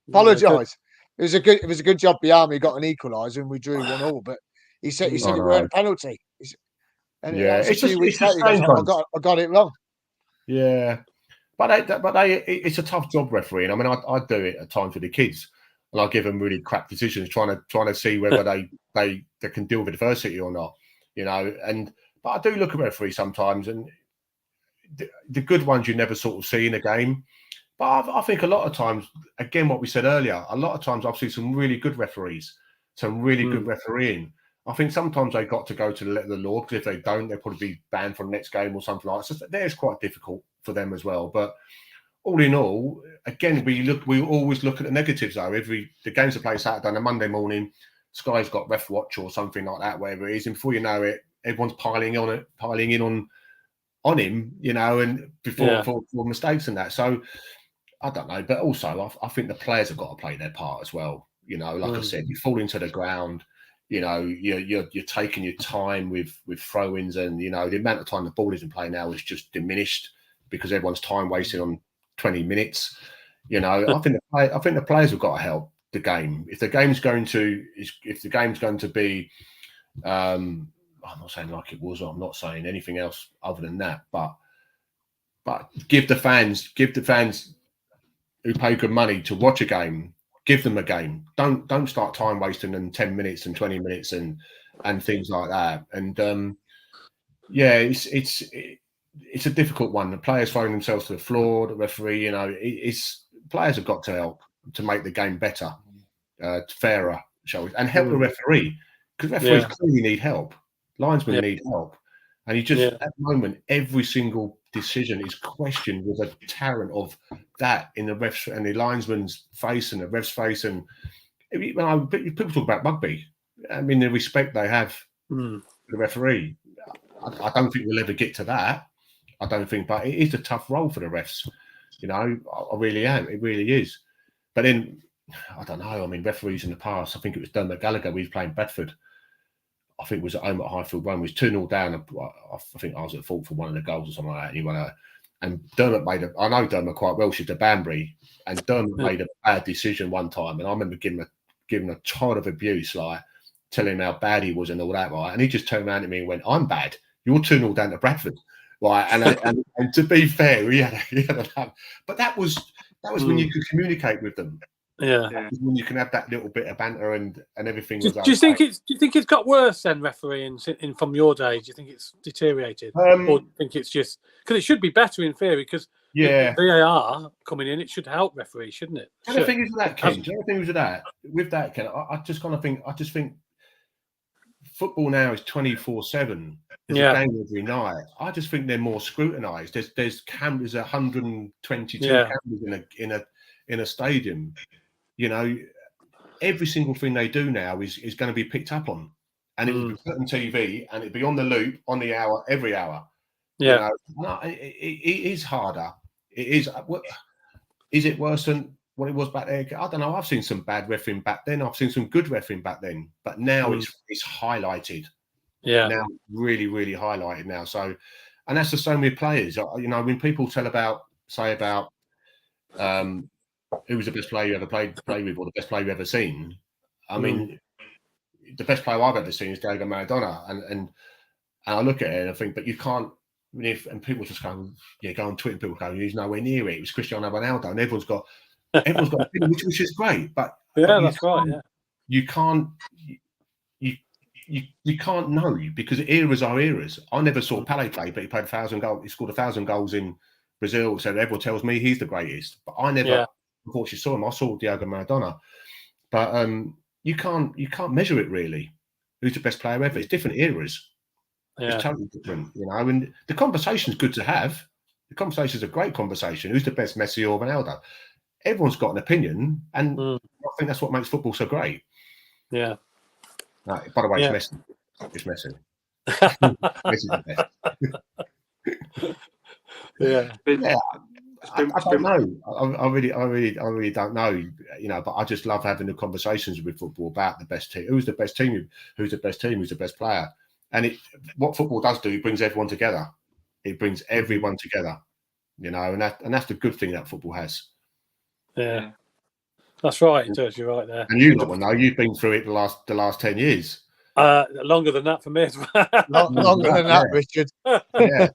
Apologise. It was a good job behind me. Got an equaliser and we drew 1-1. But he said it weren't a penalty. It's a few weeks later, I got it wrong. Yeah, but it's a tough job refereeing. I mean, I do it at times with the kids, and I give them really crap decisions, trying to see whether they can deal with adversity or not. But I do look at referees sometimes, and the good ones you never sort of see in a game. But I think a lot of times, again, what we said earlier, a lot of times I've seen some really good referees, some really good refereeing. I think sometimes they got to go to the letter of the law, because if they don't, they'll probably be banned from the next game or something like that. So that is quite difficult for them as well. But all in all, again, we always look at the negatives though. The games are played Saturday and a Monday morning, Sky's got Ref Watch or something like that, wherever it is, and before you know it, everyone's piling in on on him, and before mistakes and that. So I don't know, but also I think the players have got to play their part as well. Like I said, you fall into the ground. You're taking your time with throw-ins, and the amount of time the ball isn't playing now is just diminished because everyone's time wasting on 20 minutes. I think the players have got to help the game. If the game's going to be, I'm not saying like it was. I'm not saying anything else other than that. But give the fans who pay good money to watch a game. Give them a game. Don't start time wasting in 10 minutes and 20 minutes and things like that. And it's a difficult one. The players throwing themselves to the floor. The referee, players have got to help to make the game better, fairer, shall we? And help the referee, because referees clearly need help. Linesmen need help, and at the moment every single decision is questioned with a torrent of that in the refs and the linesman's face and the ref's face. And people talk about rugby. I mean, the respect they have for the referee. I don't think we'll ever get to that. I don't think, but it is a tough role for the refs. I really am. It really is. But then, I don't know. I mean, referees in the past, I think it was Dermot Gallagher. We was playing Bradford. I think it was at home at Highfield One. We was 2-0 down. I think I was at fault for one of the goals or something like that. And Dermot I know Dermot quite well. She's at Banbury. And Dermot made a bad decision one time. And I remember giving a child of abuse, like telling him how bad he was and all that, right? And he just turned around to me and went, "I'm bad. You're 2-0 down to Bradford." Right. And to be fair, he had a but that was when you could communicate with them. Yeah. When you can have that little bit of banter and everything. Do you think it's got worse then, refereeing in from your days? Do you think it's deteriorated, or do you think it's just because it should be better in theory? Because VAR coming in, it should help referees, shouldn't it? And the thing is with that, Ken. With that, Ken, I just kind of think. I just think football now is 24/7. There's a game every night. I just think they're more scrutinised. There's cameras, 122 cameras in a stadium. Every single thing they do now is going to be picked up on, and it will be put on TV, and it'll be on the loop, on the hour, every hour. Yeah, it is harder. It is. Is it worse than what it was back there? I don't know. I've seen some bad refereeing back then. I've seen some good refereing back then, but now it's highlighted. Yeah, now really, really highlighted now. So, and that's the same with players. When people say about who was the best player you ever played with, or the best player you've ever seen? I mean, the best player I've ever seen is Diego Maradona, and I look at it and I think, but you can't. And people just go, go on Twitter. People go, he's nowhere near it. It was Cristiano Ronaldo, and everyone's got opinion, which is great. But that's right. Yeah, you can't. You can't know, because eras are eras. I never saw Pele play, but he played 1,000 goals. He scored 1,000 goals in Brazil, so everyone tells me he's the greatest. But I never, unfortunately, saw him. I saw Diego Maradona, but you can't measure it really. Who's the best player ever? It's different eras. Yeah. It's totally different, And the conversation's good to have. The conversation's a great conversation. Who's the best, Messi or Ronaldo? Everyone's got an opinion, and I think that's what makes football so great. Yeah. By the way, it's Messi. It's Messi. Messi's the best. I don't know. I really don't know. But I just love having the conversations with football about the best team. Who's the best team? Who's the best team? Who's the best player? And what football does do, it brings everyone together. It brings everyone together. And that's the good thing that football has. Yeah. That's right, it does. You're right there. And you lot know you've been through it the last 10 years. Longer than that for me as well. Longer than that, Richard. Yeah.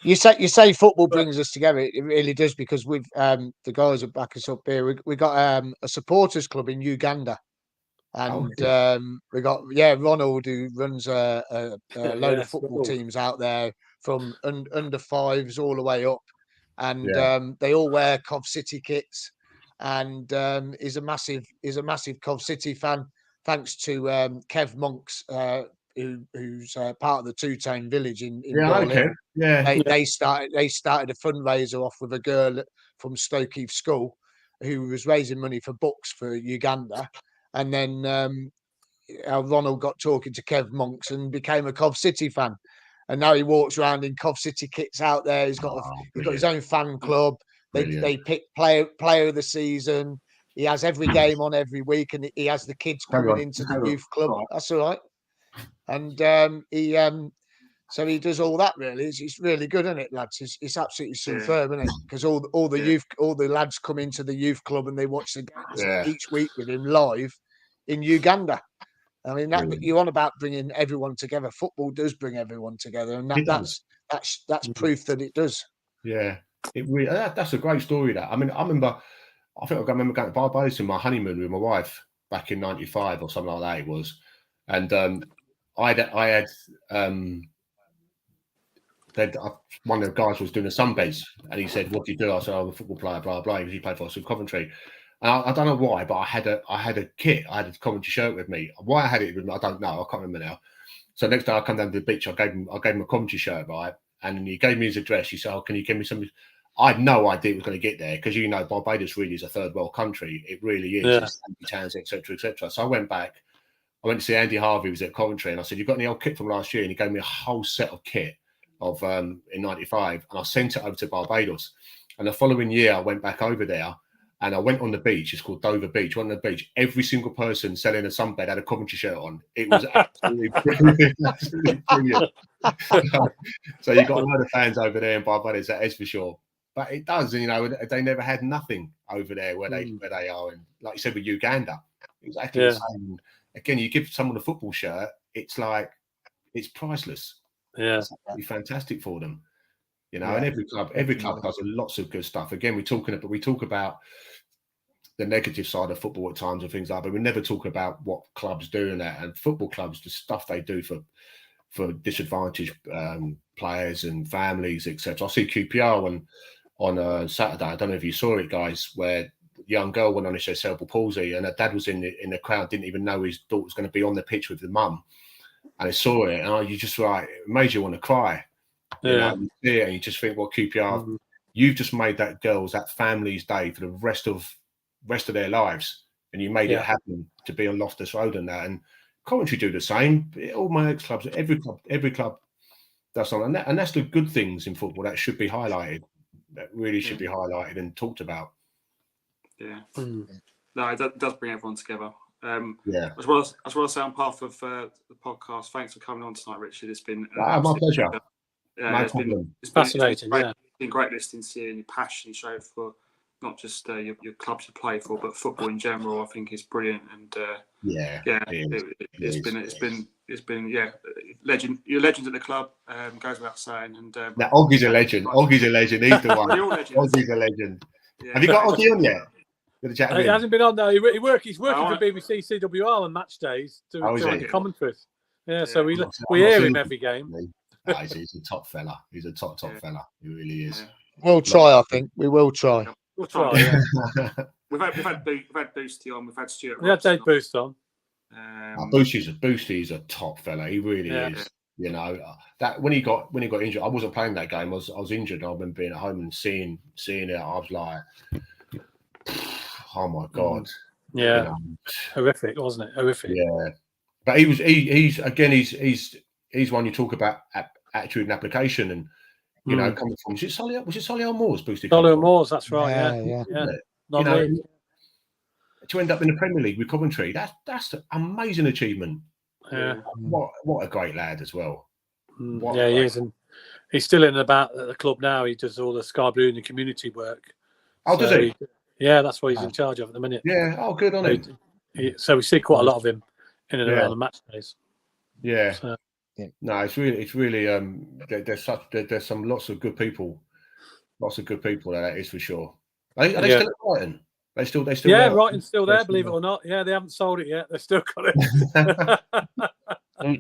You say football brings us together. It really does, because we've the guys that back us up here. We got a supporters club in Uganda, and we got Ronald, who runs a load of football teams out there from under fives all the way up, and they all wear Cov City kits. And is a massive Cov City fan, thanks to Kev Monks, who's part of the Two-Tone Village in Berlin. They started a fundraiser off with a girl from Stoke Heath School who was raising money for books for Uganda, and then Ronald got talking to Kev Monks and became a Cov City fan. and now he walks around in Cov City kits out there. He's got his own fan club. They pick player of the season. He has every game on every week, and he has the kids coming into the youth club. That's all right. And so he does all that really. It's really good, isn't it, lads? It's absolutely superb, isn't it? Because all the lads come into the youth club and they watch the games each week with him live in Uganda. I mean, you're on about bringing everyone together. Football does bring everyone together, and that's proof that it does. Yeah, it really. That's a great story. That I mean, I remember going to Barbados in my honeymoon with my wife back in '95 or something like that. It was, and I had one of the guys was doing a sunbeds, and he said, "What do you do?" I said, "I'm a football player." Blah blah. He played for us in Coventry. And I don't know why, but I had a kit. I had a Coventry shirt with me. Why I had it with me, I don't know. I can't remember now. So next day I come down to the beach. I gave him a Coventry shirt, right? And he gave me his address. He said, "Oh, can you give me some?" I had no idea it was going to get there because Barbados really is a third world country. It really is. Yeah. It's towns, etc., etc. So I went back. I went to see Andy Harvey, who was at Coventry, and I said, "You got any old kit from last year?" And he gave me a whole set of kit of in '95, and I sent it over to Barbados. And the following year, I went back over there. And I went on the beach. It's called Dover Beach. Went on the beach. Every single person selling a sunbed had a Coventry shirt on. It was absolutely brilliant. Absolutely brilliant. So you got a lot of fans over there in Barbados, that is for sure. But it does, they never had nothing over there where they are. And like you said with Uganda, exactly the same. Again, you give someone a football shirt, it's priceless. Yeah, it's absolutely fantastic for them. And every club does lots of good stuff. Again, we talk about the negative side of football at times and things like that, but we never talk about what clubs do and that. And football clubs, the stuff they do for disadvantaged players and families, etc. I see QPR on Saturday. I don't know if you saw it, guys, where a young girl went on and she had cerebral palsy, and her dad was in the crowd, didn't even know his daughter was going to be on the pitch with the mum, and I saw it, and you just it made you want to cry. You see it and you just think, well, QPR, you've just made that family's day for the rest of their lives, and you made it happen to be on Loftus Road and that. And Coventry do the same. All my ex-clubs, every club does something, and that's the good things in football that should be highlighted. That really should be highlighted and talked about. Yeah, no, it does bring everyone together. As well as on behalf of the podcast, thanks for coming on tonight, Richard. It's been my pleasure. It's fascinating. It's been great listening to you and your passion you show for not just your clubs you play for, but football in general. I think is brilliant. And it's been legend. You're a legend at the club. Goes without saying. And now Oggie's a legend. Oggie's a legend. He's the one. Oggie's a legend. Yeah. Have you got Oggie on yet? He hasn't been on now. He's working for BBC CWR on match days to the commentaries. Yeah, so we hear him every game. He's a top fella. He's a top fella. He really is. We'll try. I think we will try. We'll try. Yeah. we've had Boosty on. We've had Stuart. We had Dave Boost on. Boosty's a top fella. He really is. That when he got injured, I wasn't playing that game. I was injured. I remember being at home and seeing it. I was like, oh my god. Yeah. Horrific, wasn't it? Horrific. Yeah. But he's one you talk about attitude and application, and coming from. Was it Solihull Moors? Boosted. Solihull Moors, that's right. Yeah. To end up in the Premier League with Coventry, that's an amazing achievement. Yeah. What a great lad as well. He is, and he's still in about at the club now. He does all the Sky Blue and the community work. Oh, does he? Yeah, that's what he's in charge of at the minute. Yeah. Oh, good on him. So we see quite a lot of him in and around the match days. Yeah. So, no, it's really there's some lots of good people that is for sure. Are they still at Brighton? They still Brighton's still there, believe it or not. Yeah, they haven't sold it yet. They've still got it.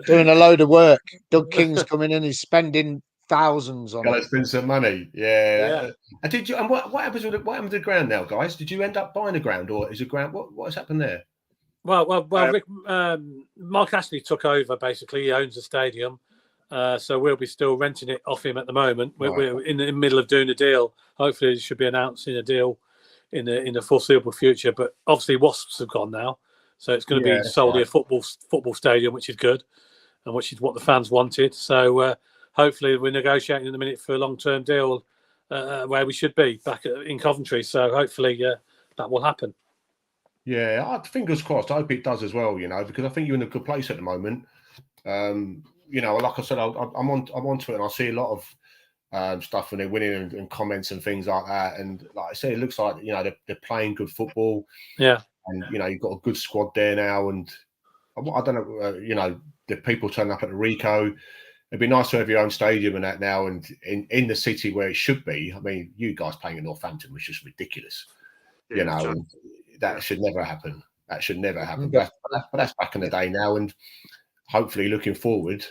Doing a load of work. Doug King's coming in, he's spending thousands on it. Gotta spend some money. Yeah. And did you? And what happened to the ground now, guys? Did you end up buying a ground, or is a ground? What has happened there? Well, Rick, Mark Ashley took over. Basically, he owns the stadium, so we'll be still renting it off him at the moment. We're in the middle of doing a deal. Hopefully, it should be announcing a deal in the foreseeable future. But obviously, Wasps have gone now, so it's going to be solely a football stadium, which is good, and which is what the fans wanted. So hopefully we're negotiating in a minute for a long-term deal where we should be back in Coventry. So hopefully that will happen. Yeah, fingers crossed. I hope it does as well. Because I think you're in a good place at the moment. Like I said, I'm onto it, and I see a lot of stuff when they're winning and comments and things like that. And like I say, it looks like they're playing good football. Yeah, and you've got a good squad there now. And I don't know, the people turning up at the Rico. It'd be nice to have your own stadium and that now, and in the city where it should be. I mean, you guys playing in Northampton was just ridiculous. And that should never happen. That should never happen. But that's back in the day now, and hopefully looking forward.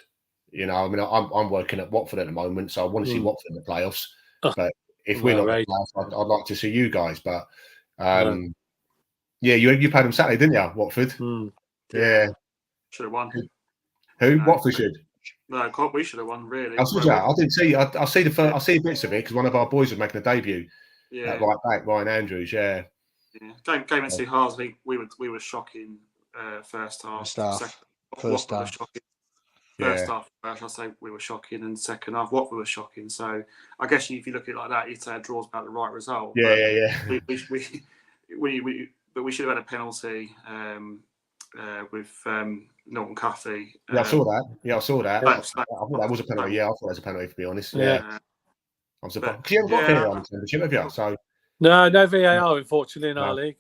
I'm working at Watford at the moment, so I want to see Watford in the playoffs. But if we're not in the playoffs, I'd like to see you guys. But you played them Saturday, didn't you, Watford? Yeah. Should have won. Who? Watford should. No, we should have won. Really. I didn't see. I see bits of it because one of our boys was making a debut. Yeah. Right back, Ryan Andrews. Yeah. Yeah. Game into Hearts. We were shocking first half. First half. First half, I say we were shocking, and second half, Watford were shocking. So I guess if you look at it like that, you'd say a draw's about the right result. Yeah. But we should have had a penalty with Norton Cuffey. I saw that. I thought that was a penalty. Yeah, I thought it was a penalty, to be honest. Yeah. I'm surprised. You haven't got VAR on the championship, have you? So no VAR, unfortunately, in our league,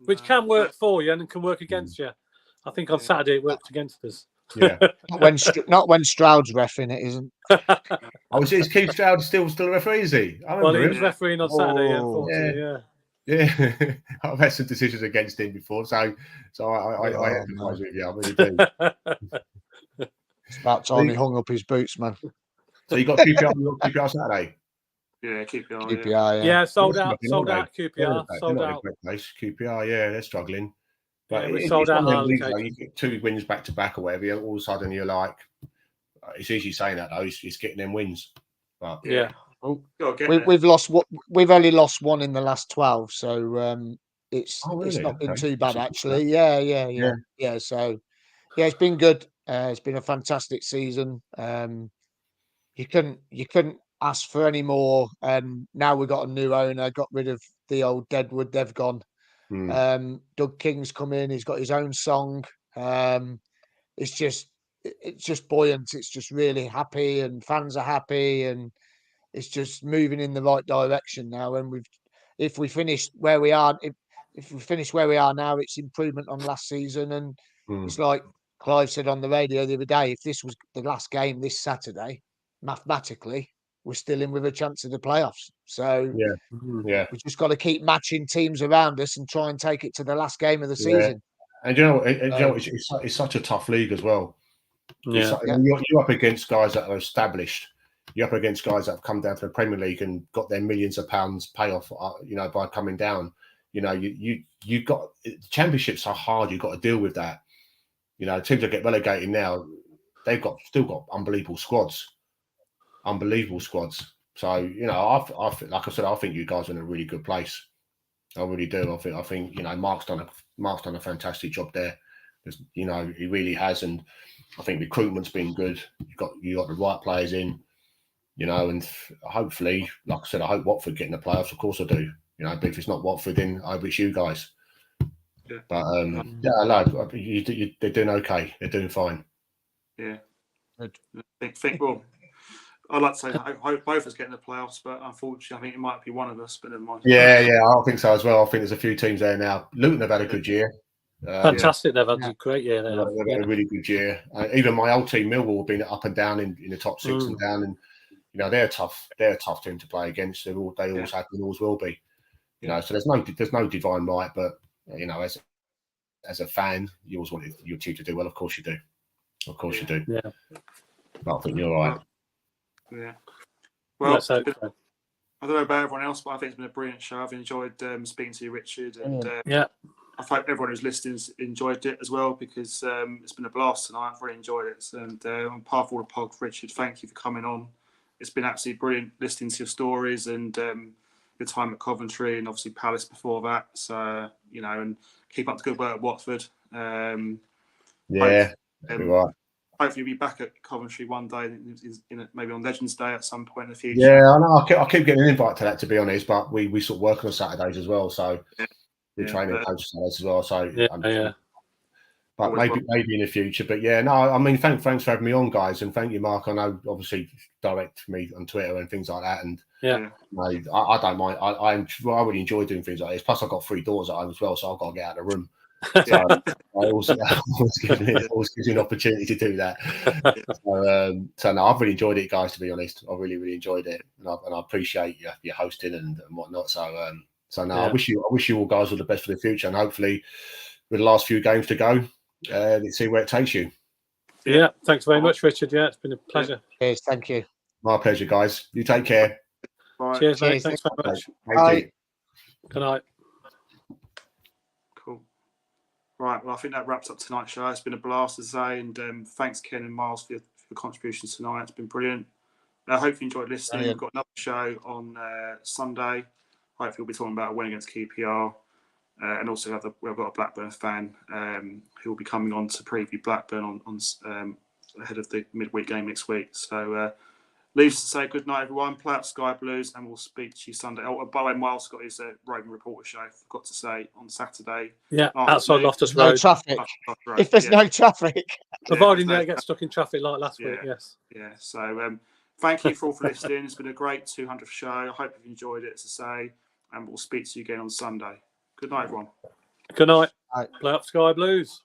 which can work for you and can work against you. I think on Saturday it worked against us. Yeah, not when Stroud's refereing it, isn't. Is Keith Stroud still a referee? Is he? Well, he was refereeing on Saturday. Unfortunately, yeah. I've had some decisions against him before, so I empathise with you. I really do. It's about time he hung up his boots, man. So you got QPR Saturday. Yeah, QPR. Yeah, sold out. QPR sold out. QPR, yeah, they're struggling. But we sold out. You get 2 wins back to back or whatever. All of a sudden, you're like, it's easy saying that though. It's getting them wins. But we've lost. We've only lost 1 in the last 12, so it's not been too bad actually. Yeah. So it's been good. It's been a fantastic season. You couldn't ask for any more. Now we've got a new owner. Got rid of the old Deadwood. They've gone. Doug King's come in. He's got his own song. It's just buoyant. It's just really happy, and fans are happy, and it's just moving in the right direction now. And if we finish where we are now, it's improvement on last season. And it's like Clive said on the radio the other day, if this was the last game this Saturday, mathematically we're still in with a chance of the playoffs. So we just got to keep matching teams around us and try and take it to the last game of the season. And it's such a tough league as well. You're up against guys that are established. You're up against guys that have come down to the Premier League and got their millions of pounds payoff, by coming down. You got championships are hard. You've got to deal with that. Teams that get relegated now, they've still got unbelievable squads. So like I said, I think you guys are in a really good place. I really do. I think Mark's done a fantastic job there. He really has, and I think recruitment's been good. You got the right players in, and hopefully, like I said, I hope Watford get in the playoffs. Of course I do. But if it's not Watford, then I wish you guys. Yeah. But they're doing okay. They're doing fine. Yeah. I think well, I'd like to say I hope both of us get in the playoffs, but unfortunately, I think it might be one of us. But never mind. Yeah, I think so as well. I think there's a few teams there now. Luton have had a good year. Fantastic. They've had a great year. They've had a really good year. Even my old team, Millwall, have been up and down in the top 6 and down, and they're a tough team to play against. They always have and always will be. So there's no divine right, but as a fan, you always want your team to do well. Of course you do. You do. Yeah. But I think you're all right. Yeah. Well, I don't know about everyone else, but I think it's been a brilliant show. I've enjoyed speaking to you, Richard, and I hope everyone who's listening's enjoyed it as well, because it's been a blast tonight. I've really enjoyed it, and on behalf of all the pod, Richard, thank you for coming on. It's been absolutely brilliant listening to your stories and your time at Coventry, and obviously Palace before that. So and keep up the good work at Watford. You're right. hopefully be back at Coventry one day, maybe on Legends Day at some point in the future. Yeah, I know. I keep getting an invite to that, to be honest, but we sort of work on Saturdays as well, so we train and coach Saturdays as well. So but maybe in the future. But yeah, no, I mean, thanks for having me on, guys, and thank you, Mark. I know, obviously, direct me on Twitter and things like that, and I don't mind. I really enjoy doing things like this. Plus, I've got 3 daughters at home as well, so I've got to get out of the room. So I always gives me an opportunity to do that. So no, I've really enjoyed it, guys. To be honest, I really enjoyed it, and I appreciate your hosting and whatnot. So no, I wish you all guys all the best for the future, and hopefully, with the last few games to go, let's see where it takes you. Yeah, thanks very much, Richard. Yeah, it's been a pleasure. Cheers, thank you. My pleasure, guys. You take care. Bye. Cheers, mate. Thanks very much. Thank you. Good night. Cool. Right, well, I think that wraps up tonight's show. It's been a blast to say, and thanks, Ken and Miles, for your contributions tonight. It's been brilliant. I hope you enjoyed listening. We've got another show on Sunday. Hopefully, we'll be talking about a win against QPR. And also, we've got a Blackburn fan who will be coming on to preview Blackburn on ahead of the midweek game next week. So, leaves to say good night, everyone. Play up Sky Blues, and we'll speak to you Sunday. Oh, by the way, Miles got his roving reporter show. Forgot to say on Saturday. Yeah, outside Loftus No Road. traffic. If there's no traffic, providing they don't get stuck in traffic like last week. Yes. Yeah. So, thank you for listening. It's been a great 200th show. I hope you've enjoyed it, as I say, and we'll speak to you again on Sunday. Good night, everyone. Good night. Play up Sky Blues.